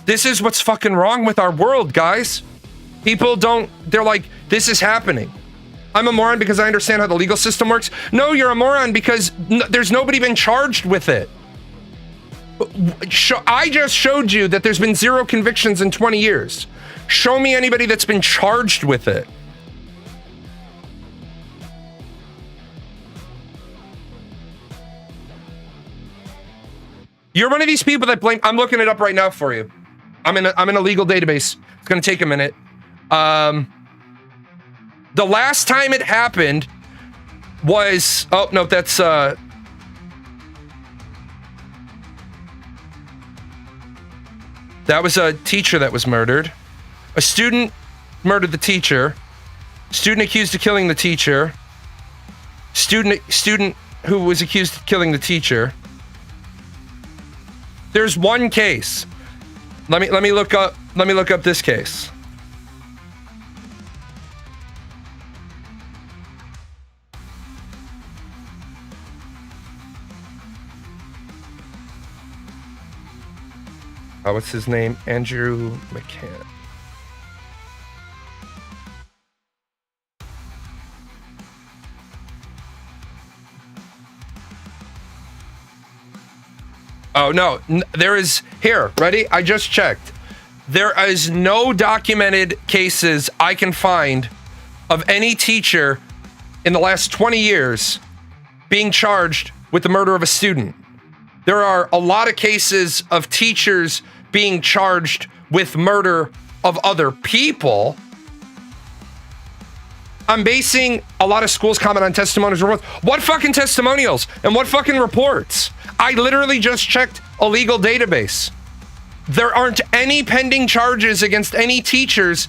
This is what's fucking wrong with our world, guys. They're like, this is happening. I'm a moron because I understand how the legal system works. No, you're a moron because there's nobody been charged with it. I just showed you that there's been zero convictions in 20 years. Show me anybody that's been charged with it. You're one of these people that blame. I'm looking it up right now for you. I'm in a legal database. It's gonna take a minute. The last time it happened was, oh no, that's that was a teacher that was murdered. A student murdered the teacher. Student accused of killing the teacher. Student who was accused of killing the teacher. There's one case. Let me look up this case. What's his name? Andrew McCann. Oh, no, there is, here, ready? I just checked. There is no documented cases I can find of any teacher in the last 20 years being charged with the murder of a student. There are a lot of cases of teachers being charged with murder of other people. I'm basing a lot of schools' comment on testimonials. What fucking testimonials and what fucking reports? I literally just checked a legal database. There aren't any pending charges against any teachers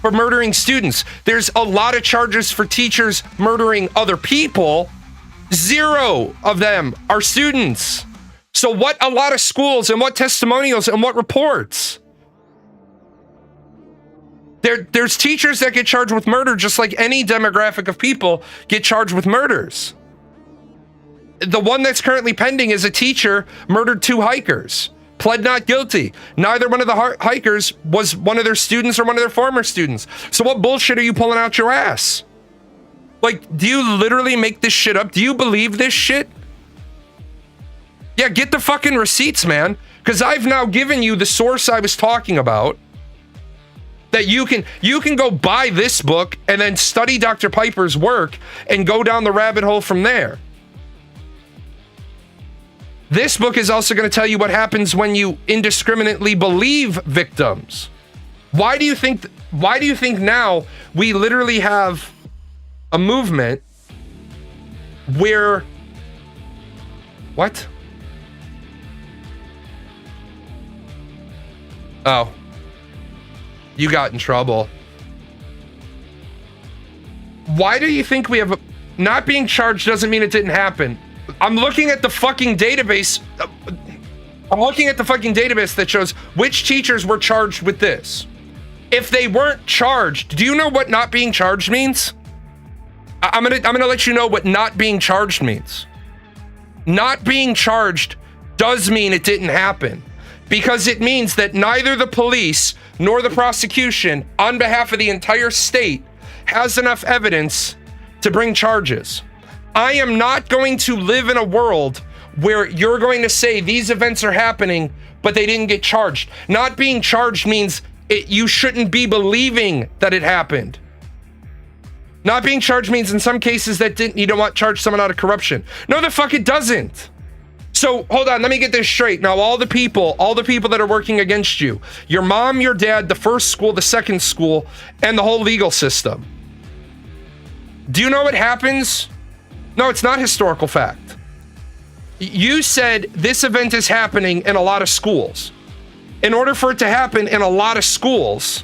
for murdering students. There's a lot of charges for teachers murdering other people. 0 of them are students. So what a lot of schools and what testimonials and what reports? There's teachers that get charged with murder just like any demographic of people get charged with murders. The one that's currently pending is a teacher murdered 2 hikers, pled not guilty. Neither one of the hikers was one of their students or one of their former students. So what bullshit are you pulling out your ass? Like, do you literally make this shit up? Do you believe this shit? Yeah, get the fucking receipts, man. Because I've now given you the source I was talking about. That you can go buy this book and then study Dr. Piper's work and go down the rabbit hole from there. This book is also going to tell you what happens when you indiscriminately believe victims. Why do you think now we literally have a movement where what? Oh. You got in trouble. Why do you think we have not being charged doesn't mean it didn't happen? I'm looking at the fucking database. I'm looking at the fucking database that shows which teachers were charged with this. If they weren't charged, do you know what not being charged means? I'm gonna let you know what not being charged means. Not being charged does mean it didn't happen. Because it means that neither the police nor the prosecution, on behalf of the entire state, has enough evidence to bring charges. I am not going to live in a world where you're going to say these events are happening, but they didn't get charged. Not being charged means you shouldn't be believing that it happened. Not being charged means in some cases that you don't want to charge someone out of corruption. No, the fuck it doesn't. So hold on, let me get this straight. Now, all the people that are working against you, your mom, your dad, the first school, the second school, and the whole legal system. Do you know what happens? No, it's not historical fact. You said this event is happening in a lot of schools. In order for it to happen in a lot of schools,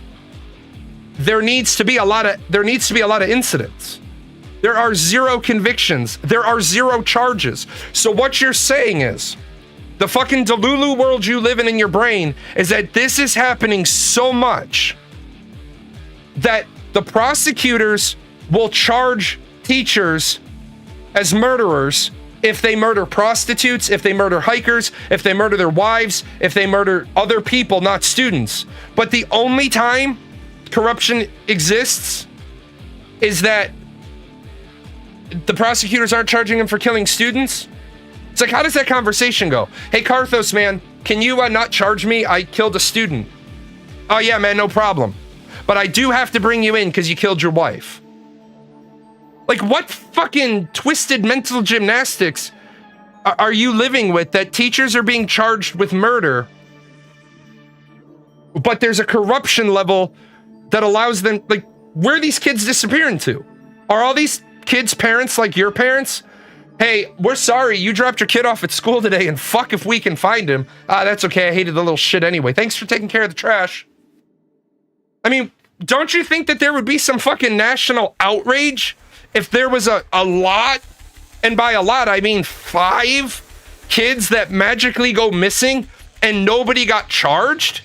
there needs to be a lot of incidents. There are 0 convictions. There are 0 charges. So what you're saying is, the fucking Delulu world you live in your brain is that this is happening so much that the prosecutors will charge teachers as murderers if they murder prostitutes, if they murder hikers, if they murder their wives, if they murder other people, not students. But the only time corruption exists is that the prosecutors aren't charging him for killing students. It's like, how does that conversation go? Hey, Karthos, man, can you not charge me? I killed a student. Oh, yeah, man, no problem. But I do have to bring you in because you killed your wife. Like, what fucking twisted mental gymnastics are you living with that teachers are being charged with murder, but there's a corruption level that allows them, like, where are these kids disappearing to? Are all these kids' parents like your parents? Hey, we're sorry you dropped your kid off at school today, and fuck if we can find him. That's okay, I hated the little shit anyway. Thanks for taking care of the trash. I mean, don't you think that there would be some fucking national outrage if there was a lot, and by a lot I mean 5 kids that magically go missing and nobody got charged?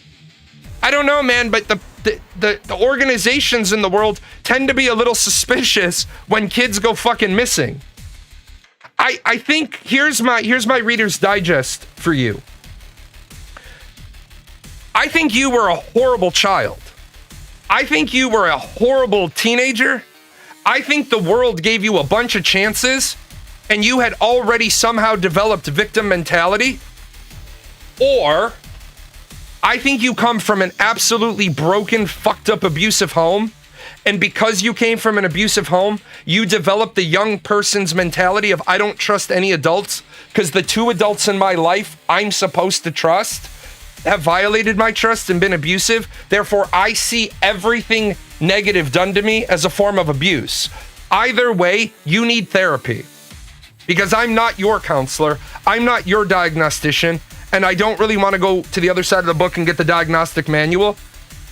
I don't know, man, but the organizations in the world tend to be a little suspicious when kids go fucking missing. I think here's my Reader's Digest for you. I think you were a horrible child. I think you were a horrible teenager. I think the world gave you a bunch of chances and you had already somehow developed victim mentality. Or I think you come from an absolutely broken, fucked up, abusive home. And because you came from an abusive home, you developed the young person's mentality of, I don't trust any adults because the 2 adults in my life I'm supposed to trust have violated my trust and been abusive. Therefore, I see everything negative done to me as a form of abuse. Either way, you need therapy because I'm not your counselor. I'm not your diagnostician. and I don't really want to go to the other side of the book and get the diagnostic manual,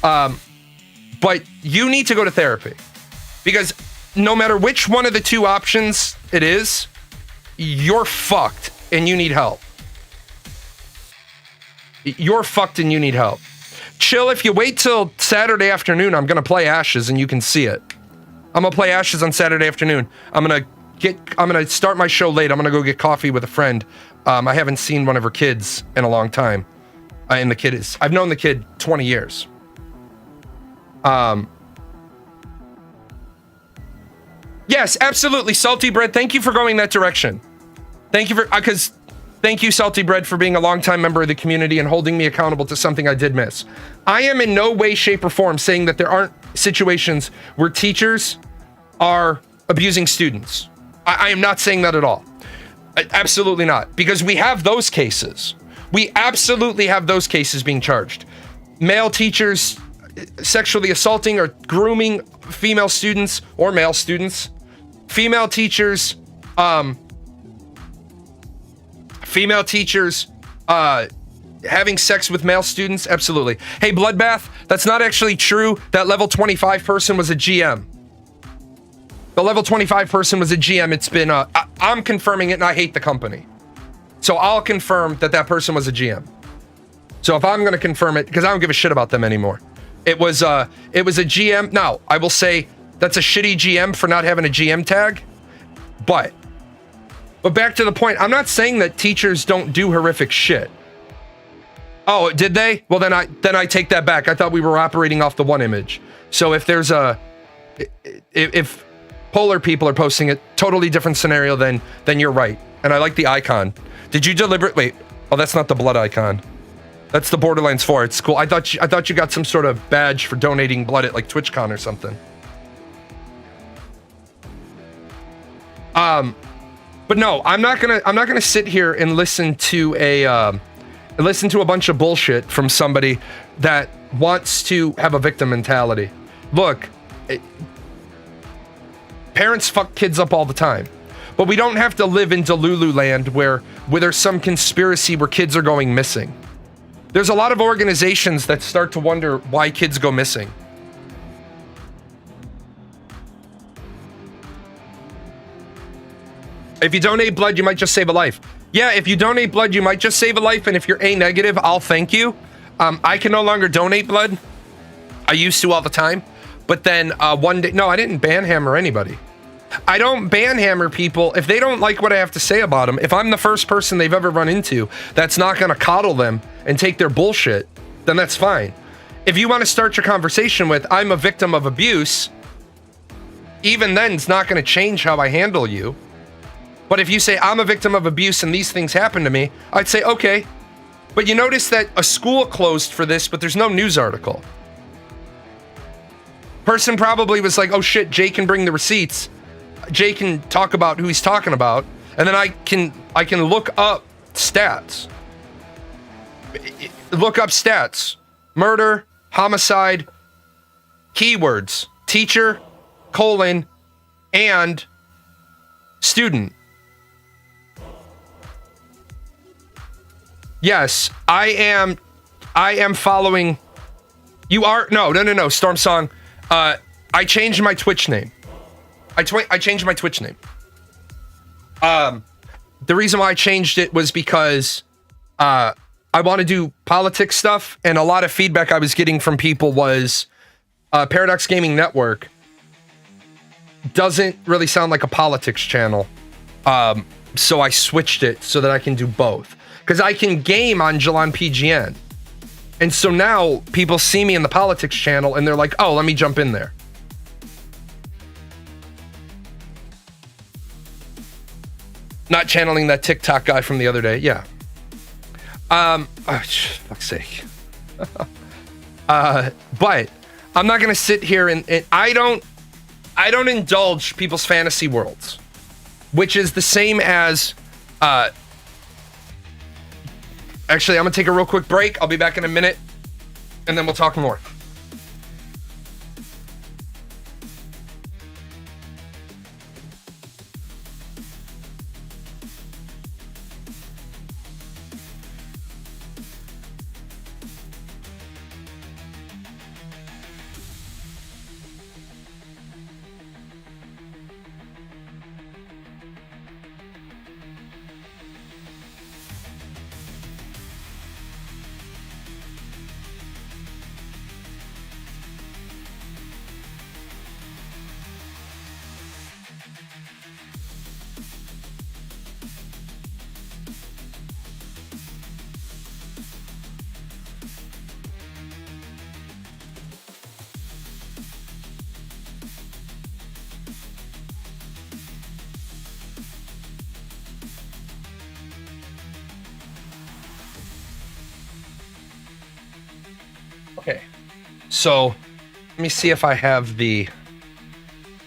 but you need to go to therapy, because no matter which one of the two options it is, you're fucked and you need help. You're fucked and you need help. Chill, if you wait till Saturday afternoon, I'm going to play Ashes and you can see it. I'm going to play Ashes on Saturday afternoon. I'm going to start my show late. I'm going to go get coffee with a friend. I haven't seen one of her kids in a long time. And I've known the kid 20 years. Yes, absolutely. Salty Bread, thank you for going that direction. Thank you, Salty Bread, for being a longtime member of the community and holding me accountable to something I did miss. I am in no way, shape, or form saying that there aren't situations where teachers are abusing students. I am not saying that at all. Absolutely not. Because we have those cases. We absolutely have those cases being charged. Male teachers sexually assaulting or grooming female students or male students. Female teachers having sex with male students. Absolutely. Hey, Bloodbath, that's not actually true. That level 25 person was a GM. The level 25 person was a GM. It's been, I'm confirming it and I hate the company. So I'll confirm that person was a GM. So if I'm going to confirm it, because I don't give a shit about them anymore. It was a GM. Now, I will say that's a shitty GM for not having a GM tag. But back to the point, I'm not saying that teachers don't do horrific shit. Oh, did they? Well, then I take that back. I thought we were operating off the one image. So if Polar people are posting a totally different scenario, then you're right. And I like the icon. Did you deliberately? Oh, that's not the blood icon. That's the Borderlands 4. It's cool. I thought you got some sort of badge for donating blood at like TwitchCon or something. But no, I'm not gonna sit here and listen to a bunch of bullshit from somebody that wants to have a victim mentality. Look, parents fuck kids up all the time, but we don't have to live in Delulu land where there's some conspiracy where kids are going missing. There's a lot of organizations that start to wonder why kids go missing. If you donate blood, you might just save a life. Yeah, if you donate blood, you might just save a life, and if you're A negative, I'll thank you. I can no longer donate blood. I used to all the time. But then one day, no, I didn't banhammer anybody. I don't banhammer people if they don't like what I have to say about them. If I'm the first person they've ever run into that's not going to coddle them and take their bullshit, then that's fine. If you want to start your conversation with, I'm a victim of abuse, even then it's not going to change how I handle you. But if you say, I'm a victim of abuse and these things happen to me, I'd say, okay. But you notice that a school closed for this, but there's no news article. Person probably was like, oh shit, Jay can bring the receipts. Jay can talk about who he's talking about. And then I can look up stats. Look up stats. Murder, homicide, keywords, teacher, colon, and student. Yes, I am following. You are no, Storm Song. I changed my Twitch name. I changed my Twitch name. The reason why I changed it was because I want to do politics stuff, and a lot of feedback I was getting from people was Paradox Gaming Network doesn't really sound like a politics channel. So I switched it so that I can do both. Because I can game on Jalon PGN. And so now people see me in the politics channel and they're like, oh, let me jump in there. Not channeling that TikTok guy from the other day. Yeah. Oh, fuck's sake. But I'm not going to sit here and I don't indulge people's fantasy worlds, which is the same as, actually, I'm going to take a real quick break. I'll be back in a minute, and then we'll talk more. Okay, so let me see if I have the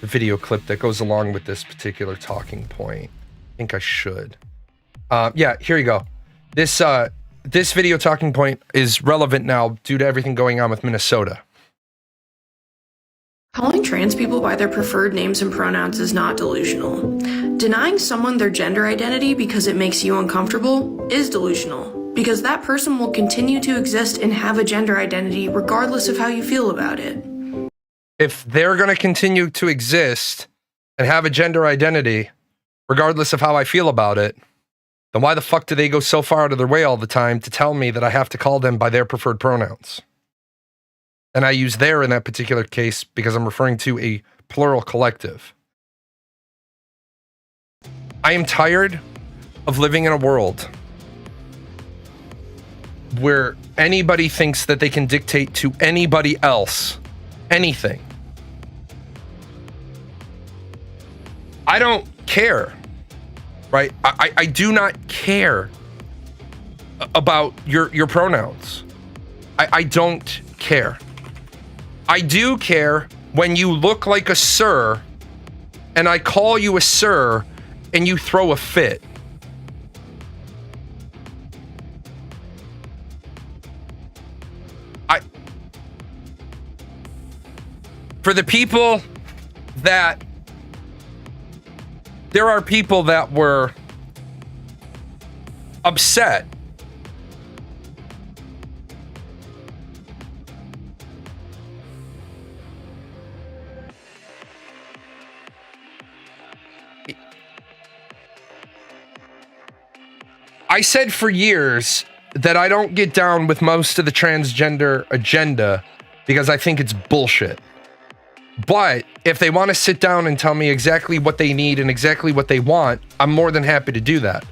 video clip that goes along with this particular talking point. I think I should. Yeah, here you go. This video talking point is relevant now due to everything going on with Minnesota. Calling trans people by their preferred names and pronouns is not delusional. Denying someone their gender identity because it makes you uncomfortable is delusional, because that person will continue to exist and have a gender identity regardless of how you feel about it. If they're going to continue to exist and have a gender identity, regardless of how I feel about it, then why the fuck do they go so far out of their way all the time to tell me that I have to call them by their preferred pronouns? And I use their in that particular case because I'm referring to a plural collective. I am tired of living in a world where anybody thinks that they can dictate to anybody else anything. I don't care, right? I do not care about your pronouns. I don't care. I do care when you look like a sir and I call you a sir and you throw a fit. For the people that there are people that were upset I said for years that I don't get down with most of the transgender agenda because I think it's bullshit. But if they want to sit down and tell me exactly what they need and exactly what they want, I'm more than happy to do that.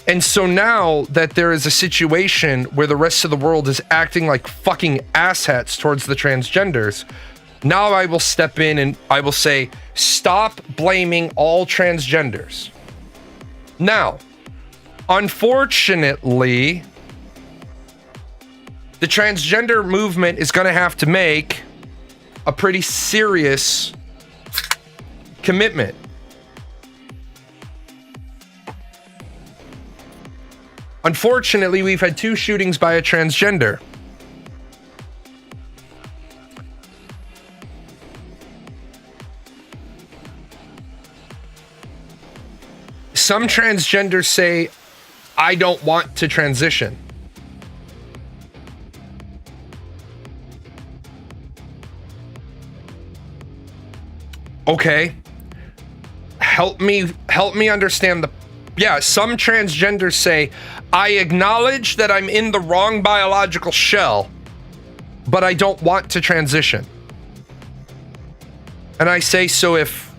And so now that there is a situation where the rest of the world is acting like fucking asshats towards the transgenders, now I will step in and I will say, stop blaming all transgenders. Now, unfortunately, the transgender movement is going to have to make a pretty serious commitment. Unfortunately, we've had 2 shootings by a transgender. Some transgenders say, I don't want to transition. Okay. Help me understand the... Yeah, some transgenders say, I acknowledge that I'm in the wrong biological shell, but I don't want to transition. And I say, so if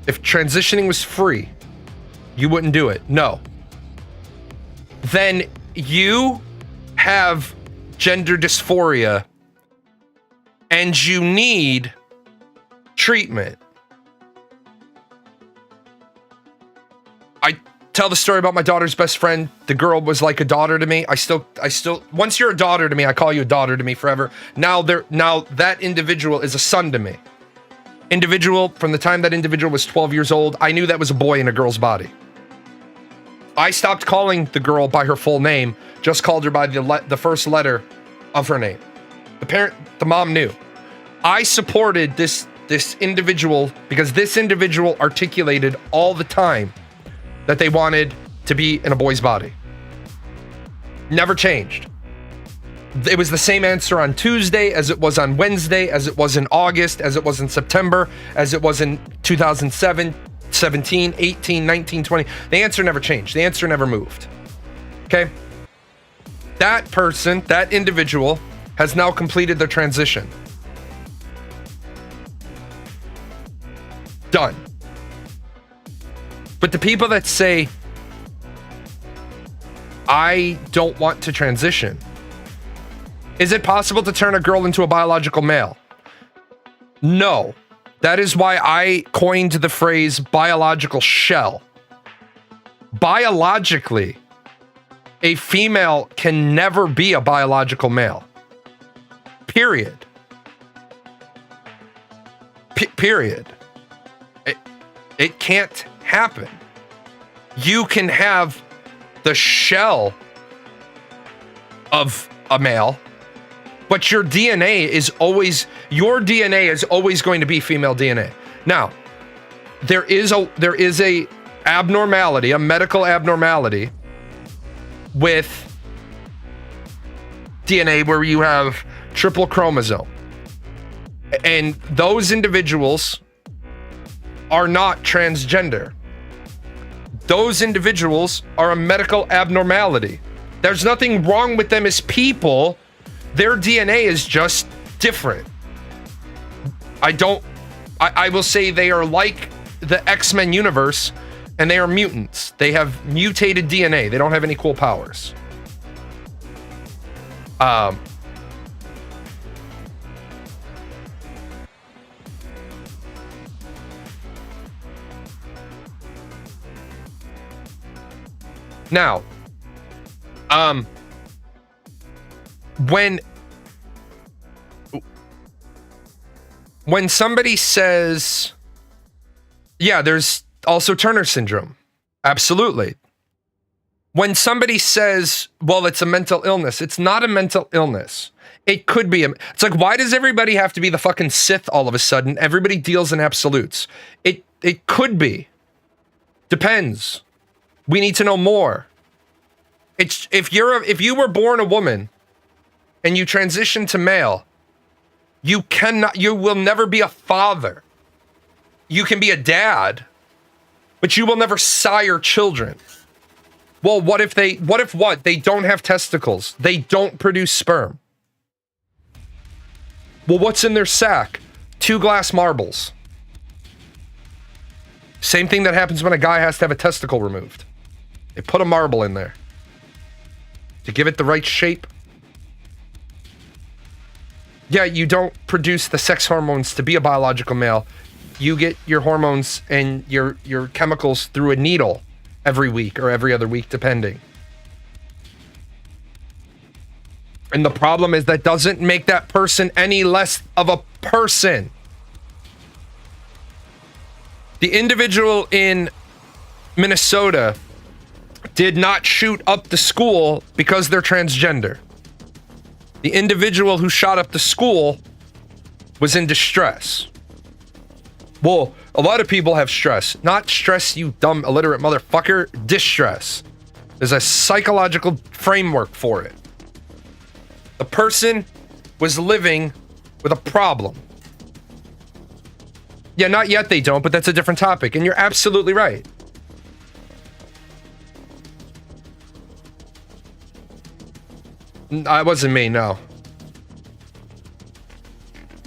transitioning was free, you wouldn't do it. No. Then you have gender dysphoria and you need treatment. I tell the story about my daughter's best friend. The girl was like a daughter to me. I still once you're a daughter to me, I call you a daughter to me forever. Now that individual is a son to me. Individual, from the time that individual was 12 years old, I knew that was a boy in a girl's body. I stopped calling the girl by her full name, just called her by the first letter of her name. The mom knew. I supported this individual because this individual articulated all the time that they wanted to be in a boy's body. Never changed. It was the same answer on Tuesday as it was on Wednesday, as it was in August, as it was in September, as it was in 2007, 17, 18, 19, 20. The answer never changed. The answer never moved. Okay? That person, that individual, has now completed their transition. Done. But the people that say, I don't want to transition, is it possible to turn a girl into a biological male? No. That is why I coined the phrase biological shell. Biologically, a female can never be a biological male. Period. Period. It can't happen. You can have the shell of a male, but your DNA is always going to be female DNA. Now, there is a abnormality, a medical abnormality with DNA where you have triple chromosome. And those individuals are not transgender. Those individuals are a medical abnormality. There's nothing wrong with them as people. Their DNA is just different. I will say they are like the X-Men universe, and they are mutants. They have mutated DNA. They don't have any cool powers. Now, when somebody says, yeah, there's also Turner syndrome. Absolutely. When somebody says, well, it's a mental illness, it's not a mental illness. It could be. It's like, why does everybody have to be the fucking Sith all of a sudden? Everybody deals in absolutes. It could be. Depends. We need to know more. It's if you were born a woman and you transition to male, you will never be a father. You can be a dad, but you will never sire children. Well, what if they don't have testicles? They don't produce sperm. Well, what's in their sack? 2 glass marbles. Same thing that happens when a guy has to have a testicle removed. They put a marble in there to give it the right shape. Yeah, you don't produce the sex hormones to be a biological male. You get your hormones and your chemicals through a needle every week or every other week, depending. And the problem is that doesn't make that person any less of a person. The individual in Minnesota did not shoot up the school because they're transgender. The individual who shot up the school was in distress. Well, a lot of people have stress. Not stress, you dumb illiterate motherfucker. Distress. There's a psychological framework for it. The person was living with a problem. Yeah, not yet they don't, but that's a different topic. And you're absolutely right. It wasn't me, no.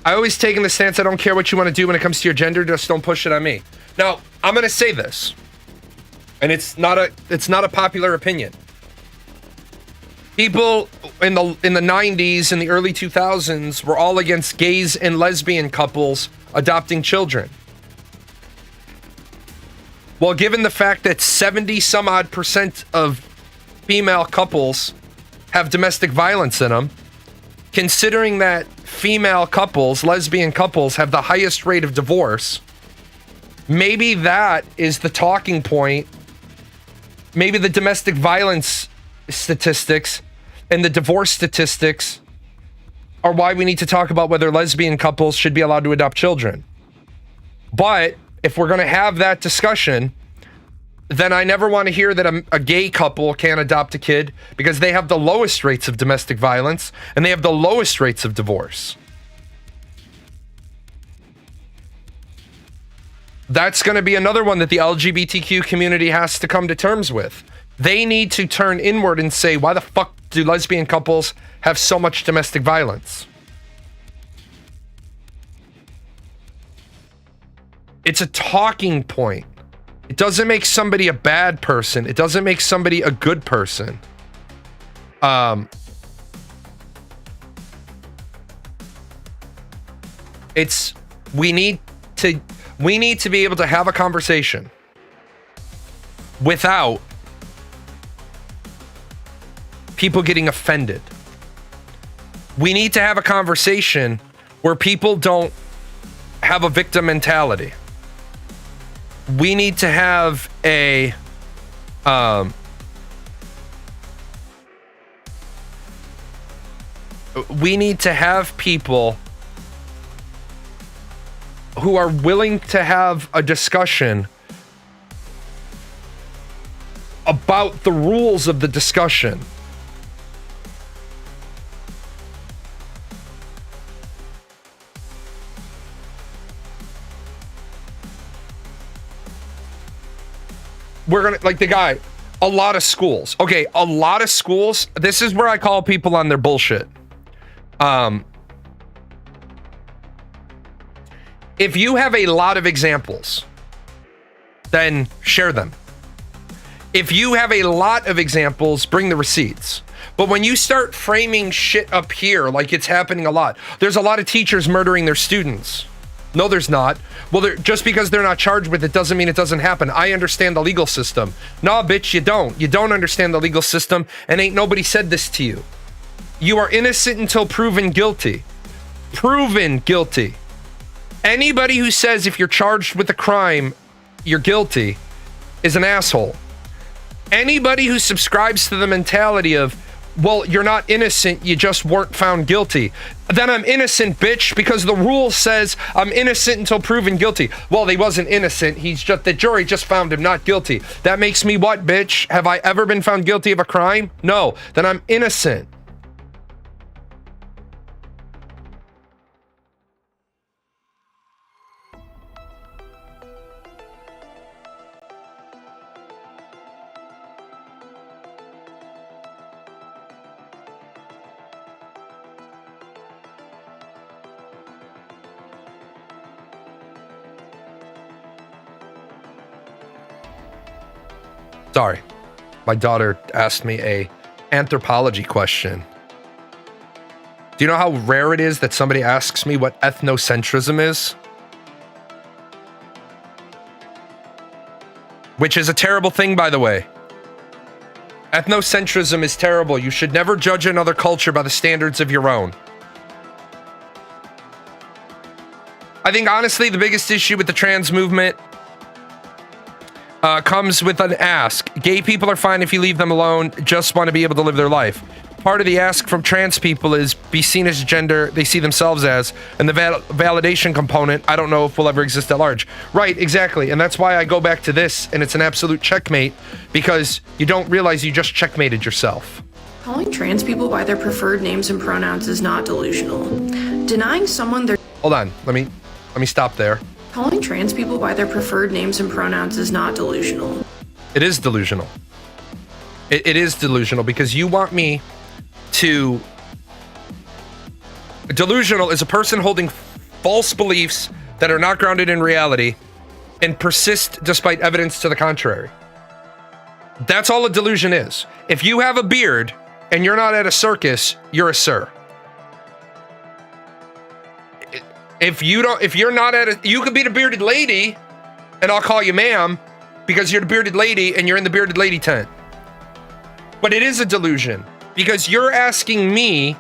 I always taken the stance I don't care what you want to do when it comes to your gender, just don't push it on me. Now, I'm going to say this. And it's not a popular opinion. People in the 90s and the early 2000s were all against gays and lesbian couples adopting children. Well, given the fact that 70 some odd % of female couples have domestic violence in them, considering that female couples, lesbian couples, have the highest rate of divorce, maybe that is the talking point. Maybe the domestic violence statistics and the divorce statistics are why we need to talk about whether lesbian couples should be allowed to adopt children. But if we're going to have that discussion, then I never want to hear that a gay couple can't adopt a kid because they have the lowest rates of domestic violence and they have the lowest rates of divorce. That's going to be another one that the LGBTQ community has to come to terms with. They need to turn inward and say, why the fuck do lesbian couples have so much domestic violence? It's a talking point. It doesn't make somebody a bad person. It doesn't make somebody a good person. We need to be able to have a conversation without people getting offended. We need to have a conversation where people don't have a victim mentality. We need to have a people who are willing to have a discussion about the rules of the discussion. We're gonna, like the guy, a lot of schools. Okay, a lot of schools. This is where I call people on their bullshit. If you have a lot of examples, then share them. If you have a lot of examples, bring the receipts. But when you start framing shit up here like it's happening a lot, there's a lot of teachers murdering their students. No, there's not. Well, just because they're not charged with it doesn't mean it doesn't happen. I understand the legal system. Nah, bitch, you don't. You don't understand the legal system, and ain't nobody said this to you. You are innocent until proven guilty. Proven guilty. Anybody who says if you're charged with a crime, you're guilty is an asshole. Anybody who subscribes to the mentality of, well, you're not innocent, you just weren't found guilty. Then I'm innocent, bitch, because the rule says I'm innocent until proven guilty. Well, he wasn't innocent. The jury just found him not guilty. That makes me what, bitch? Have I ever been found guilty of a crime? No. Then I'm innocent. Sorry, my daughter asked me a anthropology question. Do you know how rare it is that somebody asks me what ethnocentrism is? Which is a terrible thing, by the way. Ethnocentrism is terrible. You should never judge another culture by the standards of your own. I think, honestly, the biggest issue with the trans movement comes with an ask. Gay people are fine if you leave them alone, just want to be able to live their life. Part of the ask from trans people is be seen as gender they see themselves as, and the validation component, I don't know if will ever exist at large. Right, exactly, and that's why I go back to this, and it's an absolute checkmate, because you don't realize you just checkmated yourself. Calling trans people by their preferred names and pronouns is not delusional. Denying someone their... Hold on, let me stop there. Calling trans people by their preferred names and pronouns is not delusional. It is delusional. It is delusional because you want me to... Delusional is a person holding false beliefs that are not grounded in reality and persist despite evidence to the contrary. That's all a delusion is. If you have a beard and you're not at a circus, you're a sir. If you're not at a, you could be the bearded lady and I'll call you ma'am because you're the bearded lady and you're in the bearded lady tent. But it is a delusion because you're asking me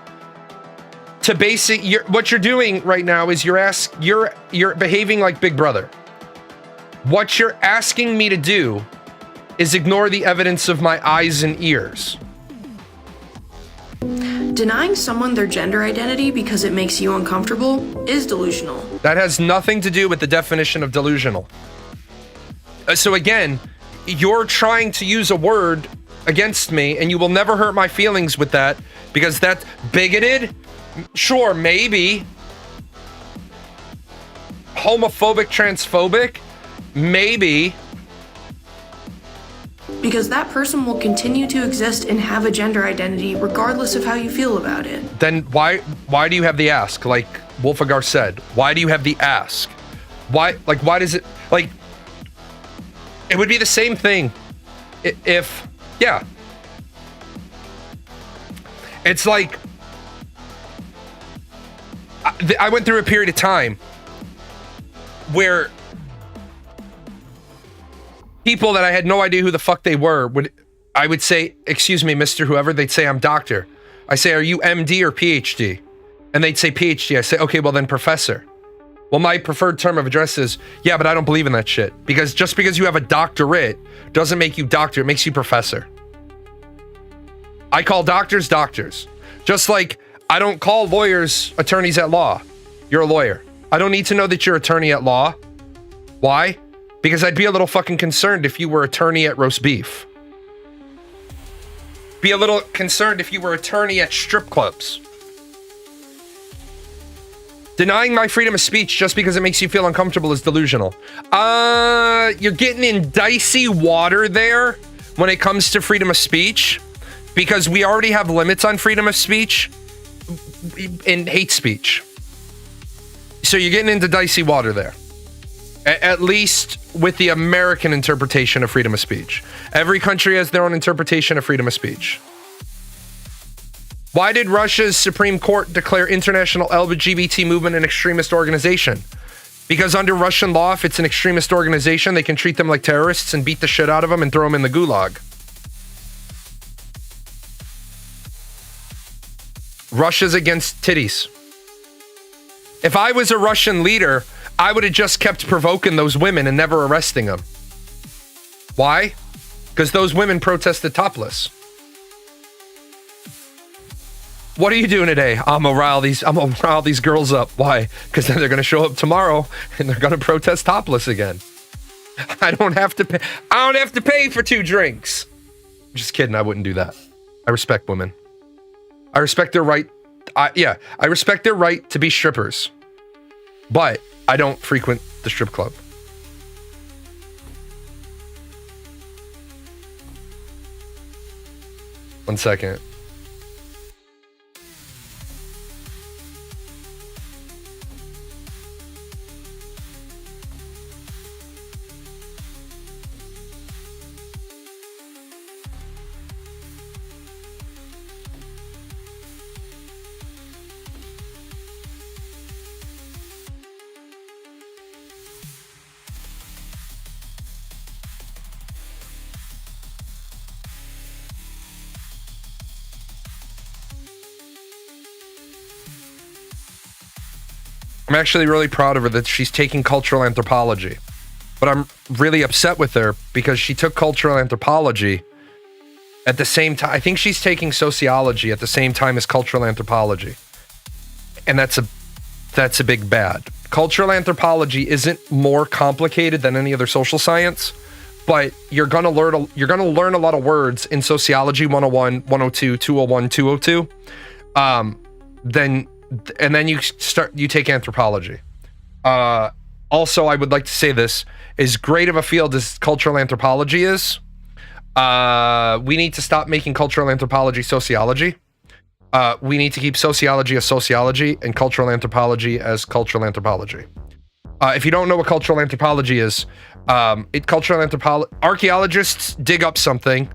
to what you're doing right now is you're behaving like Big Brother. What you're asking me to do is ignore the evidence of my eyes and ears. Denying someone their gender identity because it makes you uncomfortable is delusional. That has nothing to do with the definition of delusional. So again, you're trying to use a word against me and you will never hurt my feelings with that because that's bigoted. Sure, maybe. Homophobic, transphobic, maybe. Because that person will continue to exist and have a gender identity regardless of how you feel about it. Then why do you have the ask? Like Wolfgar said, why do you have the ask? Why does it, like, It would be the same thing if, yeah. It's like, I went through a period of time where people that I had no idea who the fuck they were I would say, excuse me, Mr. Whoever, they'd say, I'm doctor. I say, are you MD or PhD? And they'd say PhD. I say, okay, well then professor. Well, my preferred term of address is, yeah, but I don't believe in that shit. Because just because you have a doctorate doesn't make you doctor, it makes you professor. I call doctors doctors. Just like I don't call lawyers attorneys at law. You're a lawyer. I don't need to know that you're attorney at law. Why? Because I'd be a little fucking concerned if you were attorney at roast beef. Be a little concerned if you were attorney at strip clubs. Denying my freedom of speech just because it makes you feel uncomfortable is delusional. You're getting in dicey water there when it comes to freedom of speech, because we already have limits on freedom of speech in hate speech. So you're getting into dicey water there. At least with the American interpretation of freedom of speech. Every country has their own interpretation of freedom of speech. Why did Russia's Supreme Court declare international LGBT movement an extremist organization? Because under Russian law, if it's an extremist organization, they can treat them like terrorists and beat the shit out of them and throw them in the gulag. Russia's against titties. If I was a Russian leader, I would have just kept provoking those women and never arresting them. Why? Because those women protested topless. What are you doing today? I'm gonna rile these girls up. Why? Because then they're gonna show up tomorrow and they're gonna protest topless again. I don't have to pay for 2 drinks. Just kidding. I wouldn't do that. I respect women. I respect their right. I respect their right to be strippers, but I don't frequent the strip club. One second. I'm actually really proud of her that she's taking cultural anthropology. But I'm really upset with her because she took cultural anthropology at the same time. I think she's taking sociology at the same time as cultural anthropology. And that's a big bad. Cultural anthropology isn't more complicated than any other social science, but you're going to learn a lot of words in sociology 101, 102, 201, 202. Then you take anthropology. Also, I would like to say this: as great of a field as cultural anthropology is, we need to stop making cultural anthropology sociology. We need to keep sociology as sociology and cultural anthropology as cultural anthropology. If you don't know what cultural anthropology is, archaeologists dig up something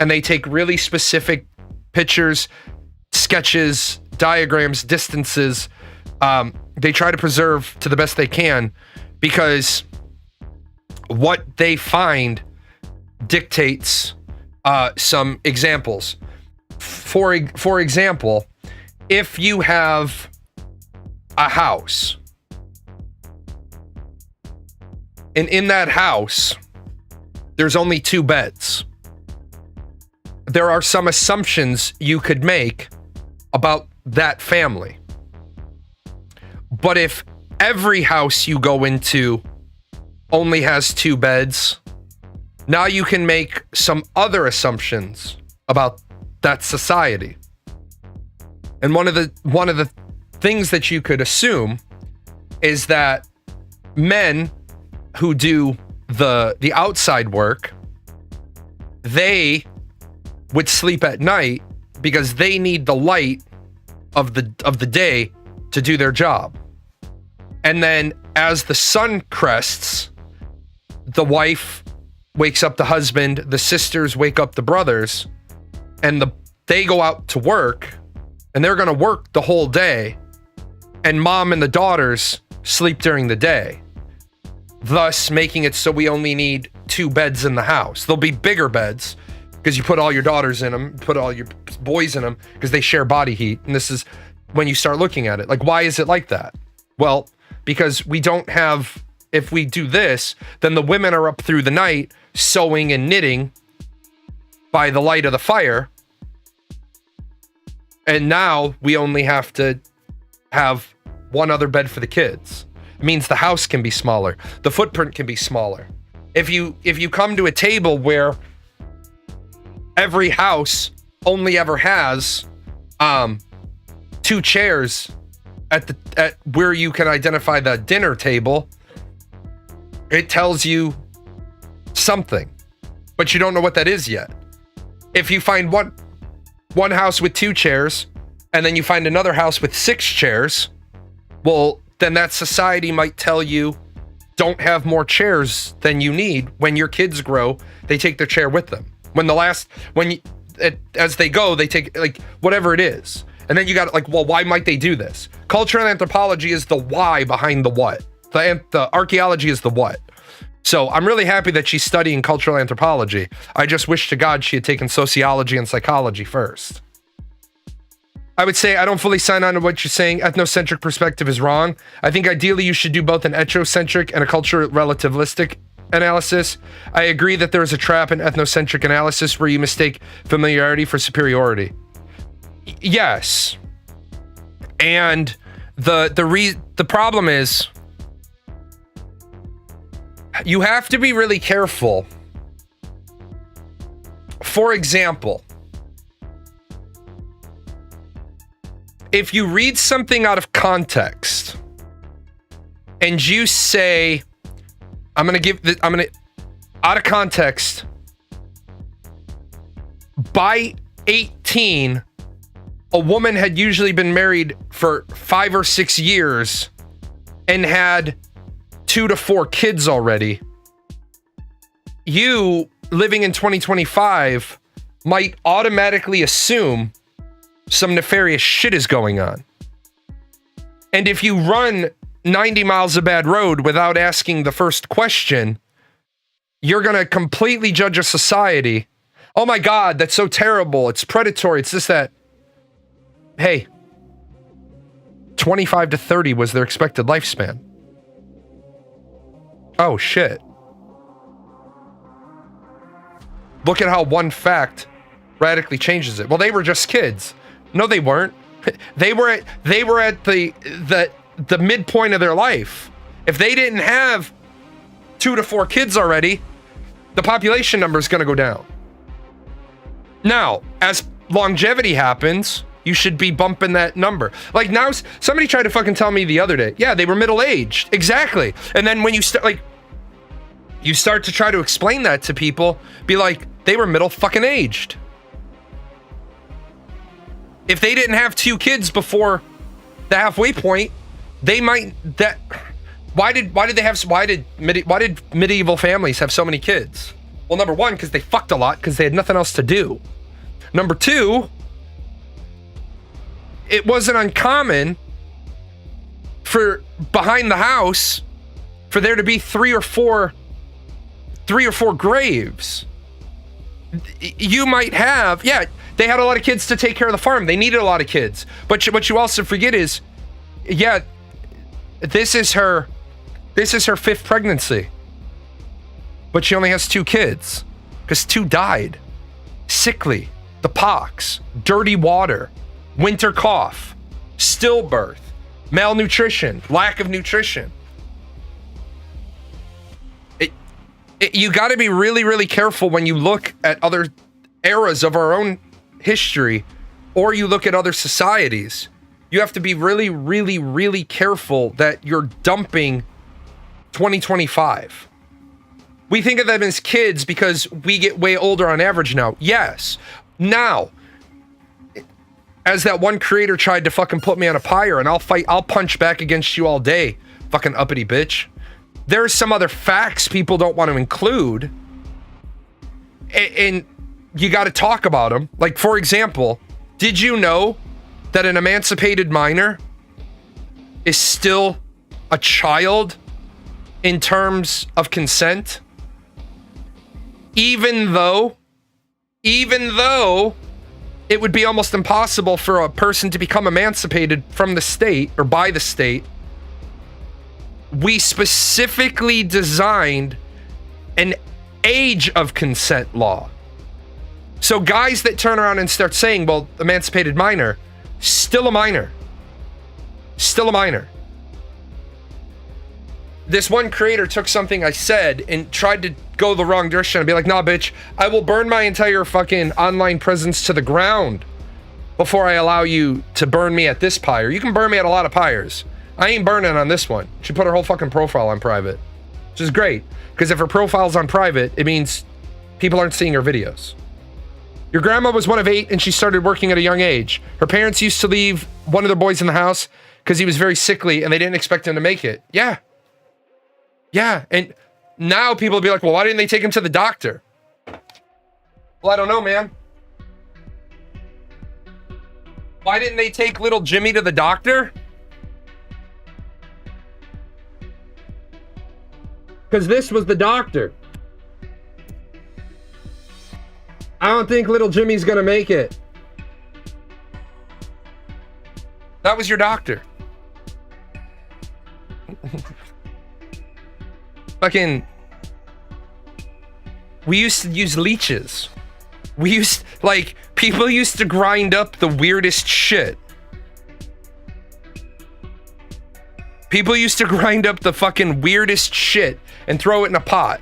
and they take really specific pictures, sketches, diagrams, distances. They try to preserve to the best they can because what they find dictates some examples. For example, if you have a house and in that house there's only 2 beds, there are some assumptions you could make about that family. But if every house you go into only has 2 beds, now you can make some other assumptions about that society. And one of the things that you could assume is that men who do the outside work, they would sleep at night because they need the light of the day to do their job. And then as the sun crests, the wife wakes up the husband, the sisters wake up the brothers, and they go out to work, and they're going to work the whole day, and mom and the daughters sleep during the day, thus making it so we only need 2 beds in the house. There'll be bigger beds because you put all your daughters in them, put all your boys in them, because they share body heat. And this is when you start looking at it. Like, why is it like that? Well, because we don't have, if we do this, then the women are up through the night sewing and knitting by the light of the fire. And now we only have to have 1 other bed for the kids. It means the house can be smaller. The footprint can be smaller. If you come to a table where every house only ever has 2 chairs at where you can identify the dinner table, it tells you something, but you don't know what that is yet. If you find one house with 2 chairs, and then you find another house with 6 chairs, well, then that society might tell you, don't have more chairs than you need. When your kids grow, they take their chair with them. As they go, they take, like, whatever it is. And then you got, like, well, why might they do this? Cultural anthropology is the why behind the what. The archaeology is the what. So I'm really happy that she's studying cultural anthropology. I just wish to God she had taken sociology and psychology first. I would say I don't fully sign on to what you're saying. Ethnocentric perspective is wrong. I think ideally you should do both an ethnocentric and a cultural relativistic analysis. I agree that there is a trap in ethnocentric analysis where you mistake familiarity for superiority. Yes. And the problem is, you have to be really careful. For example, if you read something out of context and you say, out of context, by 18, a woman had usually been married for 5 or 6 years and had 2 to 4 kids already. You, living in 2025, might automatically assume some nefarious shit is going on. And if you run 90 miles of bad road without asking the first question, you're going to completely judge a society. Oh my God, that's so terrible. It's predatory. It's this, that. Hey, 25 to 30 was their expected lifespan. Oh shit. Look at how one fact radically changes it. Well, they were just kids. No, they weren't. They were at the midpoint of their life. If they didn't have 2 to 4 kids already, the population number is going to go down. Now, as longevity happens, you should be bumping that number. Like, now, somebody tried to fucking tell me the other day, yeah, they were middle-aged. Exactly. And then when you start to try to explain that to people, be like, they were middle fucking aged. If they didn't have 2 kids before the halfway point, they might, why did medieval families have so many kids? Well, number 1, because they fucked a lot because they had nothing else to do. Number 2, it wasn't uncommon for behind the house for there to be 3 or 4 graves. You might have, yeah, they had a lot of kids to take care of the farm. They needed a lot of kids. But what you also forget is, yeah, this is her 5th pregnancy. But she only has 2 kids because 2 died. Sickly, the pox, dirty water, winter cough, stillbirth, malnutrition, lack of nutrition. You got to be really, really careful when you look at other eras of our own history, or you look at other societies. You have to be really, really, really careful that you're dumping 2025. We think of them as kids because we get way older on average now. Yes. Now, as that one creator tried to fucking put me on a pyre, and I'll punch back against you all day, fucking uppity bitch. There's some other facts people don't want to include, And you got to talk about them. Like, for example, did you know that an emancipated minor is still a child in terms of consent? Even though it would be almost impossible for a person to become emancipated from the state or by the state, we specifically designed an age of consent law. So guys that turn around and start saying, well, emancipated minor, still a minor. Still a minor. This one creator took something I said and tried to go the wrong direction and be like, nah, bitch, I will burn my entire fucking online presence to the ground before I allow you to burn me at this pyre. You can burn me at a lot of pyres. I ain't burning on this one. She put her whole fucking profile on private, which is great. Because if her profile's on private, it means people aren't seeing her videos. Your grandma was one of 8 and she started working at a young age. Her parents used to leave one of their boys in the house because he was very sickly and they didn't expect him to make it. Yeah. Yeah. And now people will be like, well, why didn't they take him to the doctor? Well, I don't know, man. Why didn't they take little Jimmy to the doctor? Because this was the doctor. I don't think little Jimmy's gonna make it. That was your doctor. Fucking. We used to use leeches. People used to grind up the weirdest shit. People used to grind up the fucking weirdest shit and throw it in a pot.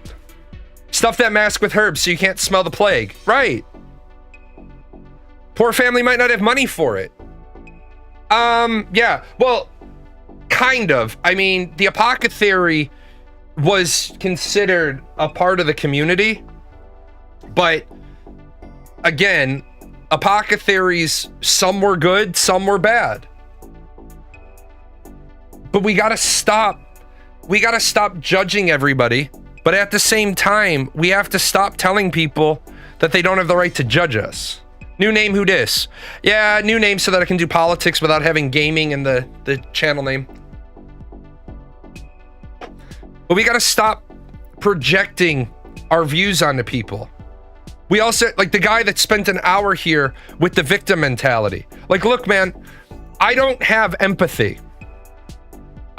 Stuff that mask with herbs so you can't smell the plague. Right. Poor family might not have money for it. Yeah. Well, kind of. I mean, the apothecary was considered a part of the community. But, again, apothecaries, some were good, some were bad. But we gotta stop. We gotta stop judging everybody. But at the same time, we have to stop telling people that they don't have the right to judge us. New name, who dis? Yeah, new name so that I can do politics without having gaming in the channel name. But we gotta stop projecting our views onto people. We also, like the guy that spent an hour here with the victim mentality. Like, look, man, I don't have empathy.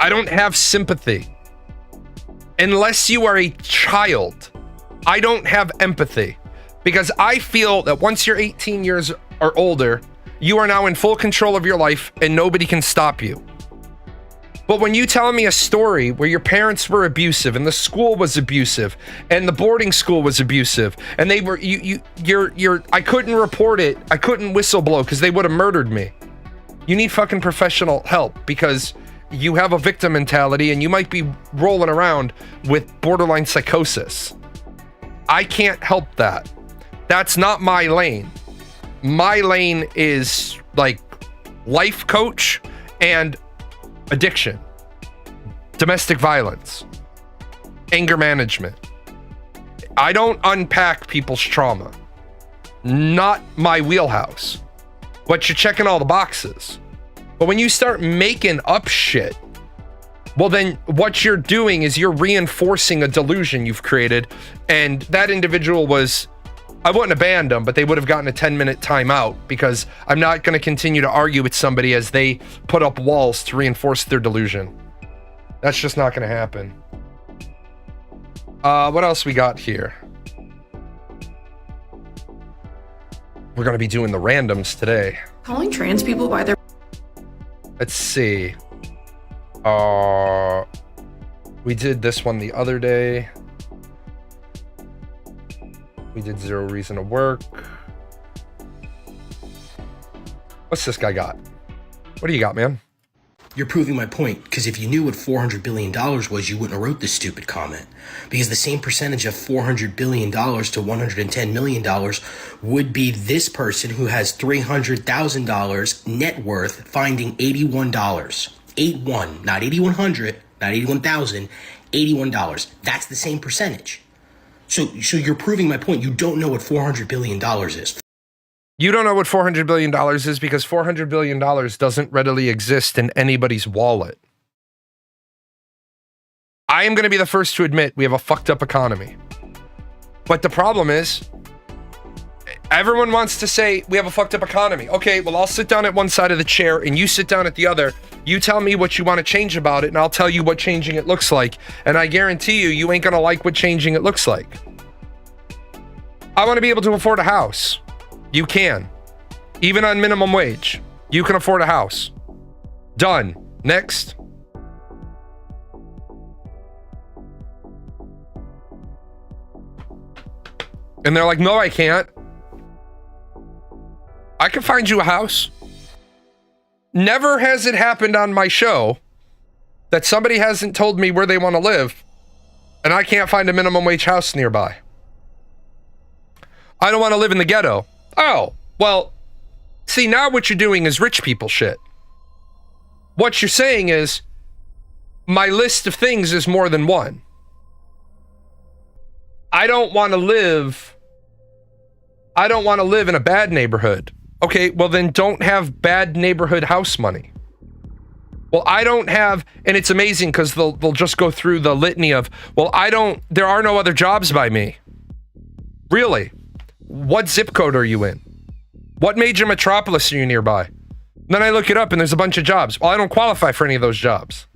I don't have sympathy. Unless you are a child, I don't have empathy. Because I feel that once you're 18 years or older, you are now in full control of your life and nobody can stop you. But when you tell me a story where your parents were abusive and the school was abusive and the boarding school was abusive and they were, I couldn't report it. I couldn't whistleblow because they would have murdered me. You need fucking professional help because you have a victim mentality and you might be rolling around with borderline psychosis. I can't help that. That's not my lane. My lane is like life coach and addiction, domestic violence, anger management. I don't unpack people's trauma. Not my wheelhouse. But you're checking all the boxes. But when you start making up shit, well then what you're doing is you're reinforcing a delusion you've created. And that individual was, I wouldn't have banned them, but they would have gotten a 10-minute timeout because I'm not going to continue to argue with somebody as they put up walls to reinforce their delusion. That's just not going to happen. What else we got here? We're going to be doing the randoms today. Calling trans people by their... Let's see. We did this one the other day. We did Zero Reason to Work. What's this guy got? What do you got, man? You're proving my point, because if you knew what $400 billion was, you wouldn't have wrote this stupid comment. Because the same percentage of $400 billion to $110 million would be this person who has $300,000 net worth finding $81. 81, not 8,100, not 81,000, $81. That's the same percentage. So you're proving my point. You don't know what $400 billion is. You don't know what $400 billion is because $400 billion doesn't readily exist in anybody's wallet. I am going to be the first to admit we have a fucked up economy. But the problem is, everyone wants to say we have a fucked up economy. Okay, well, I'll sit down at one side of the chair and you sit down at the other. You tell me what you want to change about it and I'll tell you what changing it looks like. And I guarantee you ain't going to like what changing it looks like. I want to be able to afford a house. You can. Even on minimum wage. You can afford a house. Done. Next. And they're like, no, I can't. I can find you a house. Never has it happened on my show that somebody hasn't told me where they want to live and I can't find a minimum wage house nearby. I don't want to live in the ghetto. Oh, well, see, now what you're doing is rich people shit. What you're saying is, my list of things is more than one. I don't want to live in a bad neighborhood. Okay, well then don't have bad neighborhood house money. Well, I don't have, and it's amazing because they'll just go through the litany of, well, there are no other jobs by me. Really? What zip code are you in? What major metropolis are you nearby? Then I look it up and there's a bunch of jobs. Well, I don't qualify for any of those jobs.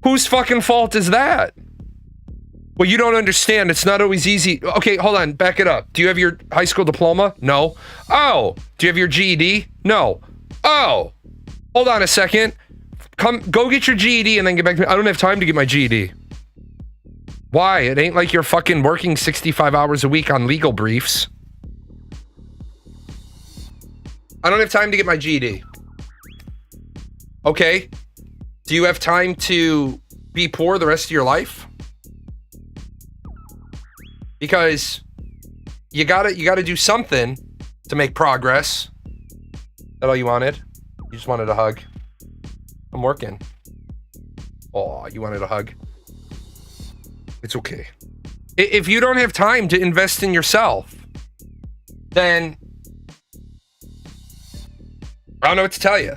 Whose fucking fault is that? Well, you don't understand. It's not always easy. Okay, hold on. Back it up. Do you have your high school diploma? No. Oh. Do you have your GED? No. Oh. Hold on a second. Go get your GED and then get back to me. I don't have time to get my GED. Why? It ain't like you're fucking working 65 hours a week on legal briefs. I don't have time to get my GED. Okay. Do you have time to be poor the rest of your life? Because you gotta do something to make progress. Is that all you wanted? You just wanted a hug? I'm working. Oh, you wanted a hug? It's okay. If you don't have time to invest in yourself, then I don't know what to tell you.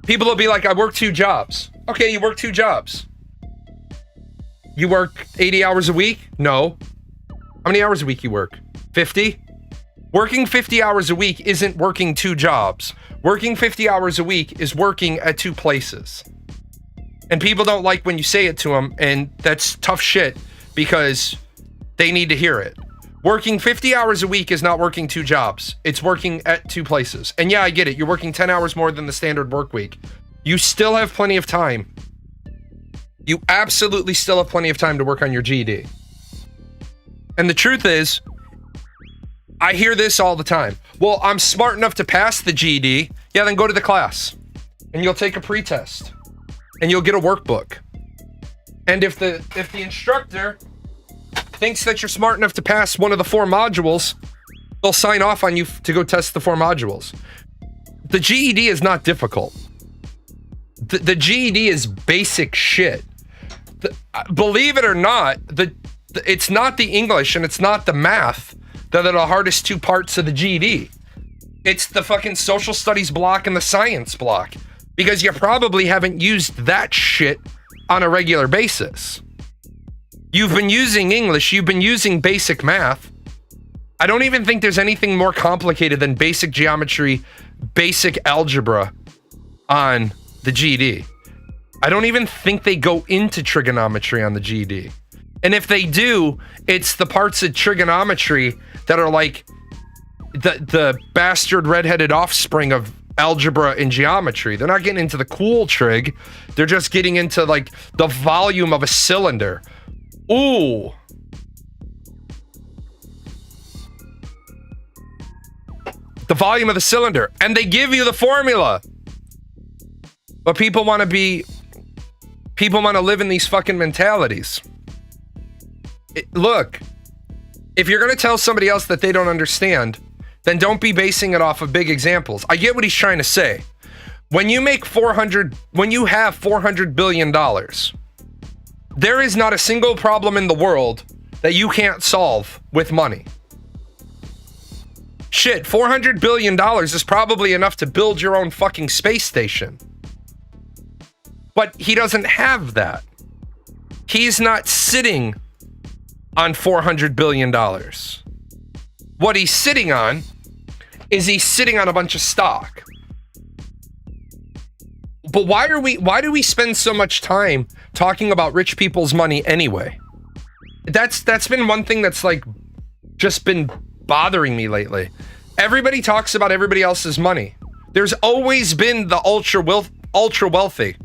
People will be like, I work 2 jobs. Okay, you work 2 jobs. You work 80 hours a week? No. How many hours a week you work? 50? Working 50 hours a week isn't working 2 jobs. Working 50 hours a week is working at 2 places. And people don't like when you say it to them, and that's tough shit because they need to hear it. Working 50 hours a week is not working 2 jobs. It's working at 2 places. And yeah, I get it. You're working 10 hours more than the standard work week. You still have plenty of time. You absolutely still have plenty of time to work on your GED. And the truth is, I hear this all the time. Well, I'm smart enough to pass the GED. Yeah, then go to the class. And you'll take a pretest. And you'll get a workbook. And if the instructor thinks that you're smart enough to pass one of the 4 modules, they'll sign off on you to go test the 4 modules. The GED is not difficult. The GED is basic shit. Believe it or not, it's not the English and it's not the math that are the hardest 2 parts of the GED. It's the fucking social studies block and the science block. Because you probably haven't used that shit on a regular basis. You've been using English, you've been using basic math. I don't even think there's anything more complicated than basic geometry, basic algebra on the GED. I don't even think they go into trigonometry on the GED. And if they do, it's the parts of trigonometry that are like the bastard redheaded offspring of algebra and geometry. They're not getting into the cool trig. They're just getting into like the volume of a cylinder. Ooh. The volume of the cylinder. And they give you the formula. But people want to live in these fucking mentalities. Look, if you're going to tell somebody else that they don't understand, then don't be basing it off of big examples. I get what he's trying to say. When you have $400 billion, there is not a single problem in the world that you can't solve with money. Shit, $400 billion is probably enough to build your own fucking space station. But he doesn't have that. He's not sitting on $400 billion. What he's sitting on is he's sitting on a bunch of stock. But why do we spend so much time talking about rich people's money anyway? That's been one thing that's like just been bothering me lately. Everybody talks about everybody else's money. There's always been the ultra wealthy.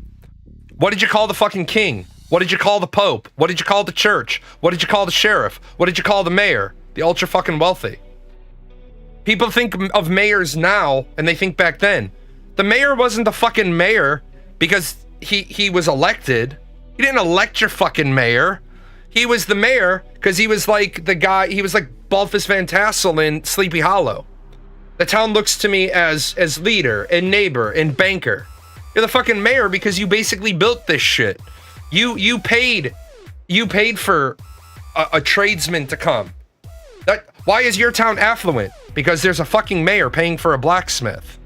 What did you call the fucking king? What did you call the pope? What did you call the church? What did you call the sheriff? What did you call the mayor? The ultra fucking wealthy. People think of mayors now and they think back then. The mayor wasn't the fucking mayor because he was elected. He didn't elect your fucking mayor. He was the mayor because he was like the guy, he was like Balthus Van Tassel in Sleepy Hollow. The town looks to me as leader and neighbor and banker. You're the fucking mayor because you basically built this shit. You paid for a tradesman to come. Why is your town affluent? Because there's a fucking mayor paying for a blacksmith.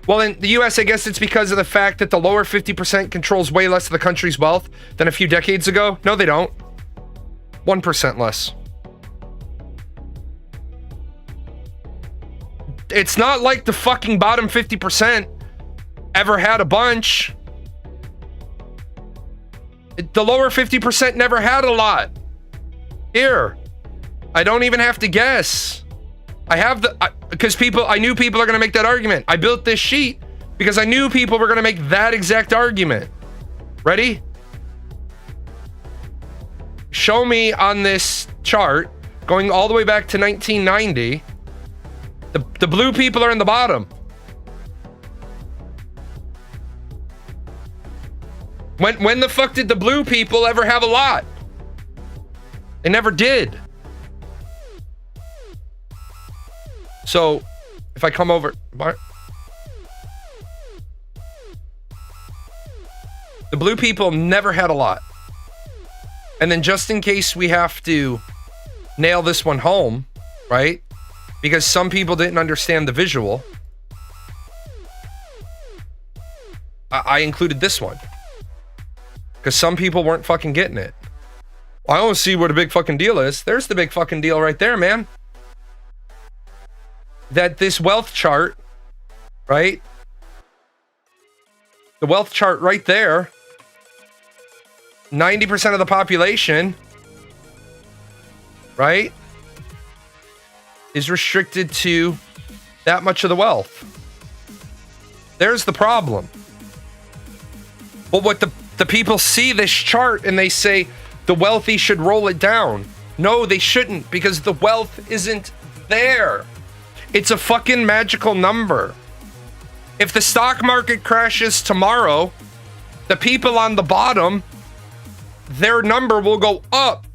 Well, in the US, I guess it's because of the fact that the lower 50% controls way less of the country's wealth than a few decades ago. No, they don't. 1% less. It's not like the fucking bottom 50% ever had a bunch. The lower 50% never had a lot. Here, I don't even have to guess. I have because I knew people are going to make that argument. I built this sheet because I knew people were going to make that exact argument. Ready? Show me on this chart, going all the way back to 1990, the blue people are in the bottom. When the fuck did the blue people ever have a lot? They never did. So, if I come over, the blue people never had a lot. And then just in case we have to nail this one home, right? Because some people didn't understand the visual, I included this one. Because some people weren't fucking getting it. I don't see what a big fucking deal is. There's the big fucking deal right there, man. That this wealth chart, right? The wealth chart right there, 90% of the population, right, is restricted to that much of the wealth. There's the problem. But what the people see this chart and they say the wealthy should roll it down. No, they shouldn't, because the wealth isn't there. It's a fucking magical number. If the stock market crashes tomorrow, the people on the bottom, their number will go up.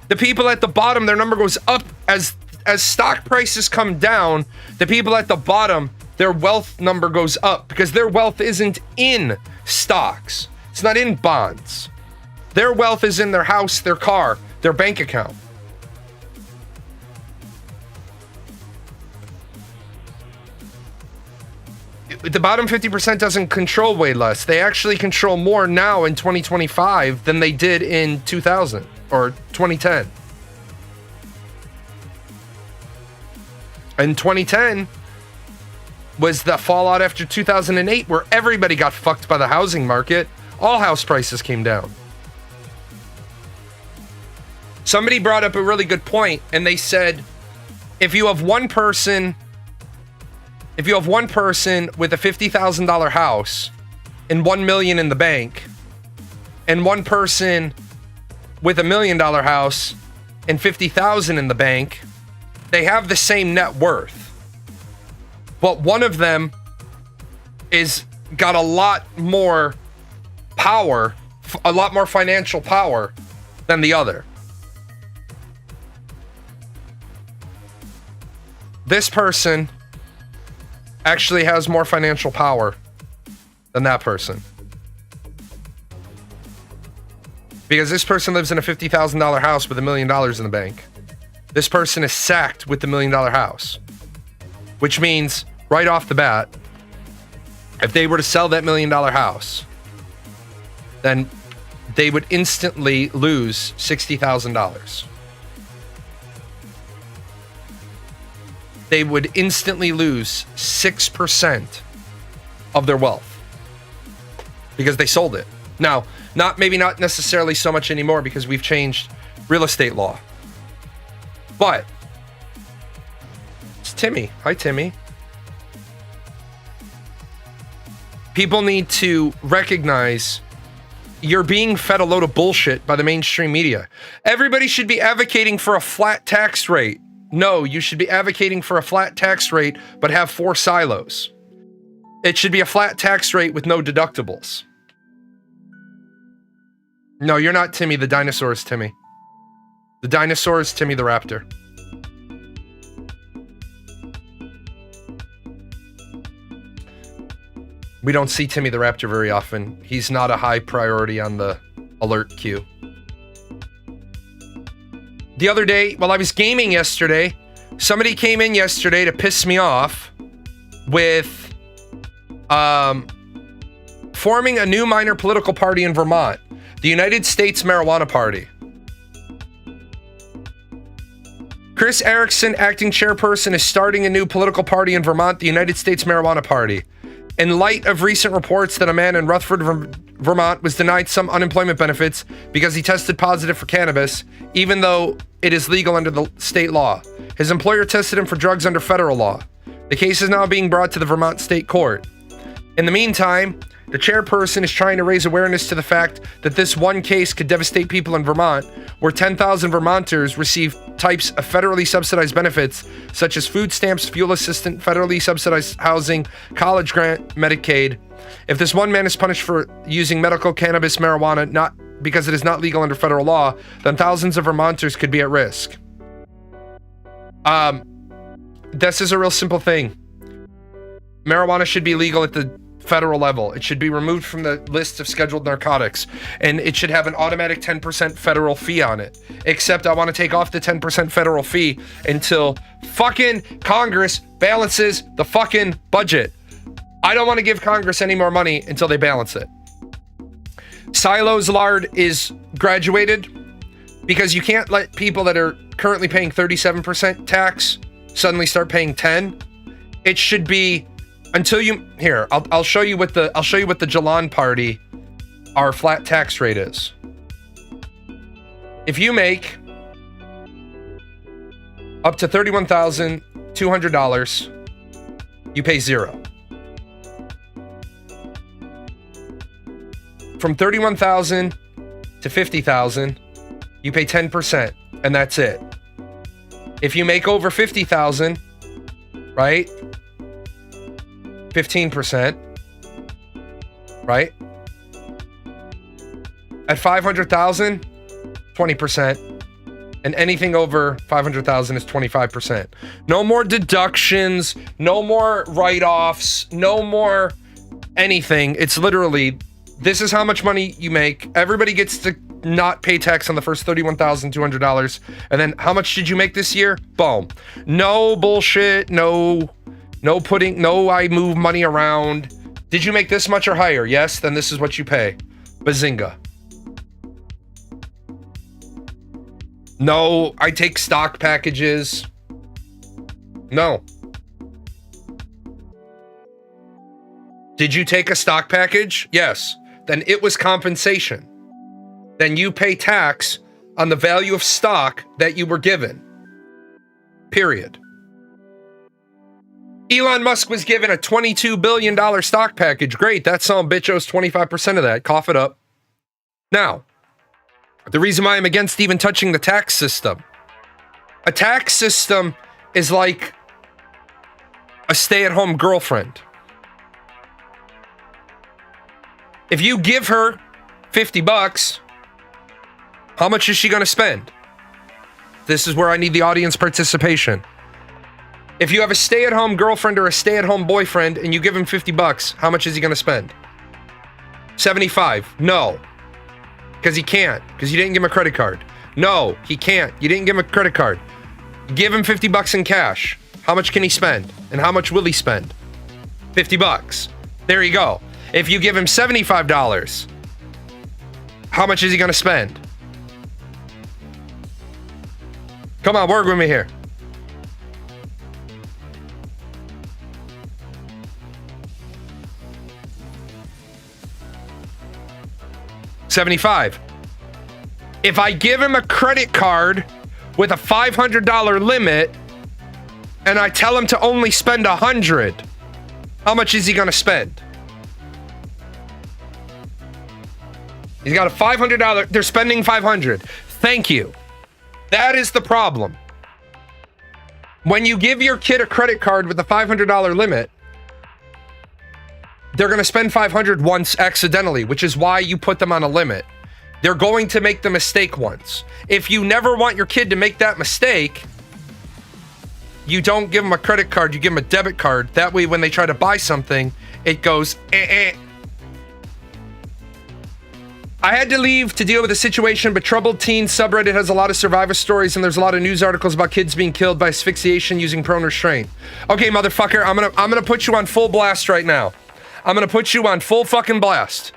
The people at the bottom, their number goes up. As stock prices come down, the people at the bottom, their wealth number goes up because their wealth isn't in stocks. It's not in bonds. Their wealth is in their house, their car, their bank account. The bottom 50% doesn't control way less. They actually control more now in 2025 than they did in 2000 or 2010. And 2010 was the fallout after 2008 where everybody got fucked by the housing market. All house prices came down. Somebody brought up a really good point, and they said, if you have one person with a $50,000 house and $1 million in the bank, and one person with $1 million house and $50,000 in the bank, they have the same net worth. But one of them is got a lot more power, a lot more financial power than the other. This person actually has more financial power than that person. Because this person lives in a $50,000 house with $1 million in the bank. This person is sacked with the $1 million house. Which means, right off the bat, if they were to sell that $1 million house, then they would instantly lose $60,000. They would instantly lose 6% of their wealth because they sold it. Now, maybe not necessarily so much anymore because we've changed real estate law. But it's Timmy. Hi, Timmy. People need to recognize you're being fed a load of bullshit by the mainstream media. Everybody should be advocating for a flat tax rate. No, you should be advocating for a flat tax rate, but have 4 silos. It should be a flat tax rate with no deductibles. No, you're not Timmy. The dinosaur is Timmy. The dinosaur is Timmy the raptor. We don't see Timmy the raptor very often. He's not a high priority on the alert queue. The other day, while I was gaming yesterday, somebody came in yesterday to piss me off with forming a new minor political party in Vermont, the United States Marijuana Party. Chris Erickson, acting chairperson, is starting a new political party in Vermont, the United States Marijuana Party. In light of recent reports that a man in Rutherford, Vermont was denied some unemployment benefits because he tested positive for cannabis, even though it is legal under the state law. His employer tested him for drugs under federal law. The case is now being brought to the Vermont State Court. In the meantime, the chairperson is trying to raise awareness to the fact that this one case could devastate people in Vermont, where 10,000 Vermonters receive types of federally subsidized benefits, such as food stamps, fuel assistance, federally subsidized housing, college grant, Medicaid. If this one man is punished for using medical cannabis marijuana, not because it is not legal under federal law, then thousands of Vermonters could be at risk. This is a real simple thing. Marijuana should be legal at the federal level. It should be removed from the list of scheduled narcotics, and it should have an automatic 10% federal fee on it. Except I want to take off the 10% federal fee until fucking Congress balances the fucking budget. I don't want to give Congress any more money until they balance it. Silos Lard is graduated because you can't let people that are currently paying 37% tax suddenly start paying 10. It should be until you here. I'll show you what the Jalan Party, our flat tax rate is. If you make up to $31,200, you pay 0. From $31,000 to $50,000, you pay 10%, and that's it. If you make over $50,000, right? 15%, right? At $500,000, 20%, and anything over $500,000 is 25%. No more deductions, no more write-offs, no more anything. It's literally, this is how much money you make. Everybody gets to not pay tax on the first $31,200, and then how much did you make this year? Boom. No bullshit, no I move money around. Did you make this much or higher? Yes, then this is what you pay. Bazinga. No, I take stock packages. No. Did you take a stock package? Yes. Then it was compensation. Then you pay tax on the value of stock that you were given. Period. Elon Musk was given a $22 billion stock package. Great, that son of a bitch owes 25% of that. Cough it up. Now, the reason why I'm against even touching the tax system. A tax system is like a stay-at-home girlfriend. If you give her $50, how much is she going to spend? This is where I need the audience participation. If you have a stay-at-home girlfriend or a stay-at-home boyfriend and you give him $50, how much is he going to spend? 75? No. Because he can't. Because you didn't give him a credit card. No, he can't. You didn't give him a credit card. Give him $50 in cash. How much can he spend? And how much will he spend? $50. There you go. If you give him $75, how much is he going to spend? Come on, work with me here. $75. If I give him a credit card with a $500 limit and I tell him to only spend $100, how much is he going to spend? He's got a $500. They're spending $500. Thank you. That is the problem. When you give your kid a credit card with a $500 limit, they're going to spend $500 once accidentally, which is why you put them on a limit. They're going to make the mistake once. If you never want your kid to make that mistake, you don't give them a credit card, you give them a debit card. That way, when they try to buy something, it goes, I had to leave to deal with the situation, but Troubled Teen subreddit has a lot of survivor stories, and there's a lot of news articles about kids being killed by asphyxiation using prone restraint. Okay, motherfucker, I'm gonna put you on full blast right now. I'm gonna put you on full fucking blast.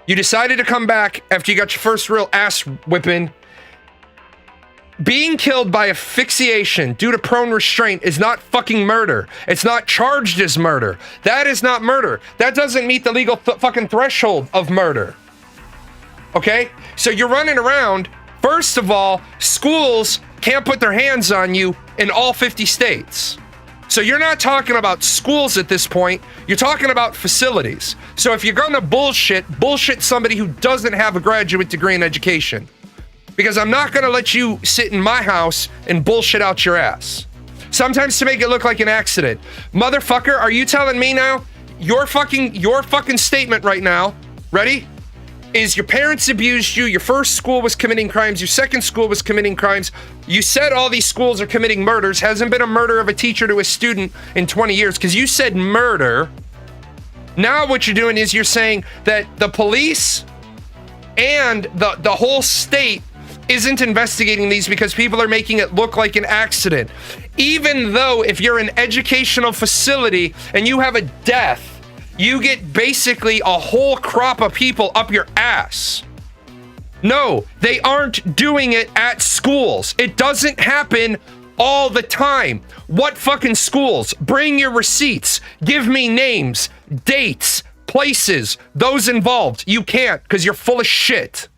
You decided to come back after you got your first real ass whipping. Being killed by asphyxiation due to prone restraint is not fucking murder. It's not charged as murder. That is not murder. That doesn't meet the legal fucking threshold of murder. Okay? So you're running around. First of all, schools can't put their hands on you in all 50 states. So you're not talking about schools at this point. You're talking about facilities. So if you're gonna bullshit somebody who doesn't have a graduate degree in education. Because I'm not gonna let you sit in my house and bullshit out your ass. Sometimes to make it look like an accident. Motherfucker, are you telling me now? Your fucking statement right now, ready? Is your parents abused you, your first school was committing crimes, your second school was committing crimes, you said all these schools are committing murders, hasn't been a murder of a teacher to a student in 20 years, because you said murder. Now what you're doing is you're saying that the police and the whole state isn't investigating these because people are making it look like an accident. Even though if you're an educational facility and you have a death, you get basically a whole crop of people up your ass. No, they aren't doing it at schools. It doesn't happen all the time. What fucking schools? Bring your receipts. Give me names, dates, places, those involved. You can't because you're full of shit.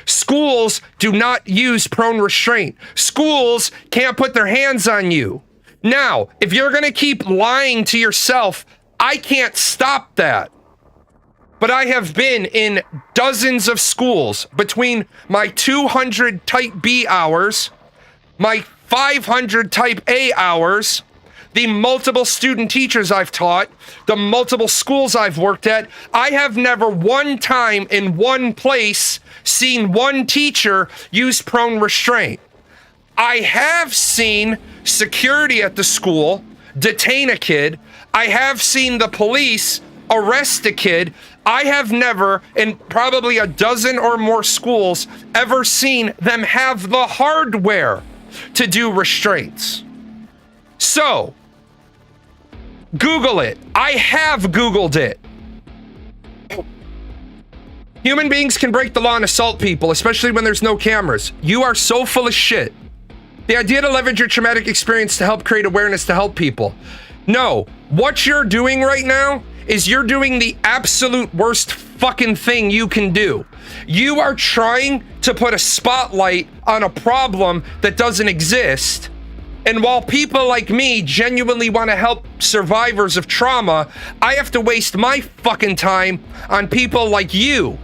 Schools do not use prone restraint. Schools can't put their hands on you. Now, if you're gonna keep lying to yourself, I can't stop that. But I have been in dozens of schools between my 200 type B hours, my 500 type A hours, the multiple student teachers I've taught, the multiple schools I've worked at. I have never one time in one place seen one teacher use prone restraint. I have seen security at the school detain a kid. I have seen the police arrest a kid. I have never, in probably a dozen or more schools, ever seen them have the hardware to do restraints. So, Google it. I have Googled it. Human beings can break the law and assault people, especially when there's no cameras. You are so full of shit. The idea to leverage your traumatic experience to help create awareness to help people. No, what you're doing right now is you're doing the absolute worst fucking thing you can do. You are trying to put a spotlight on a problem that doesn't exist. And while people like me genuinely want to help survivors of trauma, I have to waste my fucking time on people like you.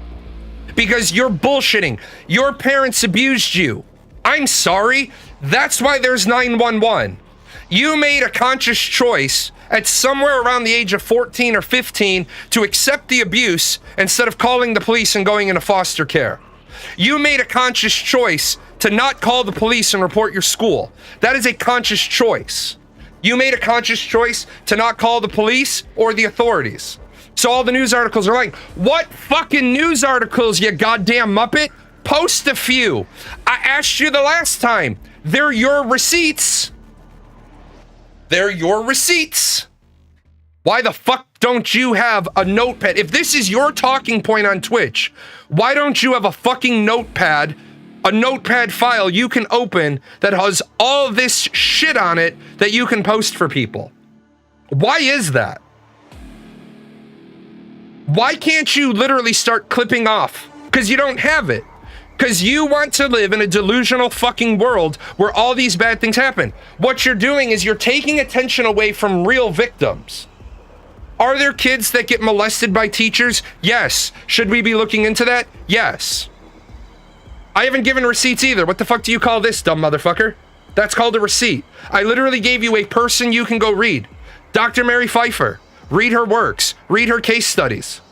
Because you're bullshitting. Your parents abused you. I'm sorry. That's why there's 911. You made a conscious choice at somewhere around the age of 14 or 15 to accept the abuse instead of calling the police and going into foster care. You made a conscious choice to not call the police and report your school. That is a conscious choice. You made a conscious choice to not call the police or the authorities. So all the news articles are like, what fucking news articles, you goddamn Muppet? Post a few. I asked you the last time. They're your receipts. They're your receipts. Why the fuck don't you have a notepad? If this is your talking point on Twitch, why don't you have a fucking notepad, a notepad file you can open that has all this shit on it that you can post for people? Why is that? Why can't you literally start clipping off? Because you don't have it. Because you want to live in a delusional fucking world where all these bad things happen. What you're doing is you're taking attention away from real victims. Are there kids that get molested by teachers? Yes. Should we be looking into that? Yes. I haven't given receipts either. What the fuck do you call this, dumb motherfucker? That's called a receipt. I literally gave you a person you can go read. Dr. Mary Pfeiffer. Read her works. Read her case studies.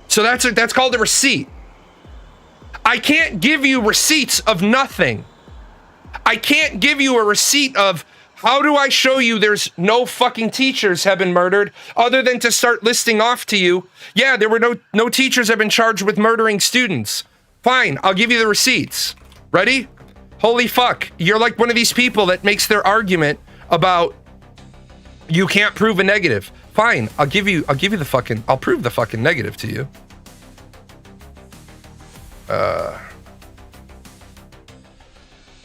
So that's called a receipt. I can't give you receipts of nothing. I can't give you a receipt of how do I show you there's no fucking teachers have been murdered other than to start listing off to you. Yeah, there were no teachers have been charged with murdering students. Fine, I'll give you the receipts. Ready? Holy fuck. You're like one of these people that makes their argument about you can't prove a negative. Fine, I'll prove the fucking negative to you.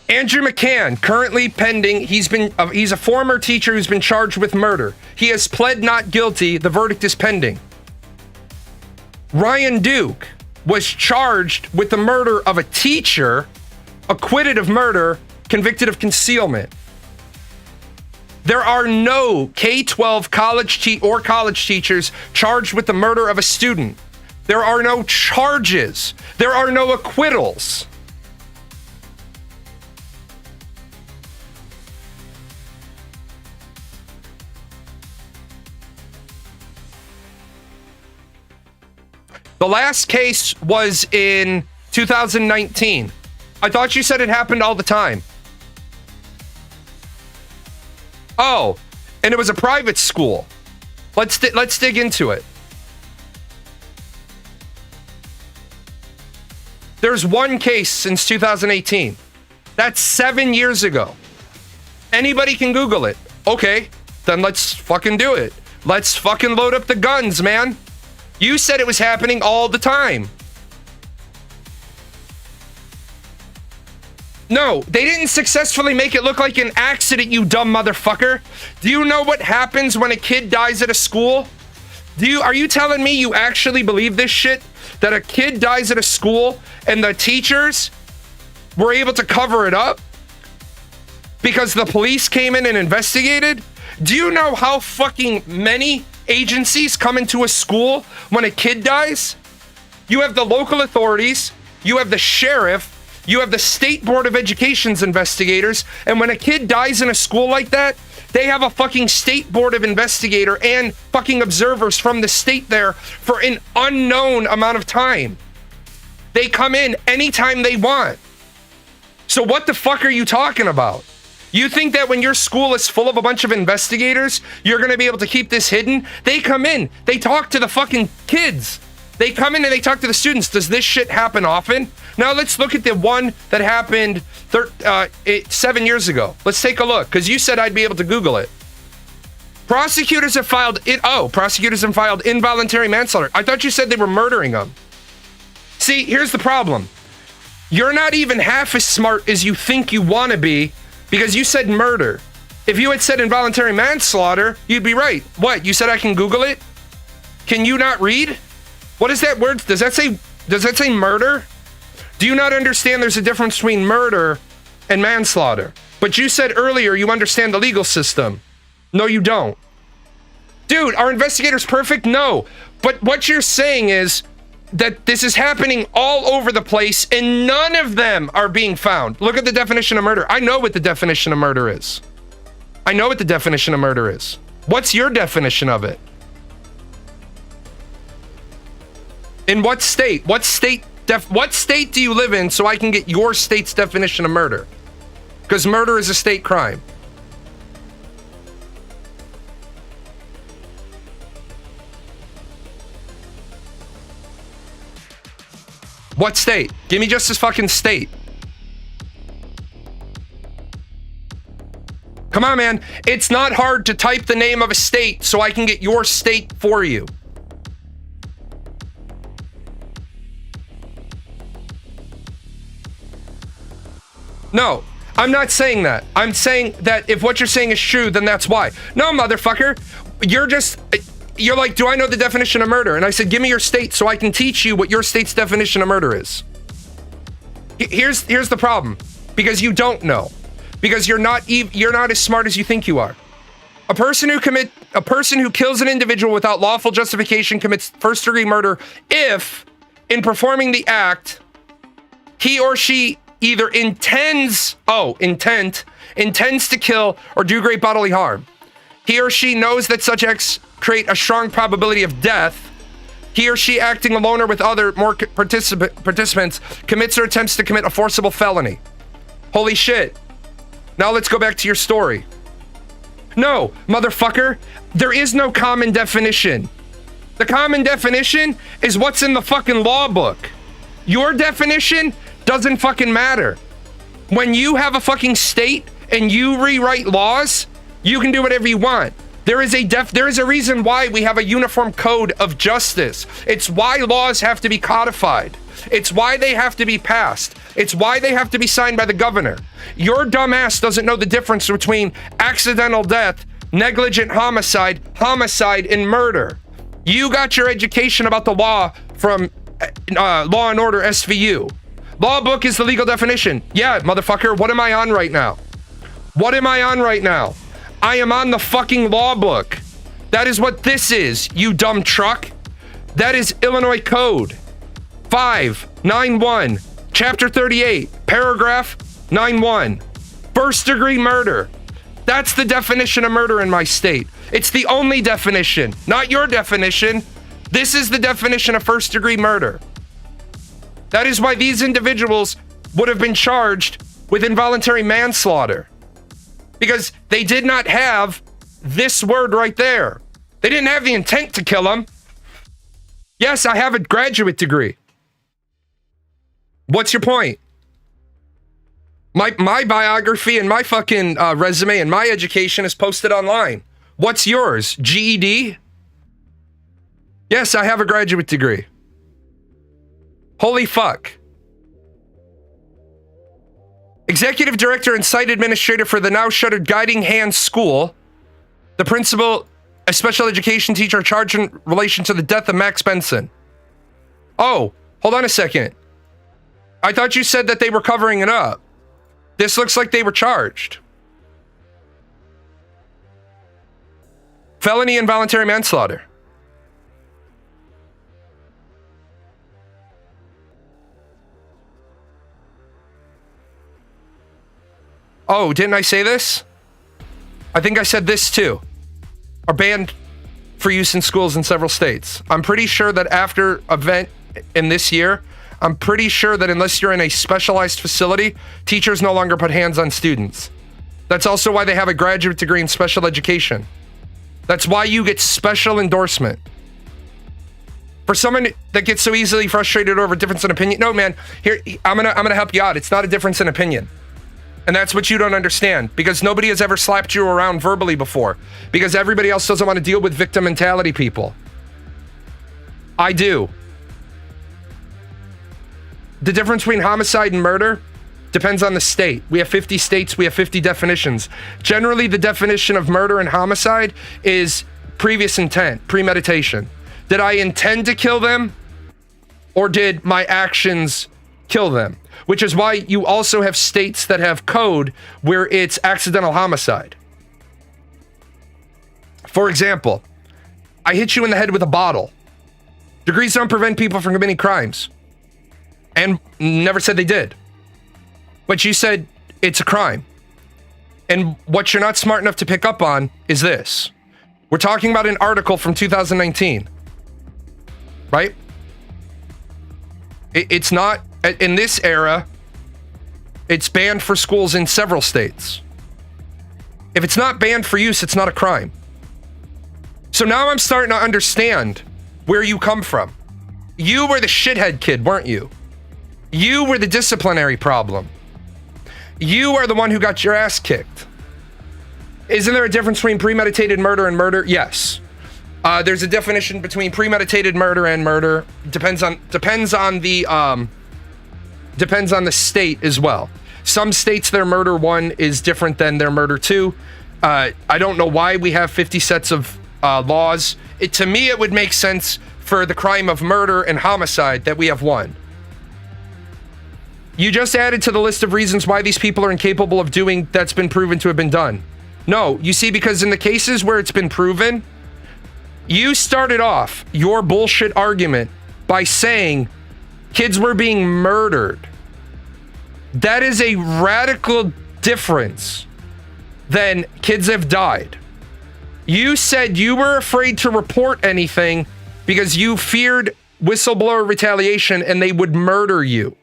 Andrew McCann, currently pending. He's a former teacher who's been charged with murder. He has pled not guilty. The verdict is pending. Ryan Duke was charged with the murder of a teacher, acquitted of murder, convicted of concealment. There are no K-12 college teachers charged with the murder of a student. There are no charges. There are no acquittals. The last case was in 2019. I thought you said it happened all the time. Oh, and it was a private school. Let's dig into it. There's one case since 2018. That's 7 years ago. Anybody can Google it. Okay, then let's fucking do it. Let's fucking load up the guns, man. You said it was happening all the time. No, they didn't successfully make it look like an accident, you dumb motherfucker. Do you know what happens when a kid dies at a school? Are you telling me you actually believe this shit? That a kid dies at a school and the teachers were able to cover it up because the police came in and investigated? Do you know how fucking many agencies come into a school when a kid dies? You have the local authorities, you have the sheriff, you have the State Board of Education's investigators, and when a kid dies in a school like that, they have a fucking State Board of Investigator and fucking observers from the state there for an unknown amount of time. They come in anytime they want. So what the fuck are you talking about? You think that when your school is full of a bunch of investigators, you're gonna be able to keep this hidden? They come in, they talk to the fucking kids. They come in and they talk to the students. Does this shit happen often? Now let's look at the one that happened 7 years ago. Let's take a look, because you said I'd be able to Google it. Prosecutors have filed involuntary manslaughter. I thought you said they were murdering them. See, here's the problem. You're not even half as smart as you think you want to be, because you said murder. If you had said involuntary manslaughter, you'd be right. What? You said I can Google it? Can you not read? What is that word? Does that say murder? Do you not understand there's a difference between murder and manslaughter? But you said earlier you understand the legal system. No, you don't. Dude, are investigators perfect? No. But what you're saying is that this is happening all over the place and none of them are being found. Look at the definition of murder. I know what the definition of murder is. What's your definition of it? In what state? What state do you live in so I can get your state's definition of murder? Because murder is a state crime. What state? Give me just this fucking state. Come on, man. It's not hard to type the name of a state so I can get your state for you. No, I'm not saying that. I'm saying that if what you're saying is true, then that's why. No, motherfucker. You're like, do I know the definition of murder? And I said, give me your state so I can teach you what your state's definition of murder is. Here's the problem. Because you don't know. Because you're not as smart as you think you are. A person who kills an individual without lawful justification commits first-degree murder if, in performing the act, he or she either intends to kill or do great bodily harm. He or she knows that such acts create a strong probability of death. He or she, acting alone or with other more participants, commits or attempts to commit a forcible felony. Holy shit. Now let's go back to your story. No, motherfucker, there is no common definition. The common definition is what's in the fucking law book. Your definition doesn't fucking matter. When you have a fucking state and you rewrite laws, you can do whatever you want. There is a reason why we have a uniform code of justice. It's why laws have to be codified. It's why they have to be passed. It's why they have to be signed by the governor. Your dumb ass doesn't know the difference between accidental death, negligent homicide, and murder. You got your education about the law from Law and Order SVU. Law book is the legal definition. Yeah, motherfucker, what am I on right now? What am I on right now? I am on the fucking law book. That is what this is, you dumb truck. That is Illinois Code 591, Chapter 38, Paragraph 91. First degree murder. That's the definition of murder in my state. It's the only definition, not your definition. This is the definition of first degree murder. That is why these individuals would have been charged with involuntary manslaughter. Because they did not have this word right there. They didn't have the intent to kill him. Yes, I have a graduate degree. What's your point? My biography and my fucking resume and my education is posted online. What's yours? GED? Yes, I have a graduate degree. Holy fuck. Executive Director and Site Administrator for the now shuttered Guiding Hands School. The principal, a special education teacher charged in relation to the death of Max Benson. Oh, hold on a second. I thought you said that they were covering it up. This looks like they were charged. Felony involuntary manslaughter. Oh, didn't I say this? I think I said this too. Are banned for use in schools in several states. I'm pretty sure that after event in this year, I'm pretty sure that unless you're in a specialized facility, teachers no longer put hands on students. That's also why they have a graduate degree in special education. That's why you get special endorsement. For someone that gets so easily frustrated over difference in opinion, no man, here I'm gonna help you out. It's not a difference in opinion. And that's what you don't understand, because nobody has ever slapped you around verbally before, because everybody else doesn't want to deal with victim mentality people. I do. The difference between homicide and murder depends on the state. We have 50 states, we have 50 definitions. Generally, the definition of murder and homicide is previous intent, premeditation. Did I intend to kill them, or did my actions kill them? Which is why you also have states that have code where it's accidental homicide. For example, I hit you in the head with a bottle. Degrees don't prevent people from committing crimes. And never said they did. But you said it's a crime. And what you're not smart enough to pick up on is this. We're talking about an article from 2019. Right? It's not, in this era, it's banned for schools in several states. If it's not banned for use, it's not a crime. So now I'm starting to understand where you come from. You were the shithead kid, weren't you? You were the disciplinary problem. You are the one who got your ass kicked. Isn't there a difference between premeditated murder and murder? Yes. There's a definition between premeditated murder and murder. Depends on the state as well. Some states, their murder 1 is different than their murder 2. I don't know why we have 50 sets of laws. To me, it would make sense for the crime of murder and homicide that we have 1. You just added to the list of reasons why these people are incapable of doing that's been proven to have been done. No, you see, because in the cases where it's been proven, you started off your bullshit argument by saying kids were being murdered. That is a radical difference than kids have died. You said you were afraid to report anything because you feared whistleblower retaliation and they would murder you.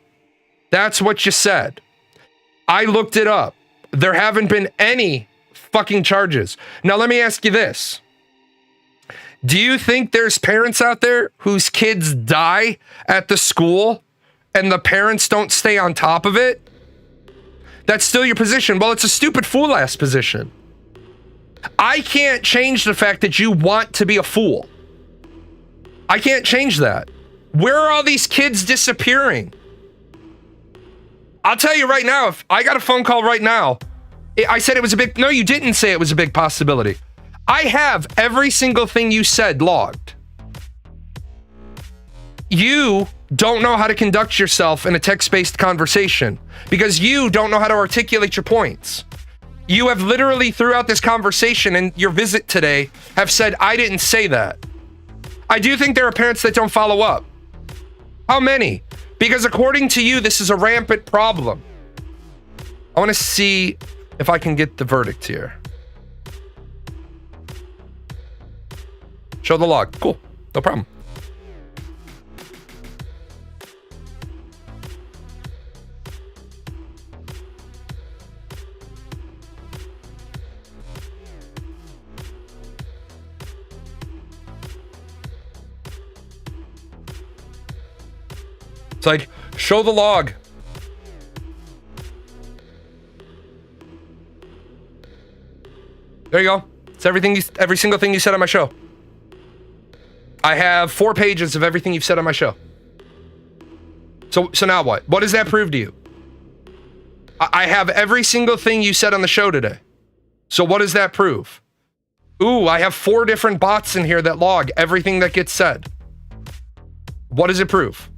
That's what you said. I looked it up. There haven't been any fucking charges. Now, let me ask you this. Do you think there's parents out there whose kids die at the school and the parents don't stay on top of it? That's still your position. Well, it's a stupid fool-ass position. I can't change the fact that you want to be a fool. I can't change that. Where are all these kids disappearing? I'll tell you right now, if I got a phone call right now, I said it was a big... No, you didn't say it was a big possibility. I have every single thing you said logged. You don't know how to conduct yourself in a text-based conversation because you don't know how to articulate your points. You have literally throughout this conversation and your visit today have said, I didn't say that. I do think there are parents that don't follow up. How many? Because according to you, this is a rampant problem. I want to see if I can get the verdict here. Show the log. Cool. No problem. It's like, show the log. There you go. It's every single thing you said on my show. I have 4 pages of everything you've said on my show. So now what? What does that prove to you? I have every single thing you said on the show today. So what does that prove? Ooh, I have 4 different bots in here that log everything that gets said. What does it prove?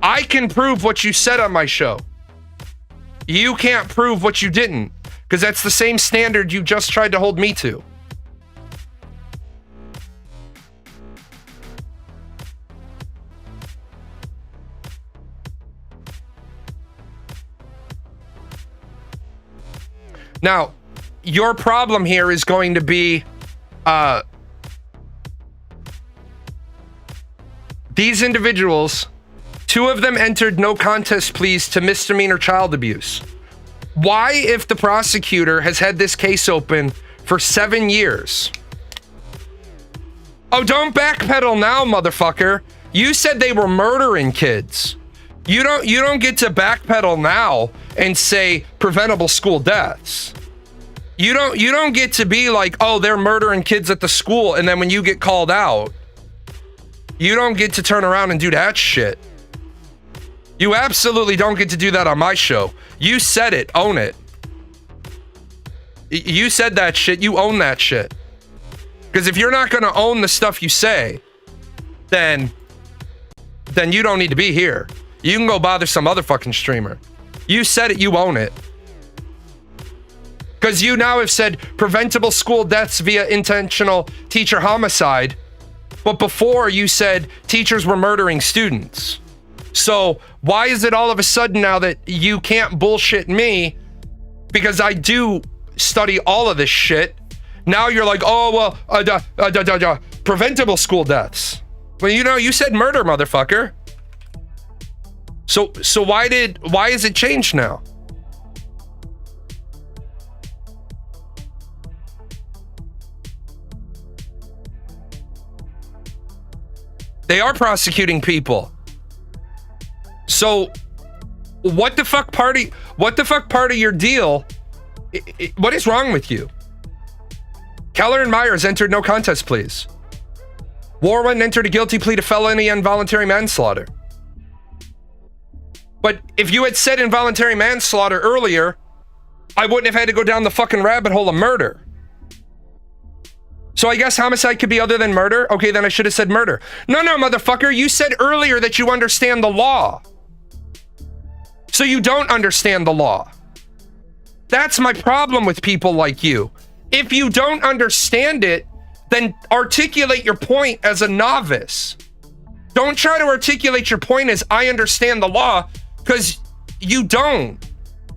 I can prove what you said on my show. You can't prove what you didn't, because that's the same standard you just tried to hold me to. Now, your problem here is going to be these individuals, 2 of them entered no contest pleas to misdemeanor child abuse. Why, if the prosecutor has had this case open for 7 years? Oh, don't backpedal now, motherfucker. You said they were murdering kids. You don't get to backpedal now and say preventable school deaths. You don't get to be like, oh, they're murdering kids at the school, and then when you get called out, you don't get to turn around and do that shit. You absolutely don't get to do that on my show. You said it, own it. You said that shit, you own that shit. Because if you're not gonna own the stuff you say, then you don't need to be here. You can go bother some other fucking streamer. You said it, you own it. Because you now have said preventable school deaths via intentional teacher homicide, but before you said teachers were murdering students. So why is it all of a sudden now that you can't bullshit me because I do study all of this shit? Now you're like, oh, well, preventable school deaths. Well, you said murder, motherfucker. So why is it changed now? They are prosecuting people. So what the fuck part of your deal? What is wrong with you? Keller and Myers entered no contest pleas. Warren entered a guilty plea to felony involuntary manslaughter. But if you had said involuntary manslaughter earlier, I wouldn't have had to go down the fucking rabbit hole of murder. So I guess homicide could be other than murder? Okay, then I should have said murder. No, motherfucker, you said earlier that you understand the law. So you don't understand the law. That's my problem with people like you. If you don't understand it, then articulate your point as a novice. Don't try to articulate your point as I understand the law, because you don't.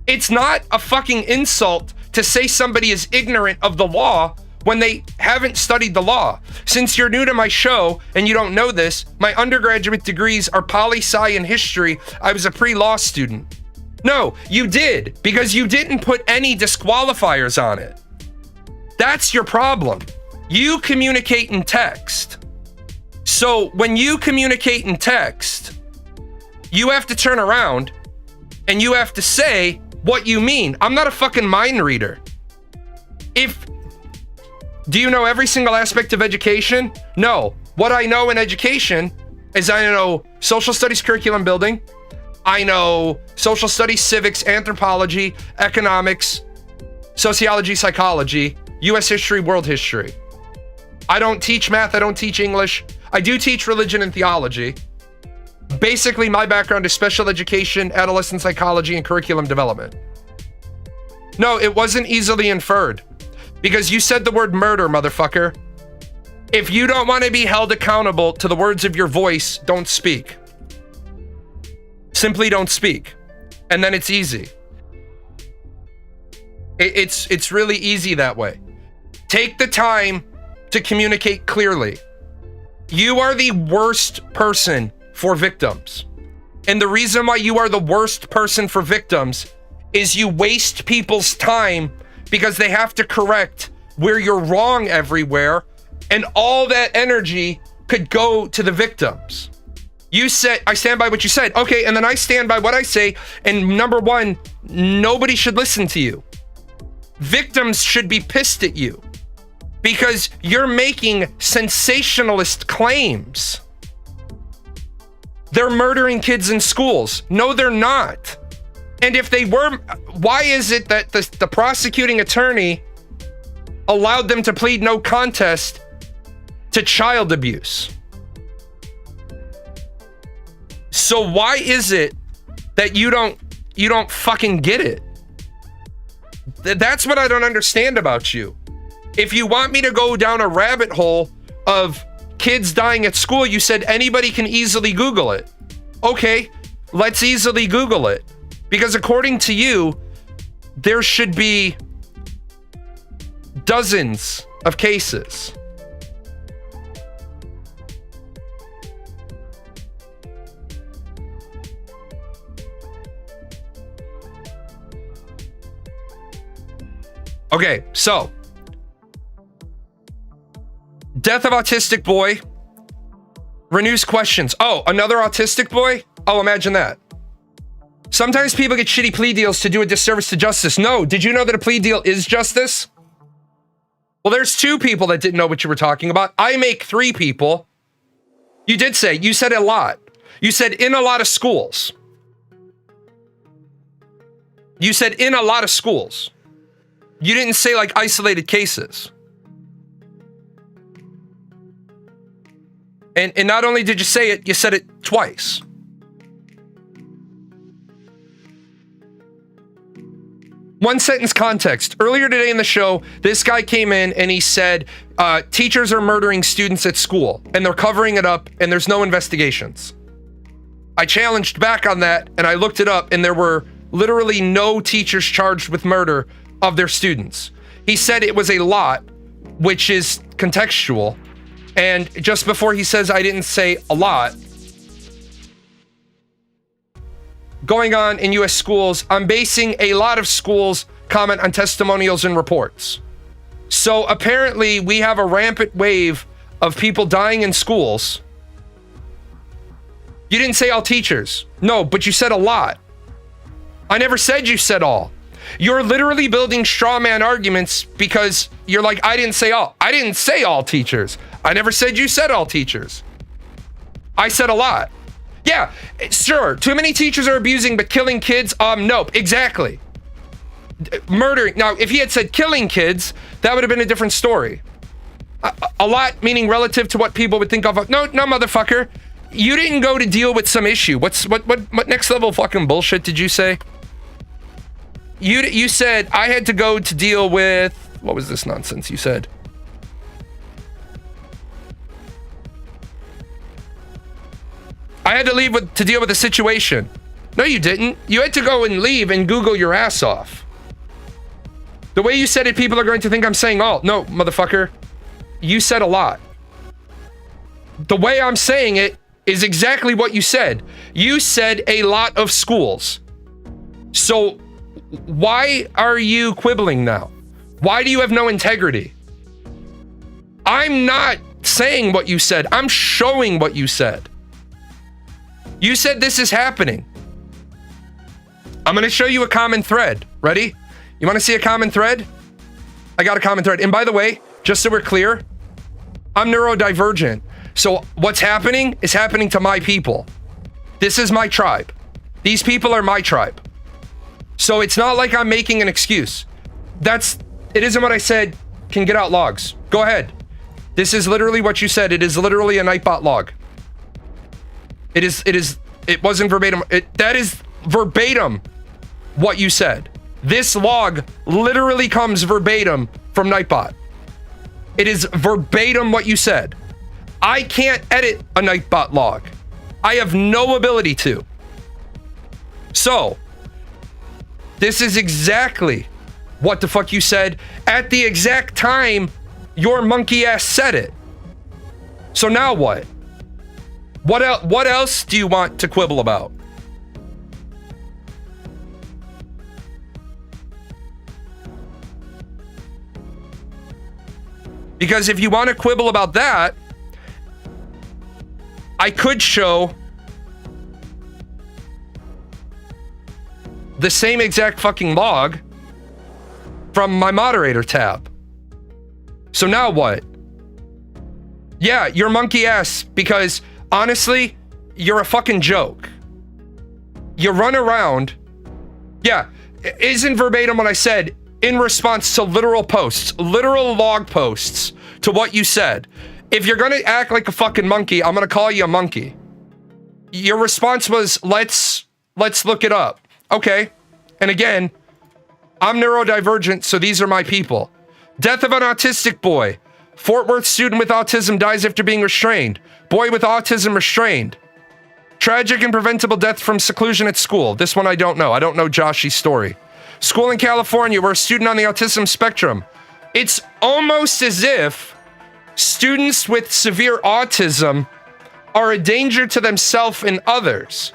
It's not a fucking insult to say somebody is ignorant of the law when they haven't studied the law. Since you're new to my show and you don't know this, my undergraduate degrees are poli-sci and history. I was a pre-law student. No, you did, because you didn't put any disqualifiers on it. That's your problem. You communicate in text. So when you communicate in text, you have to turn around and you have to say what you mean. I'm not a fucking mind reader. Do you know every single aspect of education? No. What I know in education is I know social studies curriculum building. I know social studies, civics, anthropology, economics, sociology, psychology, US history, world history. I don't teach math. I don't teach English. I do teach religion and theology. Basically, my background is special education, adolescent psychology, and curriculum development. No, it wasn't easily inferred. Because you said the word murder, motherfucker. If you don't want to be held accountable to the words of your voice, don't speak. Simply don't speak. And then it's easy. It's really easy that way. Take the time to communicate clearly. You are the worst person for victims. And the reason why you are the worst person for victims is you waste people's time because they have to correct where you're wrong everywhere, and all that energy could go to the victims. You said, I stand by what you said. Okay, and then I stand by what I say, and number one, nobody should listen to you. Victims should be pissed at you because you're making sensationalist claims. They're murdering kids in schools. No, they're not. And if they were, why is it that the prosecuting attorney allowed them to plead no contest to child abuse? So why is it that you don't fucking get it? That's what I don't understand about you. If you want me to go down a rabbit hole of kids dying at school, you said anybody can easily Google it. Okay, let's easily Google it. Because according to you, there should be dozens of cases. Okay, so death of autistic boy renews questions. Oh, another autistic boy? Oh, imagine that. Sometimes people get shitty plea deals to do a disservice to justice. No, did you know that a plea deal is justice? Well, there's two people that didn't know what you were talking about. I make three people. You said a lot. You said in a lot of schools. You said in a lot of schools. You didn't say like isolated cases. And not only did you say it, you said it twice. One sentence context. Earlier today in the show, this guy came in and he said, teachers are murdering students at school and they're covering it up and there's no investigations. I challenged back on that and I looked it up and there were literally no teachers charged with murder of their students. He said it was a lot, which is contextual. And just before he says I didn't say a lot, going on in US schools, I'm basing a lot of schools' comment on testimonials and reports. So apparently we have a rampant wave of people dying in schools. You didn't say all teachers. No, but you said a lot. I never said you said all. You're literally building straw man arguments because you're like, I didn't say all. I didn't say all teachers. I never said you said all teachers. I said a lot. Yeah, sure. Too many teachers are abusing, but killing kids? Nope, exactly. Murdering. Now, if he had said killing kids, that would have been a different story. A lot, meaning relative to what people would think of. No, motherfucker. You didn't go to deal with some issue. What next level fucking bullshit did you say? You said I had to go to deal with, what was this nonsense you said? I had to leave to deal with the situation. No, you didn't. You had to go and leave and Google your ass off. The way you said it, people are going to think I'm saying all. No, motherfucker. You said a lot. The way I'm saying it is exactly what you said. You said a lot of schools. So why are you quibbling now? Why do you have no integrity? I'm not saying what you said. I'm showing what you said. You said this is happening. I'm going to show you a common thread. Ready? You want to see a common thread? I got a common thread. And by the way, just so we're clear, I'm neurodivergent. So what's happening is happening to my people. This is my tribe. These people are my tribe. So it's not like I'm making an excuse. It isn't what I said. Can get out logs. Go ahead. This is literally what you said. It is literally a Nightbot log. It wasn't verbatim. That is verbatim what you said. This log literally comes verbatim from Nightbot. It is verbatim what you said. I can't edit a Nightbot log. I have no ability to. So, this is exactly what the fuck you said at the exact time your monkey ass said it. So now what? What else do you want to quibble about? Because if you want to quibble about that, I could show the same exact fucking log from my moderator tab. So now what? Yeah, you're monkey ass because honestly, you're a fucking joke. You run around. Yeah, it isn't verbatim what I said in response to literal posts, literal log posts to what you said. If you're gonna act like a fucking monkey, I'm gonna call you a monkey. Your response was, let's look it up. Okay. And again, I'm neurodivergent, so these are my people. Death of an autistic boy. Fort Worth student with autism dies after being restrained. Boy with autism restrained. Tragic and preventable death from seclusion at school. This one I don't know. I don't know Joshy's story. School in California where a student on the autism spectrum. It's almost as if students with severe autism are a danger to themselves and others.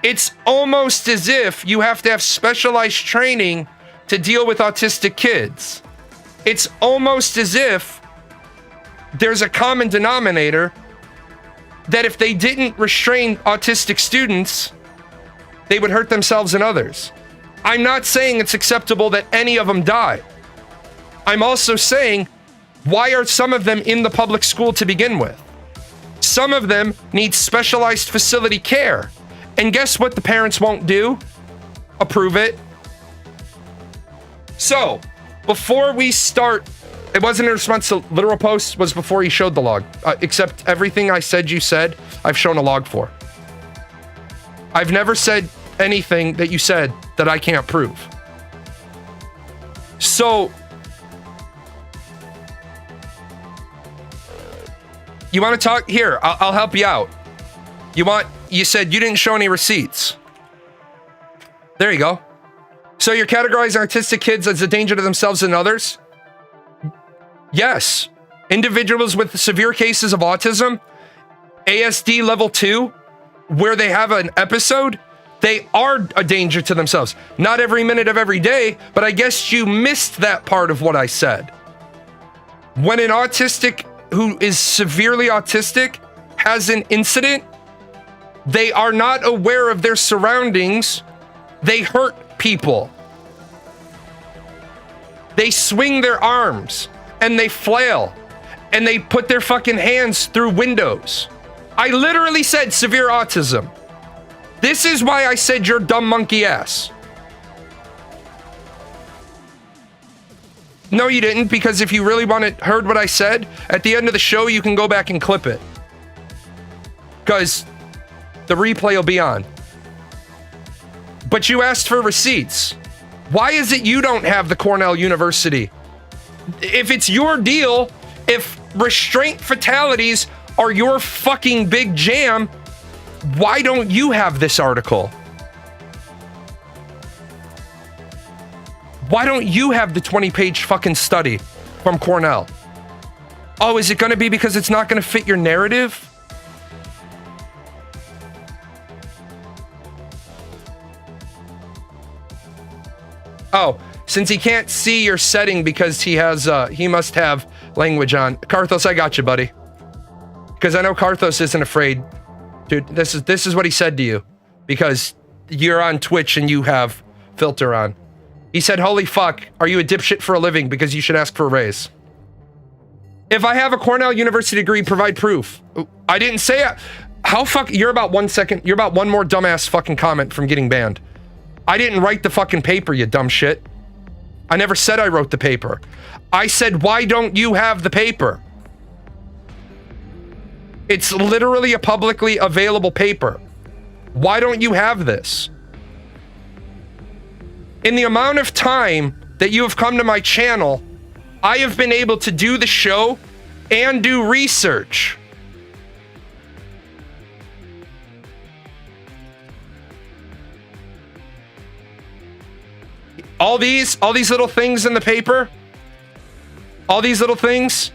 It's almost as if you have to have specialized training to deal with autistic kids. It's almost as if there's a common denominator that if they didn't restrain autistic students, they would hurt themselves and others. I'm not saying it's acceptable that any of them die. I'm also saying, why are some of them in the public school to begin with? Some of them need specialized facility care. And guess what the parents won't do? Approve it. So, before we start, it wasn't in response to literal posts, it was before you showed the log. Except everything I said you said, I've shown a log for. I've never said anything that you said that I can't prove. So, you want to talk? Here, I'll help you out. You said you didn't show any receipts. There you go. So you're categorizing autistic kids as a danger to themselves and others? Yes. Individuals with severe cases of autism, ASD level 2, where they have an episode, they are a danger to themselves. Not every minute of every day, but I guess you missed that part of what I said. When an autistic who is severely autistic has an incident, They are not aware of their surroundings. They hurt people. They swing their arms and they flail and they put their fucking hands through windows. I literally said severe autism. This is why I said you're dumb monkey ass. No, you didn't, because if you really heard what I said, at the end of the show, you can go back and clip it. Because the replay will be on. But you asked for receipts. Why is it you don't have the Cornell University? If it's your deal, if restraint fatalities are your fucking big jam, why don't you have this article? Why don't you have the 20-page fucking study from Cornell? Oh, is it going to be because it's not going to fit your narrative? Oh, since he can't see your setting because he must have language on. Karthos, I got you, buddy. Because I know Karthos isn't afraid. Dude, this is what he said to you. Because you're on Twitch and you have filter on. He said, holy fuck, are you a dipshit for a living? Because you should ask for a raise. If I have a Cornell University degree, provide proof. I didn't say it. How fuck, you're about 1 second, you're about one more dumbass fucking comment from getting banned. I didn't write the fucking paper, you dumb shit. I never said I wrote the paper. I said, why don't you have the paper? It's literally a publicly available paper. Why don't you have this? In the amount of time that you have come to my channel, I have been able to do the show and do research. All these little things in the paper, all these little things,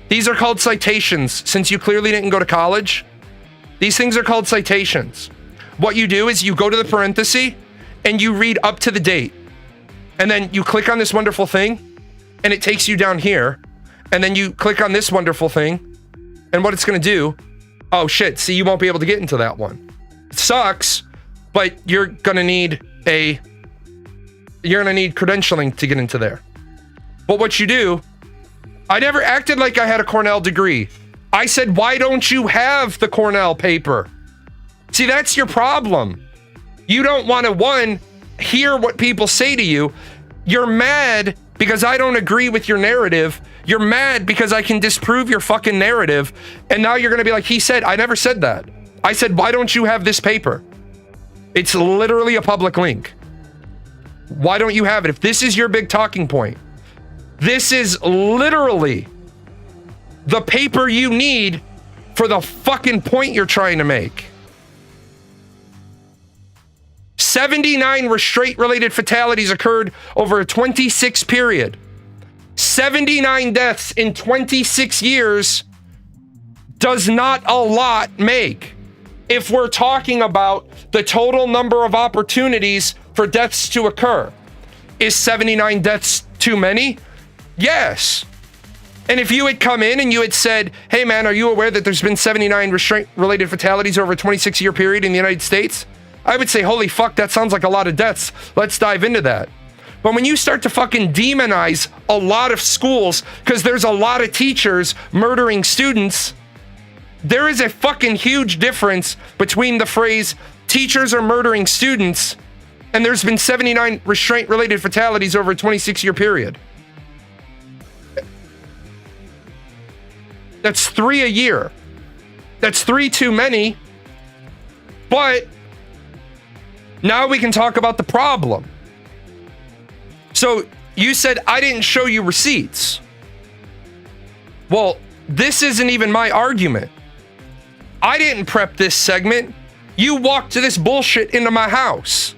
these are called citations. Since you clearly didn't go to college, these things are called citations. What you do is you go to the parenthesis and you read up to the date. And then you click on this wonderful thing and it takes you down here. And then you click on this wonderful thing. And what it's going to do, oh shit, see, you won't be able to get into that one. It sucks, but you're going to need credentialing to get into there. But what you do, I never acted like I had a Cornell degree. I said, why don't you have the Cornell paper? See, that's your problem. You don't want to, hear what people say to you. You're mad because I don't agree with your narrative. You're mad because I can disprove your fucking narrative. And now you're going to be like, he said, I never said that. I said, why don't you have this paper? It's literally a public link. Why don't you have it? If this is your big talking point, this is literally the paper you need for the fucking point you're trying to make. 79 restraint-related fatalities occurred over a 26 period. 79 deaths in 26 years does not a lot make. If we're talking about the total number of opportunities for deaths to occur. Is 79 deaths too many? Yes. And if you had come in and you had said, hey man, are you aware that there's been 79 restraint-related fatalities over a 26-year period in the United States? I would say, holy fuck, that sounds like a lot of deaths. Let's dive into that. But when you start to fucking demonize a lot of schools because there's a lot of teachers murdering students, there is a fucking huge difference between the phrase teachers are murdering students and there's been 79 restraint-related fatalities over a 26-year period. That's 3 a year. That's 3 too many. But now we can talk about the problem. So you said I didn't show you receipts. Well, this isn't even my argument. I didn't prep this segment. You walked this bullshit into my house.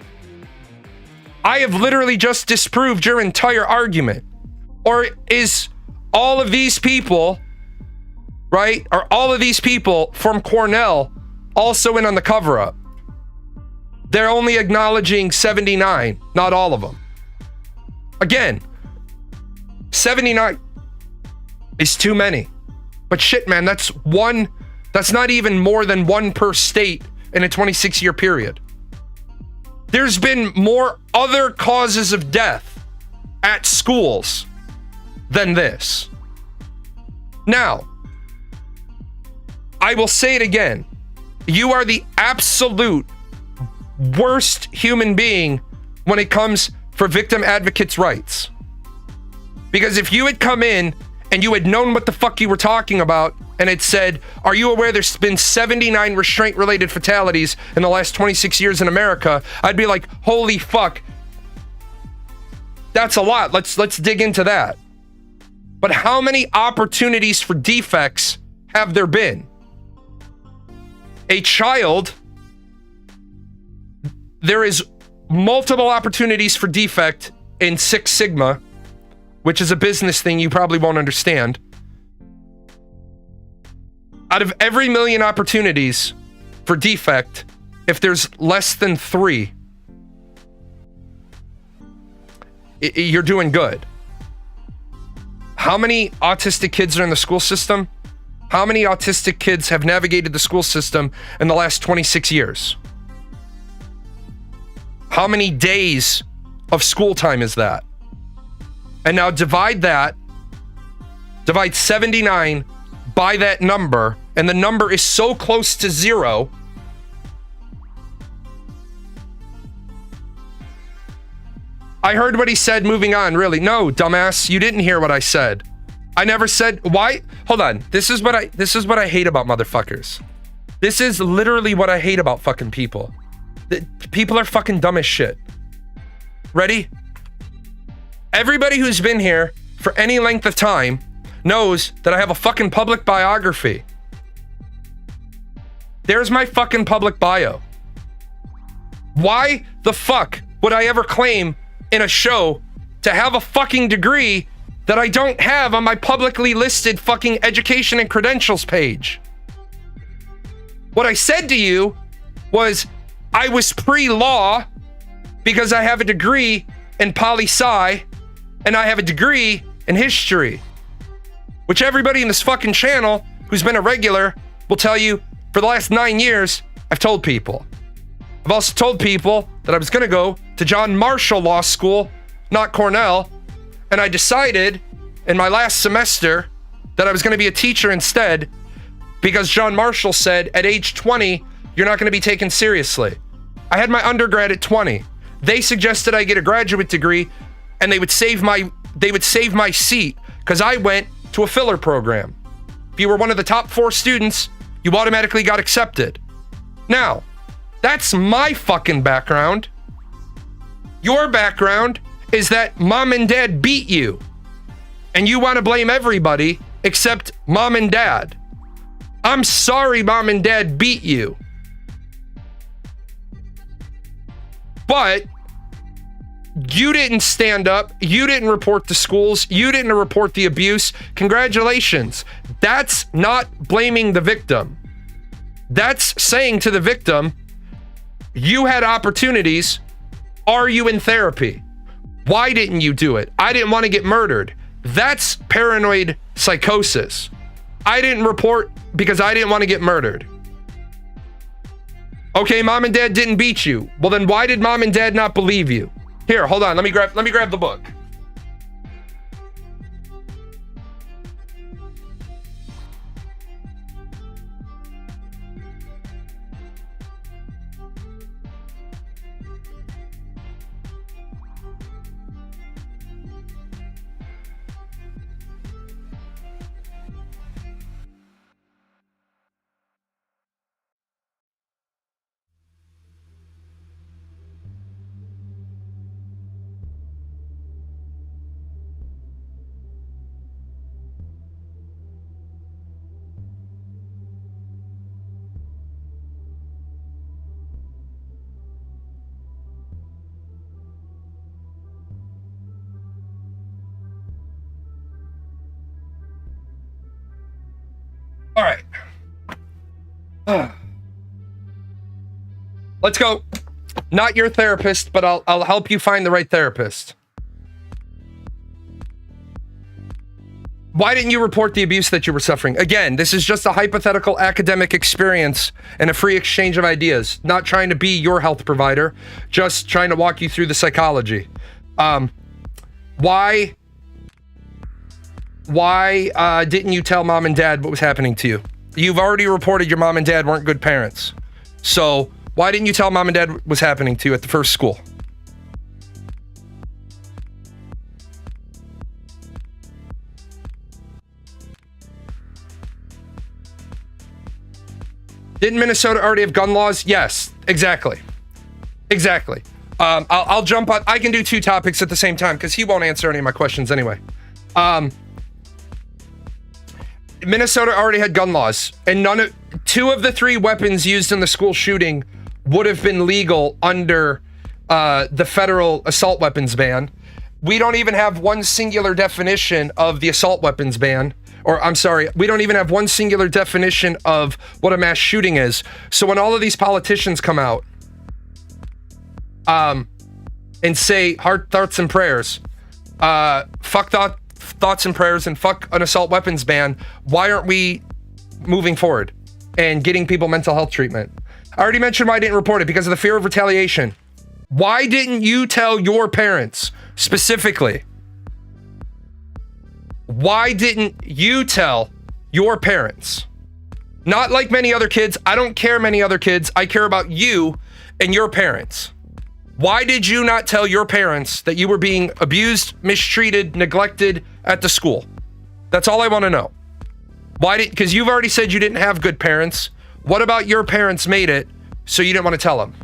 I have literally just disproved your entire argument. Or is all of these people, right? Are all of these people from Cornell also in on the cover-up? They're only acknowledging 79, not all of them. Again, 79 is too many. But shit, man, that's not even more than one per state in a 26-year period. There's been more other causes of death at schools than this. Now, I will say it again. You are the absolute worst human being when it comes for victim advocates' rights. Because if you had come in and you had known what the fuck you were talking about and it said, are you aware there's been 79 restraint-related fatalities in the last 26 years in America? I'd be like, holy fuck. That's a lot. Let's dig into that. But how many opportunities for defects have there been? A child, there is multiple opportunities for defect in Six Sigma, which is a business thing you probably won't understand. Out of every million opportunities for defect, if there's less than 3, you're doing good. How many autistic kids are in the school system? How many autistic kids have navigated the school system in the last 26 years? How many days of school time is that? And now divide 79 by that number, and the number is so close to 0. I heard what he said, moving on, really. No, dumbass, you didn't hear what I said. I never said, why? Hold on. This is what I hate about motherfuckers. This is literally what I hate about fucking people. People are fucking dumb as shit. Ready? Everybody who's been here for any length of time knows that I have a fucking public biography. There's my fucking public bio. Why the fuck would I ever claim in a show to have a fucking degree that I don't have on my publicly listed fucking education and credentials page? What I said to you was I was pre-law because I have a degree in poli-sci and I have a degree in history, which everybody in this fucking channel who's been a regular will tell you for the last 9 years, I've told people. I've also told people that I was going to go to John Marshall Law School, not Cornell, and I decided in my last semester that I was going to be a teacher instead because John Marshall said at age 20, you're not going to be taken seriously. I had my undergrad at 20. They suggested I get a graduate degree and they would save my seat because I went to a filler program. If you were one of the top 4 students, you automatically got accepted. Now, that's my fucking background. Your background is that mom and dad beat you. And you want to blame everybody except mom and dad. I'm sorry mom and dad beat you. But you didn't stand up. You didn't report the schools. You didn't report the abuse. Congratulations. That's not blaming the victim. That's saying to the victim, you had opportunities. Are you in therapy? Why didn't you do it? I didn't want to get murdered. That's paranoid psychosis. I didn't report because I didn't want to get murdered. Okay, mom and dad didn't beat you. Well, then why did mom and dad not believe you? Here, hold on. Let me grab the book. All right. Let's go. Not your therapist, but I'll help you find the right therapist. Why didn't you report the abuse that you were suffering? Again, this is just a hypothetical academic experience and a free exchange of ideas. Not trying to be your health provider, just trying to walk you through the psychology. Why didn't you tell mom and dad what was happening to you? You've already reported your mom and dad weren't good parents. So why didn't you tell mom and dad what was happening to you at the first school? Didn't Minnesota already have gun laws? Yes, exactly. Exactly. I'll jump on. I can do two topics at the same time because he won't answer any of my questions anyway. Minnesota already had gun laws, and two of the three weapons used in the school shooting would have been legal under the federal assault weapons ban. We don't even have one singular definition of the assault weapons ban. Or I'm sorry, we don't even have one singular definition of what a mass shooting is. So when all of these politicians come out and say heart, thoughts, and prayers, fuck thoughts and prayers and fuck an assault weapons ban, why aren't we moving forward and getting people mental health treatment? I already mentioned why I didn't report it, because of the fear of retaliation. Why didn't you tell your parents specifically? Why didn't you tell your parents? Not like many other kids. I don't care many other kids. I care about you and your parents. Why did you not tell your parents that you were being abused, mistreated, neglected at the school? That's all I want to know. Because you've already said you didn't have good parents. What about your parents made it so you didn't want to tell them?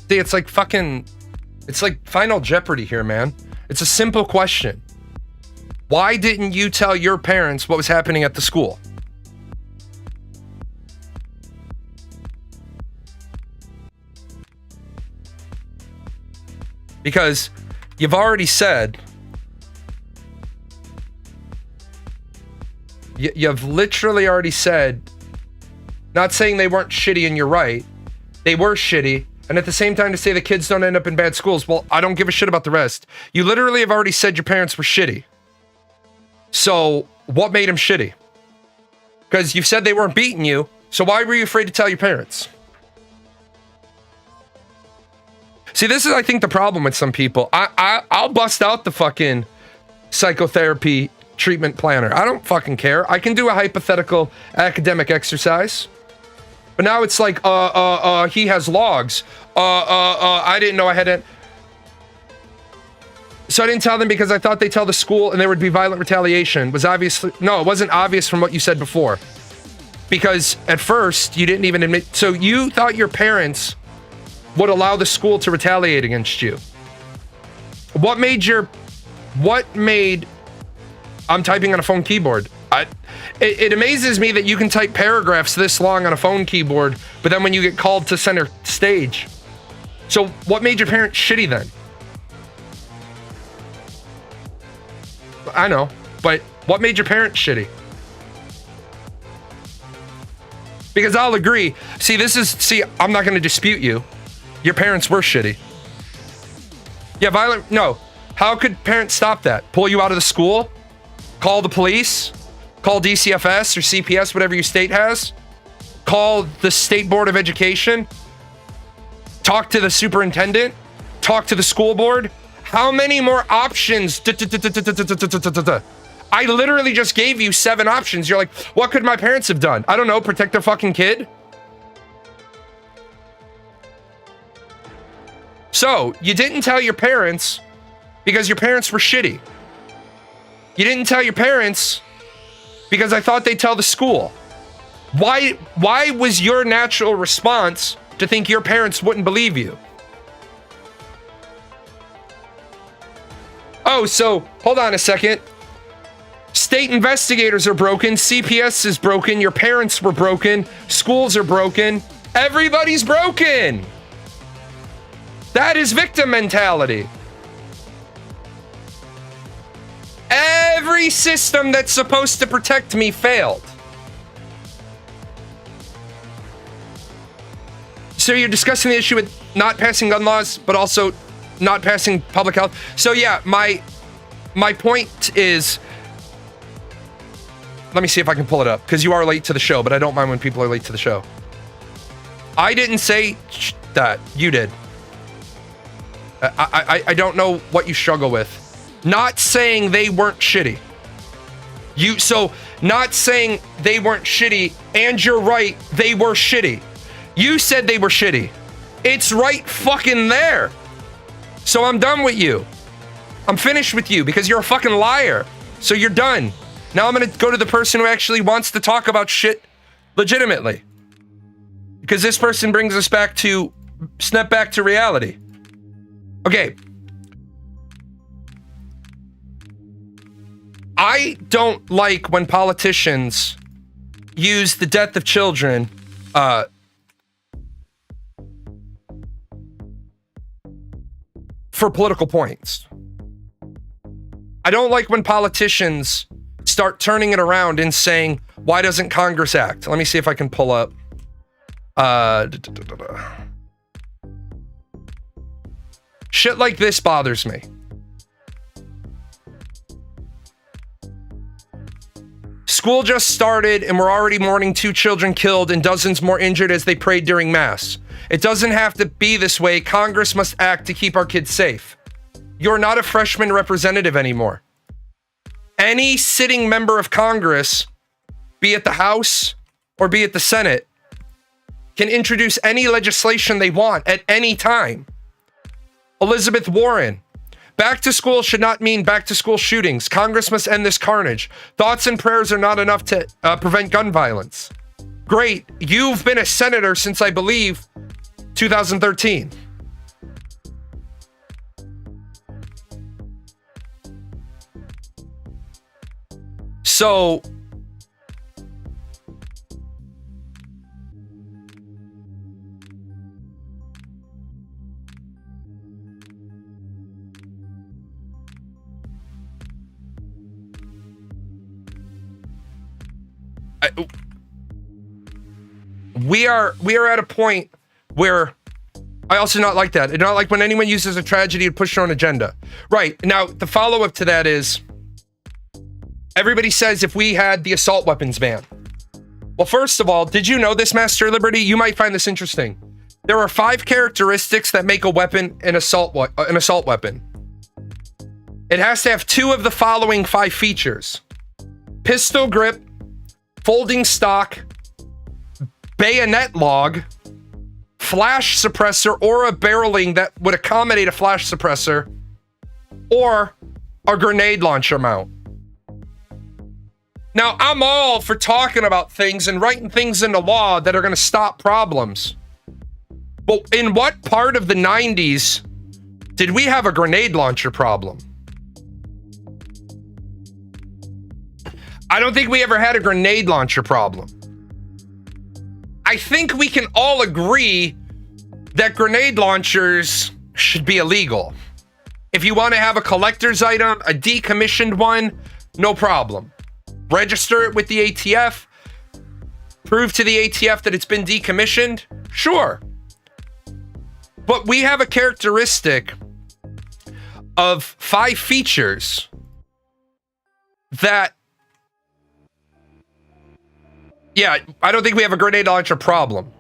See, it's like Final Jeopardy here, man. It's a simple question. Why didn't you tell your parents what was happening at the school? Because you've already said, you've literally already said, not saying they weren't shitty and you're right, they were shitty. And at the same time to say the kids don't end up in bad schools. Well, I don't give a shit about the rest. You literally have already said your parents were shitty. So what made them shitty? Because you've said they weren't beating you. So why were you afraid to tell your parents? See, this is, I think, the problem with some people. I'll bust out the fucking psychotherapy treatment planner. I don't fucking care. I can do a hypothetical academic exercise. But now it's like, he has logs. I didn't know I had it. So I didn't tell them because I thought they'd tell the school and there would be violent retaliation. No, it wasn't obvious from what you said before. Because at first, you didn't even admit. So you thought your parents would allow the school to retaliate against you. What made, I'm typing on a phone keyboard. It amazes me that you can type paragraphs this long on a phone keyboard, but then when you get called to center stage. So what made your parents shitty then? I know, but what made your parents shitty? Because I'll agree. I'm not going to dispute you. Your parents were shitty. Yeah, no. How could parents stop that? Pull you out of the school? Call the police? Call DCFS or CPS, whatever your state has. Call the State Board of Education. Talk to the superintendent. Talk to the school board. How many more options? I literally just gave you 7 options. You're like, what could my parents have done? I don't know, protect their fucking kid? So, you didn't tell your parents because your parents were shitty. You didn't tell your parents because I thought they'd tell the school. Why was your natural response to think your parents wouldn't believe you? Oh, so hold on a second. State investigators are broken. CPS is broken. Your parents were broken. Schools are broken. Everybody's broken. That is victim mentality. Every system that's supposed to protect me failed. So you're discussing the issue with not passing gun laws, but also not passing public health. So yeah, my point is, let me see if I can pull it up, because you are late to the show, but I don't mind when people are late to the show. I didn't say that. You did. I don't know what you struggle with. Not saying they weren't shitty. So not saying they weren't shitty, and you're right, they were shitty. You said they were shitty. It's right fucking there. So I'm done with you. I'm finished with you because you're a fucking liar. So you're done. Now I'm gonna go to the person who actually wants to talk about shit legitimately. Because this person brings us back to, snap back to reality. Okay. I don't like when politicians use the death of children for political points. I don't like when politicians start turning it around and saying, why doesn't Congress act? Let me see if I can pull up. Shit like this bothers me. School just started and we're already mourning 2 children killed and dozens more injured as they prayed during mass. It doesn't have to be this way. Congress must act to keep our kids safe. You're not a freshman representative anymore. Any sitting member of Congress, be it the House or be it the Senate, can introduce any legislation they want at any time. Elizabeth Warren. Back to school should not mean back to school shootings. Congress must end this carnage. Thoughts and prayers are not enough to prevent gun violence. Great. You've been a senator since, I believe, 2013. So, we are at a point where I also not like that. I don't like when anyone uses a tragedy to push their own agenda. Right. Now, the follow-up to that is, everybody says if we had the assault weapons ban. Well, first of all, did you know this, Master Liberty? You might find this interesting. There are 5 characteristics that make a weapon an assault weapon. It has to have 2 of the following 5 features: pistol grip, folding stock, bayonet log, flash suppressor or a barreling that would accommodate a flash suppressor, or a grenade launcher mount. Now, I'm all for talking about things and writing things into law that are going to stop problems. But in what part of the 90s did we have a grenade launcher problem? I don't think we ever had a grenade launcher problem. I think we can all agree that grenade launchers should be illegal. If you want to have a collector's item, a decommissioned one, no problem. Register it with the ATF, prove to the ATF that it's been decommissioned, sure. But we have a characteristic of 5 features that, yeah, I don't think we have a grenade launcher problem.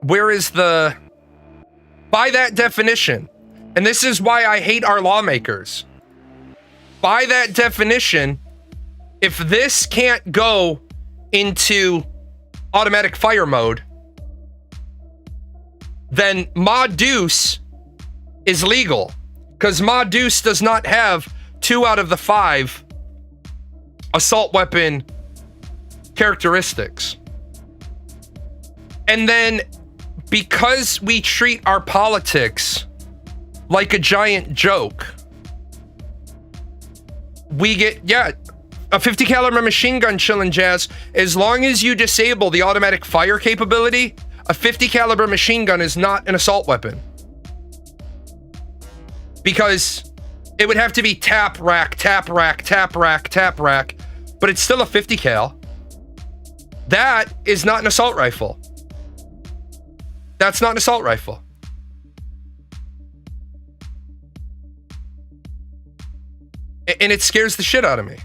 Where is the, by that definition, and this is why I hate our lawmakers. By that definition, if this can't go into automatic fire mode, then Ma Deuce is legal, because Ma Deuce does not have 2 out of the 5 assault weapon characteristics. And then, because we treat our politics like a giant joke. We get, yeah, a 50 caliber machine gun, chillin' Jazz. As long as you disable the automatic fire capability, a 50 caliber machine gun is not an assault weapon. Because it would have to be tap rack, tap rack, tap rack, tap rack, but it's still a 50 cal. That is not an assault rifle. That's not an assault rifle. And it scares the shit out of me.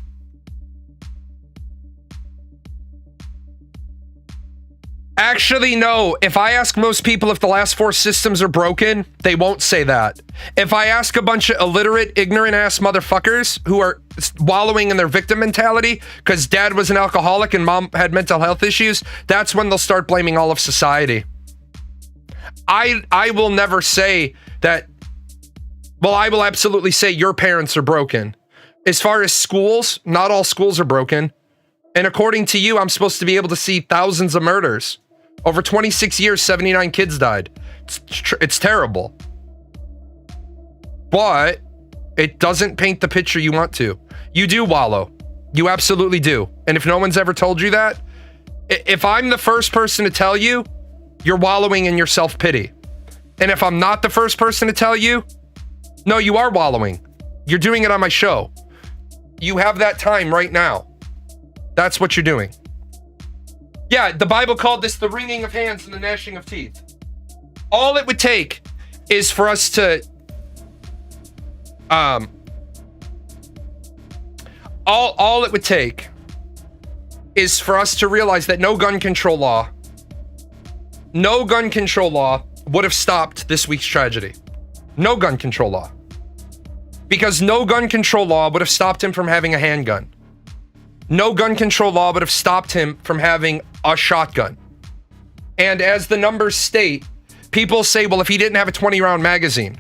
Actually, no. If I ask most people if the last 4 systems are broken, they won't say that. If I ask a bunch of illiterate, ignorant-ass motherfuckers who are wallowing in their victim mentality because dad was an alcoholic and mom had mental health issues, that's when they'll start blaming all of society. I will never say that. Well, I will absolutely say your parents are broken. As far as schools, not all schools are broken. And according to you, I'm supposed to be able to see thousands of murders. Over 26 years, 79 kids died. It's terrible. But it doesn't paint the picture you want to. You do wallow. You absolutely do. And if no one's ever told you that, if I'm the first person to tell you, you're wallowing in your self-pity. And if I'm not the first person to tell you, no, you are wallowing. You're doing it on my show. You have that time right now. That's what you're doing. Yeah, the Bible called this the wringing of hands and the gnashing of teeth. All it would take is for us to all it would take is for us to realize that no gun control law would have stopped this week's tragedy. No gun control law. Because no gun control law would have stopped him from having a handgun. No gun control law would have stopped him from having a shotgun. And as the numbers state, people say, well, if he didn't have a 20-round magazine.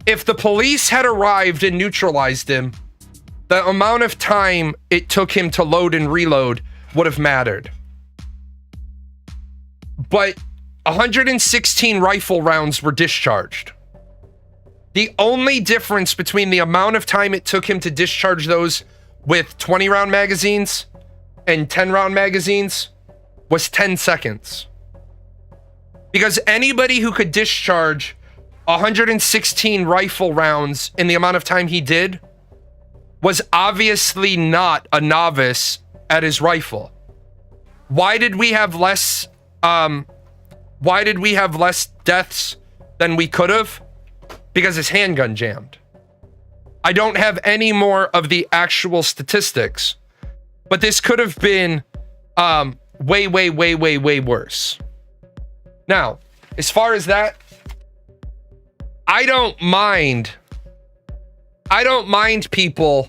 If the police had arrived and neutralized him, the amount of time it took him to load and reload would have mattered. But 116 rifle rounds were discharged. The only difference between the amount of time it took him to discharge those with 20-round magazines and 10-round magazines was 10 seconds. Because anybody who could discharge 116 rifle rounds in the amount of time he did was obviously not a novice at his rifle. Why did we have less deaths than we could have? Because his handgun jammed. I don't have any more of the actual statistics, but this could have been way worse. Now, as far as that, I don't mind people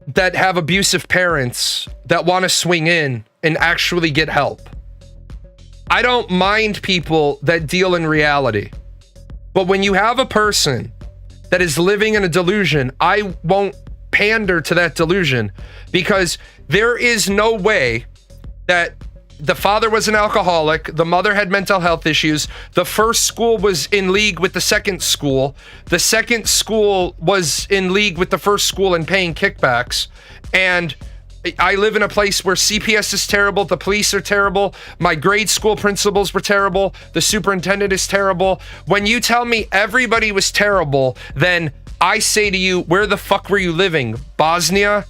that have abusive parents that want to swing in and actually get help. I don't mind people that deal in reality. But when you have a person that is living in a delusion, I won't pander to that delusion, because there is no way that the father was an alcoholic, the mother had mental health issues, the first school was in league with the second school was in league with the first school and paying kickbacks, and I live in a place where CPS is terrible, the police are terrible, my grade school principals were terrible, the superintendent is terrible. When you tell me everybody was terrible, then I say to you, where the fuck were you living? Bosnia?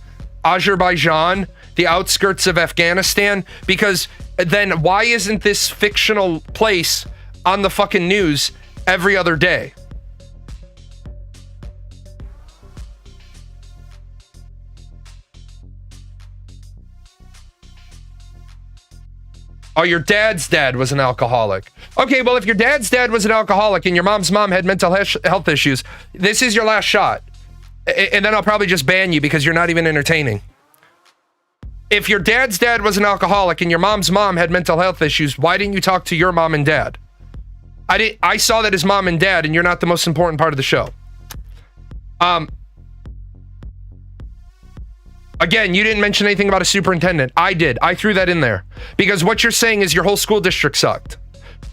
Azerbaijan? The outskirts of Afghanistan? Because then why isn't this fictional place on the fucking news every other day? Oh, your dad's dad was an alcoholic. Okay, well, if your dad's dad was an alcoholic and your mom's mom had mental health issues, this is your last shot. And then I'll probably just ban you because you're not even entertaining. If your dad's dad was an alcoholic and your mom's mom had mental health issues, why didn't you talk to your mom and dad? I saw that as mom and dad, and you're not the most important part of the show. Again, you didn't mention anything about a superintendent. I did. I threw that in there. Because what you're saying is your whole school district sucked.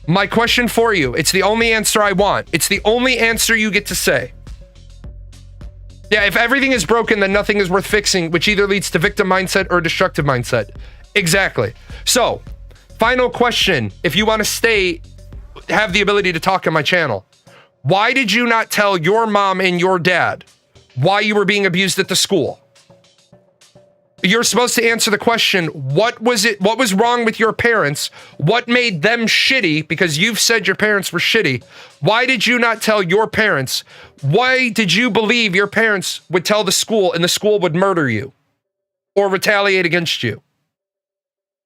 My question for you, it's the only answer I want. It's the only answer you get to say. Yeah, if everything is broken, then nothing is worth fixing, which either leads to victim mindset or destructive mindset. Exactly. So, final question, if you want to have the ability to talk on my channel. Why did you not tell your mom and your dad why you were being abused at the school? You're supposed to answer the question, what was wrong with your parents? What made them shitty? Because you've said your parents were shitty. Why did you not tell your parents? Why did you believe your parents would tell the school and the school would murder you or retaliate against you?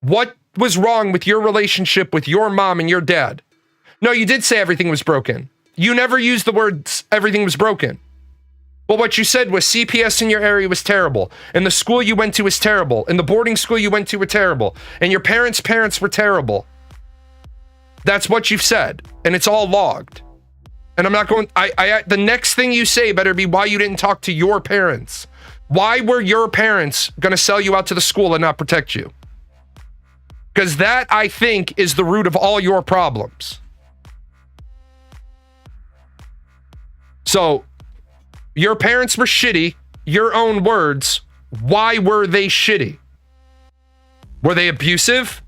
What was wrong with your relationship with your mom and your dad? No, you did say everything was broken. You never used the words everything was broken. Well, what you said was CPS in your area was terrible, and the school you went to was terrible, and the boarding school you went to were terrible, and your parents' parents were terrible. That's what you've said, and it's all logged. And I'm not going, the next thing you say better be why you didn't talk to your parents. Why were your parents going to sell you out to the school and not protect you? Because that, I think, is the root of all your problems. So, your parents were shitty, your own words. Why were they shitty? Were they abusive?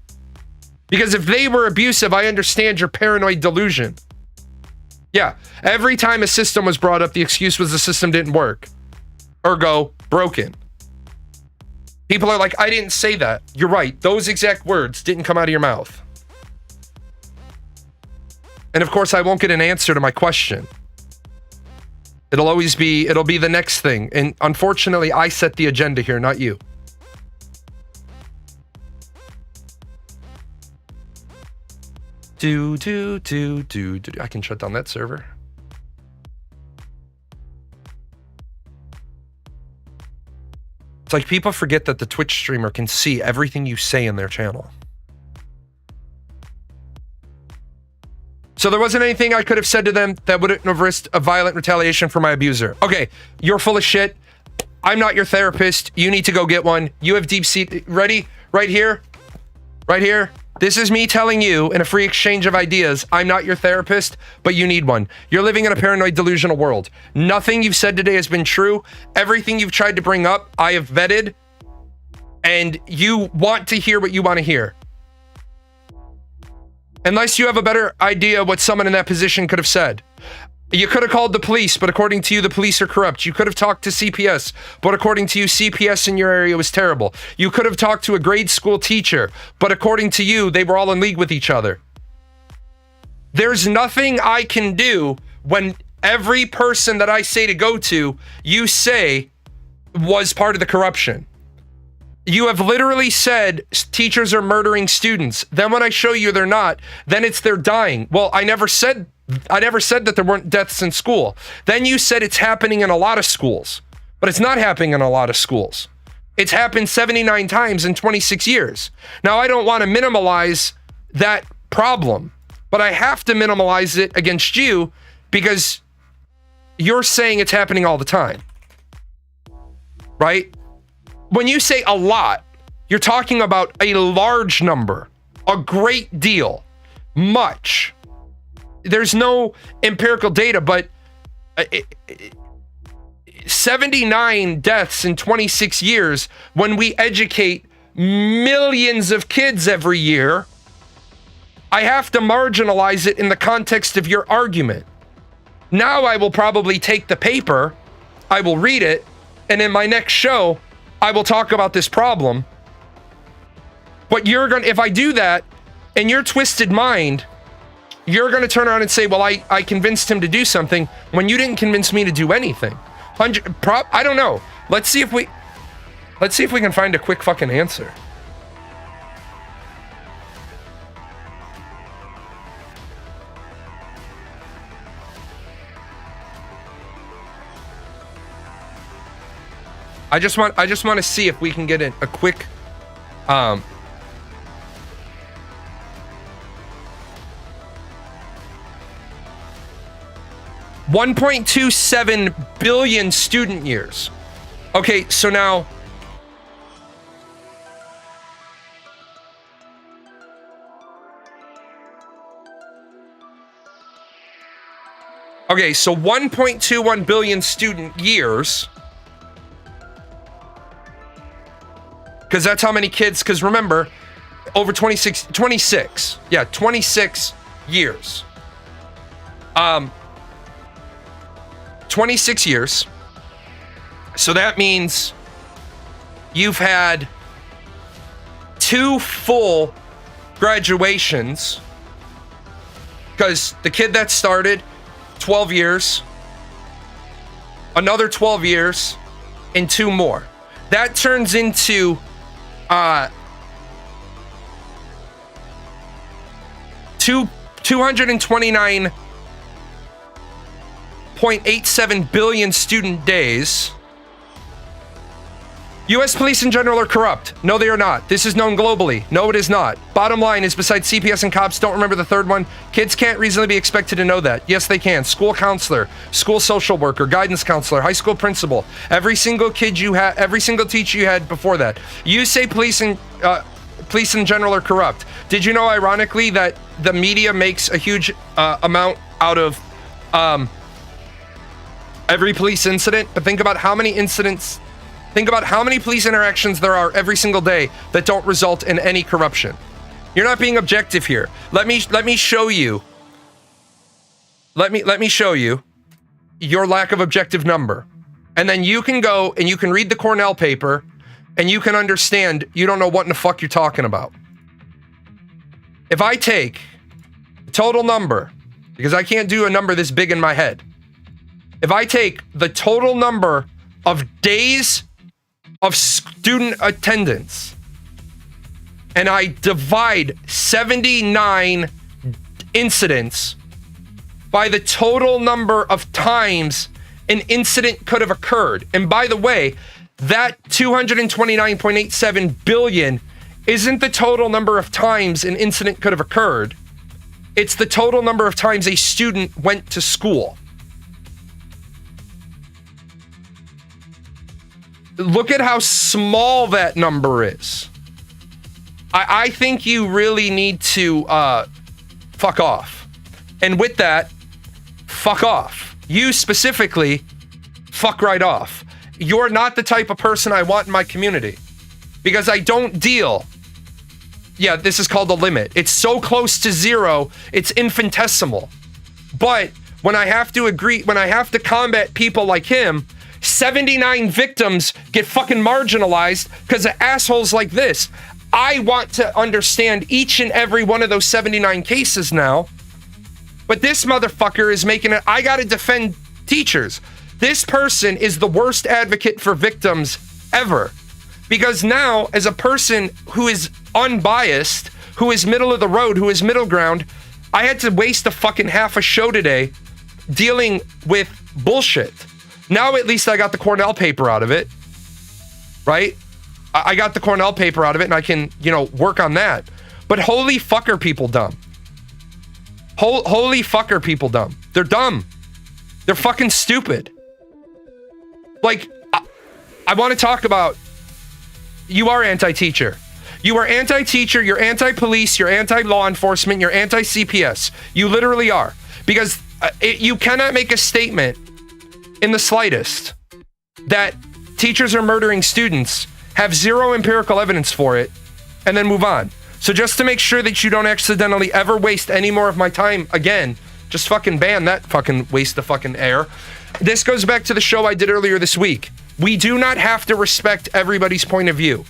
Because if they were abusive, I understand your paranoid delusion. Yeah, every time a system was brought up, the excuse was the system didn't work. Ergo, broken. People are like, I didn't say that. You're right. Those exact words didn't come out of your mouth. And of course, I won't get an answer to my question. It'll be the next thing. And unfortunately, I set the agenda here, not you. I can shut down that server. It's like people forget that the Twitch streamer can see everything you say in their channel. So there wasn't anything I could have said to them that wouldn't have risked a violent retaliation for my abuser. Okay, you're full of shit. I'm not your therapist. You need to go get one. You have deep seat. Ready? Right here? Right here? This is me telling you in a free exchange of ideas, I'm not your therapist, but you need one. You're living in a paranoid, delusional world. Nothing you've said today has been true. Everything you've tried to bring up, I have vetted. And you want to hear what you want to hear. Unless you have a better idea what someone in that position could have said. You could have called the police, but according to you, the police are corrupt. You could have talked to CPS, but according to you, CPS in your area was terrible. You could have talked to a grade school teacher, but according to you, they were all in league with each other. There's nothing I can do when every person that I say to go to, you say was part of the corruption. You have literally said teachers are murdering students. Then when I show you they're not, then it's they're dying. Well, I never said that there weren't deaths in school. Then you said it's happening in a lot of schools, but it's not happening in a lot of schools. It's happened 79 times in 26 years. Now, I don't want to minimalize that problem, but I have to minimalize it against you because you're saying it's happening all the time, right? When you say a lot, you're talking about a large number, a great deal, much. There's no empirical data, but 79 deaths in 26 years when we educate millions of kids every year, I have to marginalize it in the context of your argument. Now I will probably take the paper, I will read it, and in my next show, I will talk about this problem. But if I do that, in your twisted mind, you're going to turn around and say, well, I convinced him to do something when you didn't convince me to do anything. I don't know. Let's see if we can find a quick fucking answer. I just want to see if we can get a quick 1.27 billion student years. Okay, so now Okay, so 1.21 billion student years. Because that's how many kids, because remember, over 26 years. 26 years. So that means you've had 2 full graduations, because the kid that started 12 years, another 12 years, and 2 more. That turns into 229.87 billion student days. U.S. police in general are corrupt. No, they are not. This is known globally. No, it is not. Bottom line is, besides CPS and cops, don't remember the third one. Kids can't reasonably be expected to know that. Yes, they can. School counselor, school social worker, guidance counselor, high school principal. Every single kid you had, every single teacher you had before that. You say police in general are corrupt. Did you know, ironically, that the media makes a huge amount out of every police incident? But think about how many incidents. Think about how many police interactions there are every single day that don't result in any corruption. You're not being objective here. Let me show you. Let me show you your lack of objective number. And then you can go and you can read the Cornell paper and you can understand you don't know what in the fuck you're talking about. If I take the total number, because I can't do a number this big in my head. If I take the total number of days of student attendance and I divide 79 incidents by the total number of times an incident could have occurred. And by the way, that 229.87 billion isn't the total number of times an incident could have occurred. It's the total number of times a student went to school. Look at how small that number is. I think you really need to fuck off. And with that, fuck off. You specifically, fuck right off. You're not the type of person I want in my community. Because I don't deal. Yeah, this is called a limit. It's so close to 0, it's infinitesimal. But when I have to combat people like him, 79 victims get fucking marginalized because of assholes like this. I want to understand each and every one of those 79 cases now. But this motherfucker is making it, I gotta defend teachers. This person is the worst advocate for victims ever. Because now, as a person who is unbiased, who is middle of the road, who is middle ground, I had to waste a fucking half a show today dealing with bullshit. Now at least I got the Cornell paper out of it, right? I got the Cornell paper out of it and I can, work on that. But holy fuck are people dumb. Holy fuck are people dumb. They're dumb. They're fucking stupid. Like, I want to talk about, you are anti-teacher. You are anti-teacher, you're anti-police, you're anti-law enforcement, you're anti-CPS. You literally are. Because you cannot make a statement in the slightest that teachers are murdering students, have 0 empirical evidence for it, and then move on. So just to make sure that you don't accidentally ever waste any more of my time again, just fucking ban that fucking waste of fucking air. This goes back to the show I did earlier this week. We do not have to respect everybody's point of view.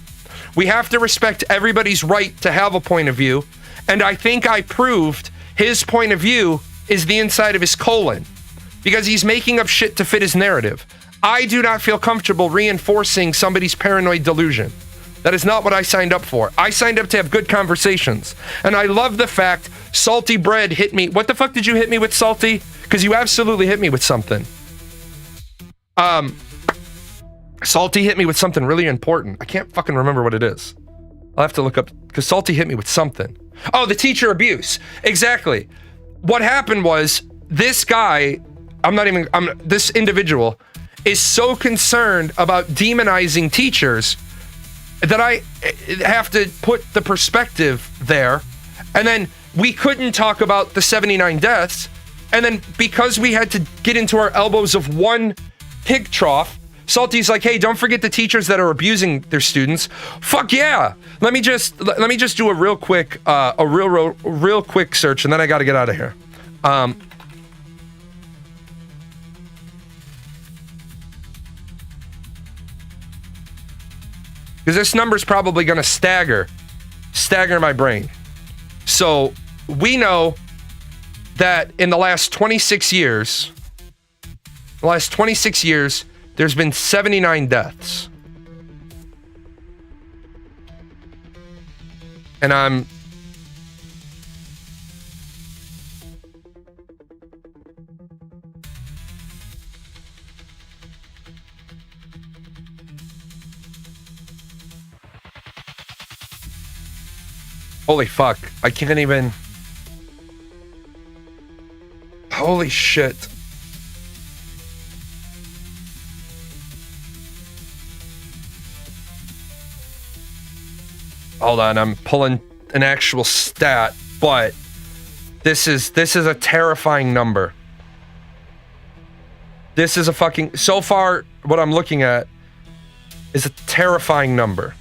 We have to respect everybody's right to have a point of view. And I think I proved his point of view is the inside of his colon. Because he's making up shit to fit his narrative. I do not feel comfortable reinforcing somebody's paranoid delusion. That is not what I signed up for. I signed up to have good conversations. And I love the fact Salty Bread hit me. What the fuck did you hit me with, Salty? Because you absolutely hit me with something. Salty hit me with something really important. I can't fucking remember what it is. I'll have to look up, because Salty hit me with something. Oh, the teacher abuse. Exactly. What happened was, this guy, this individual is so concerned about demonizing teachers that I have to put the perspective there. And then we couldn't talk about the 79 deaths And then because we had to get into our elbows of one pig trough, Salty's like, hey, don't forget the teachers that are abusing their students. Fuck yeah. Let me just do a real quick real quick search, and then I got to get out of here. Because this number's probably going to stagger my brain. So we know that in the last 26 years, there's been 79 deaths. And I'm... Holy fuck. I can't even... Holy shit. Hold on, I'm pulling an actual stat, but this is a terrifying number. This is a fucking... So far, what I'm looking at is a terrifying number.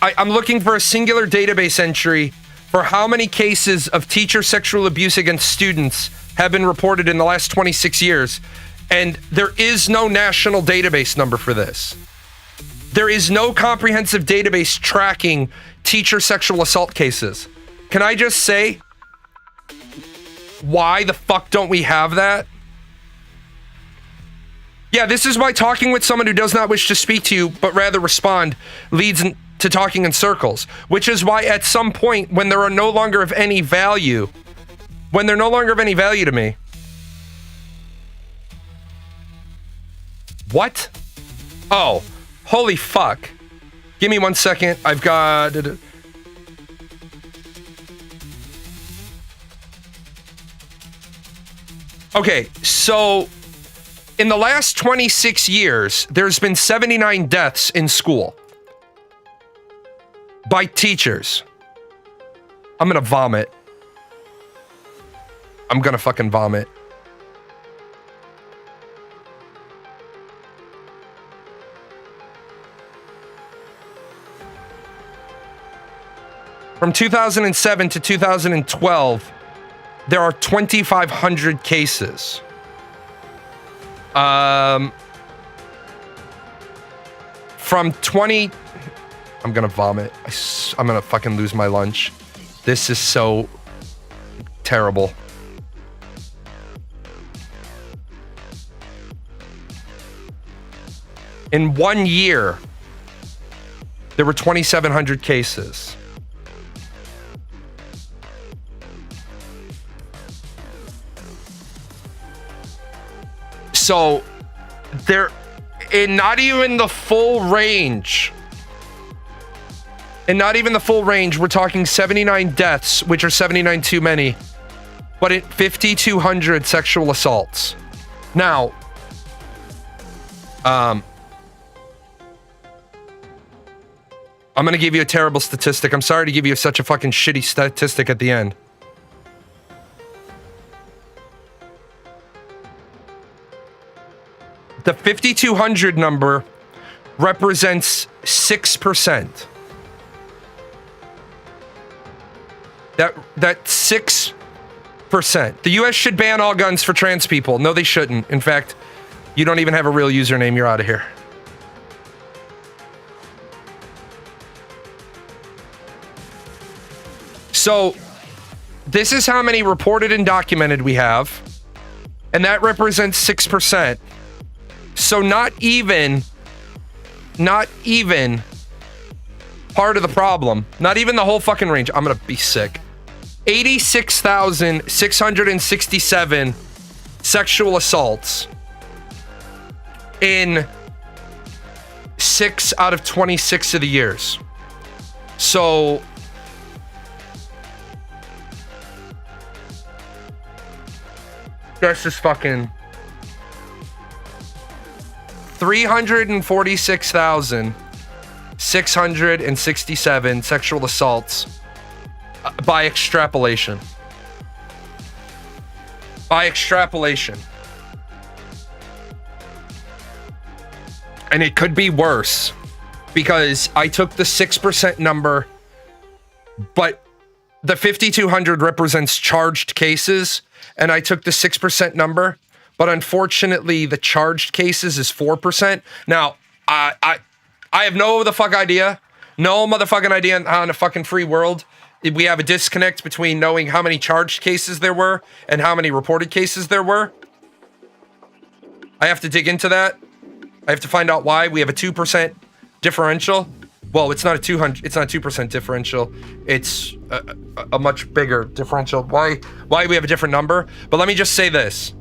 I'm looking for a singular database entry for how many cases of teacher sexual abuse against students have been reported in the last 26 years. And there is no national database number for this. There is no comprehensive database tracking teacher sexual assault cases. Can I just say, why the fuck don't we have that? Yeah, this is why talking with someone who does not wish to speak to you, but rather respond, leads to talking in circles. Which is why at some point, when they're no longer of any value to me. What? Oh, holy fuck. Give me 1 second. I've got... Okay, so in the last 26 years, there's been 79 deaths in school by teachers. I'm gonna vomit. I'm gonna fucking vomit. From 2007 to 2012, there are 2,500 cases. From 20... I'm gonna vomit. I'm gonna fucking lose my lunch. This is so terrible. In 1 year, there were 2,700 cases. So, they're in not even the full range. We're talking 79 deaths, which are 79 too many. But at 5,200 sexual assaults. Now, I'm gonna give you a terrible statistic. I'm sorry to give you such a fucking shitty statistic at the end. The 5,200 number represents 6%. That 6%. The US should ban all guns for trans people. No, they shouldn't. In fact, you don't even have a real username. You're out of here. So, this is how many reported and documented we have. And that represents 6%. So not even part of the problem. Not even the whole fucking range. I'm gonna be sick. 86,667 sexual assaults in 6 out of 26 of the years. So that's just fucking 346,667 667 sexual assaults by extrapolation. By extrapolation. And it could be worse because I took the 6% number, but the 5,200 represents charged cases, and I took the 6% number, but unfortunately the charged cases is 4%. Now, I have no motherfucking idea how in a fucking free world we have a disconnect between knowing how many charged cases there were and how many reported cases there were. I have to dig into that. I have to find out why we have a 2% differential. Well, it's not a 2% differential. It's a much bigger differential. Why we have a different number? But let me just say this.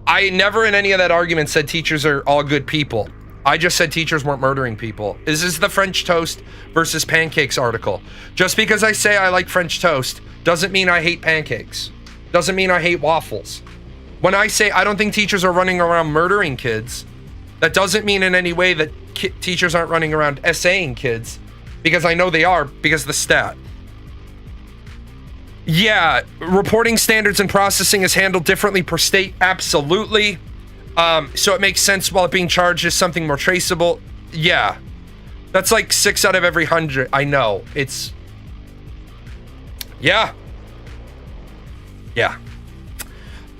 I never in any of that argument said teachers are all good people. I just said teachers weren't murdering people. This is the French toast versus pancakes article. Just because I say I like French toast doesn't mean I hate pancakes. Doesn't mean I hate waffles. When I say I don't think teachers are running around murdering kids, that doesn't mean in any way that teachers aren't running around essaying kids, because I know they are, because of the stat. Yeah, reporting standards and processing is handled differently per state, absolutely. So it makes sense while it being charged as something more traceable. Yeah, that's like 6 out of every 100. I know, it's... Yeah.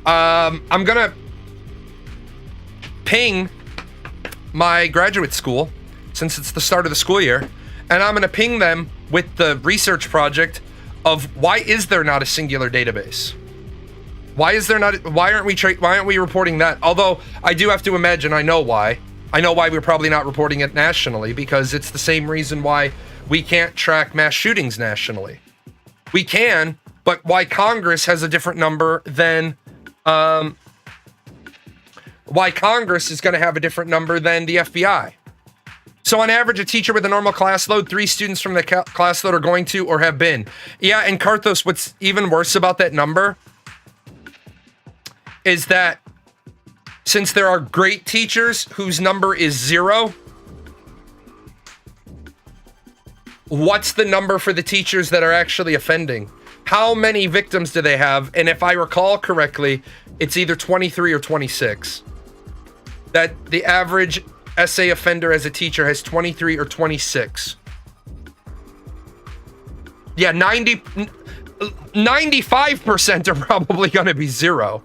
I'm gonna ping my graduate school, since it's the start of the school year, and I'm going to ping them with the research project of why is there not a singular database? Why aren't we reporting that? Although I do have to imagine I know why we're probably not reporting it nationally, because it's the same reason why we can't track mass shootings nationally. We can, but why Congress has a different number than why Congress is going to have a different number than the FBI. So on average, a teacher with a normal class load, 3 students from the class load are going to or have been. Yeah, and Karthos, what's even worse about that number is that since there are great teachers whose number is 0, what's the number for the teachers that are actually offending? How many victims do they have? And if I recall correctly, it's either 23 or 26. That the average essay offender as a teacher has 23 or 26. Yeah, 95% are probably going to be 0.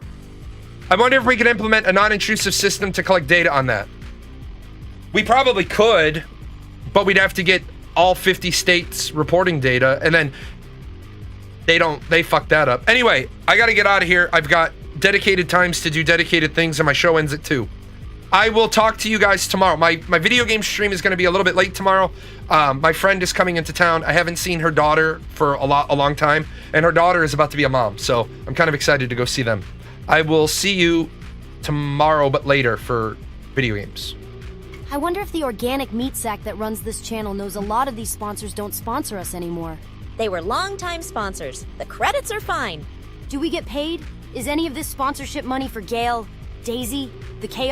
I wonder if we could implement a non-intrusive system to collect data on that. We probably could, but we'd have to get all 50 states reporting data, and then they fucked that up. Anyway, I got to get out of here. I've got dedicated times to do dedicated things, and my show ends at 2. I will talk to you guys tomorrow. My video game stream is going to be a little bit late tomorrow. My friend is coming into town. I haven't seen her daughter for a long time, and her daughter is about to be a mom, so I'm kind of excited to go see them. I will see you tomorrow, but later, for video games. I wonder if the organic meat sack that runs this channel knows a lot of these sponsors don't sponsor us anymore. They were longtime sponsors. The credits are fine. Do we get paid? Is any of this sponsorship money for Gale, Daisy, the Chaos?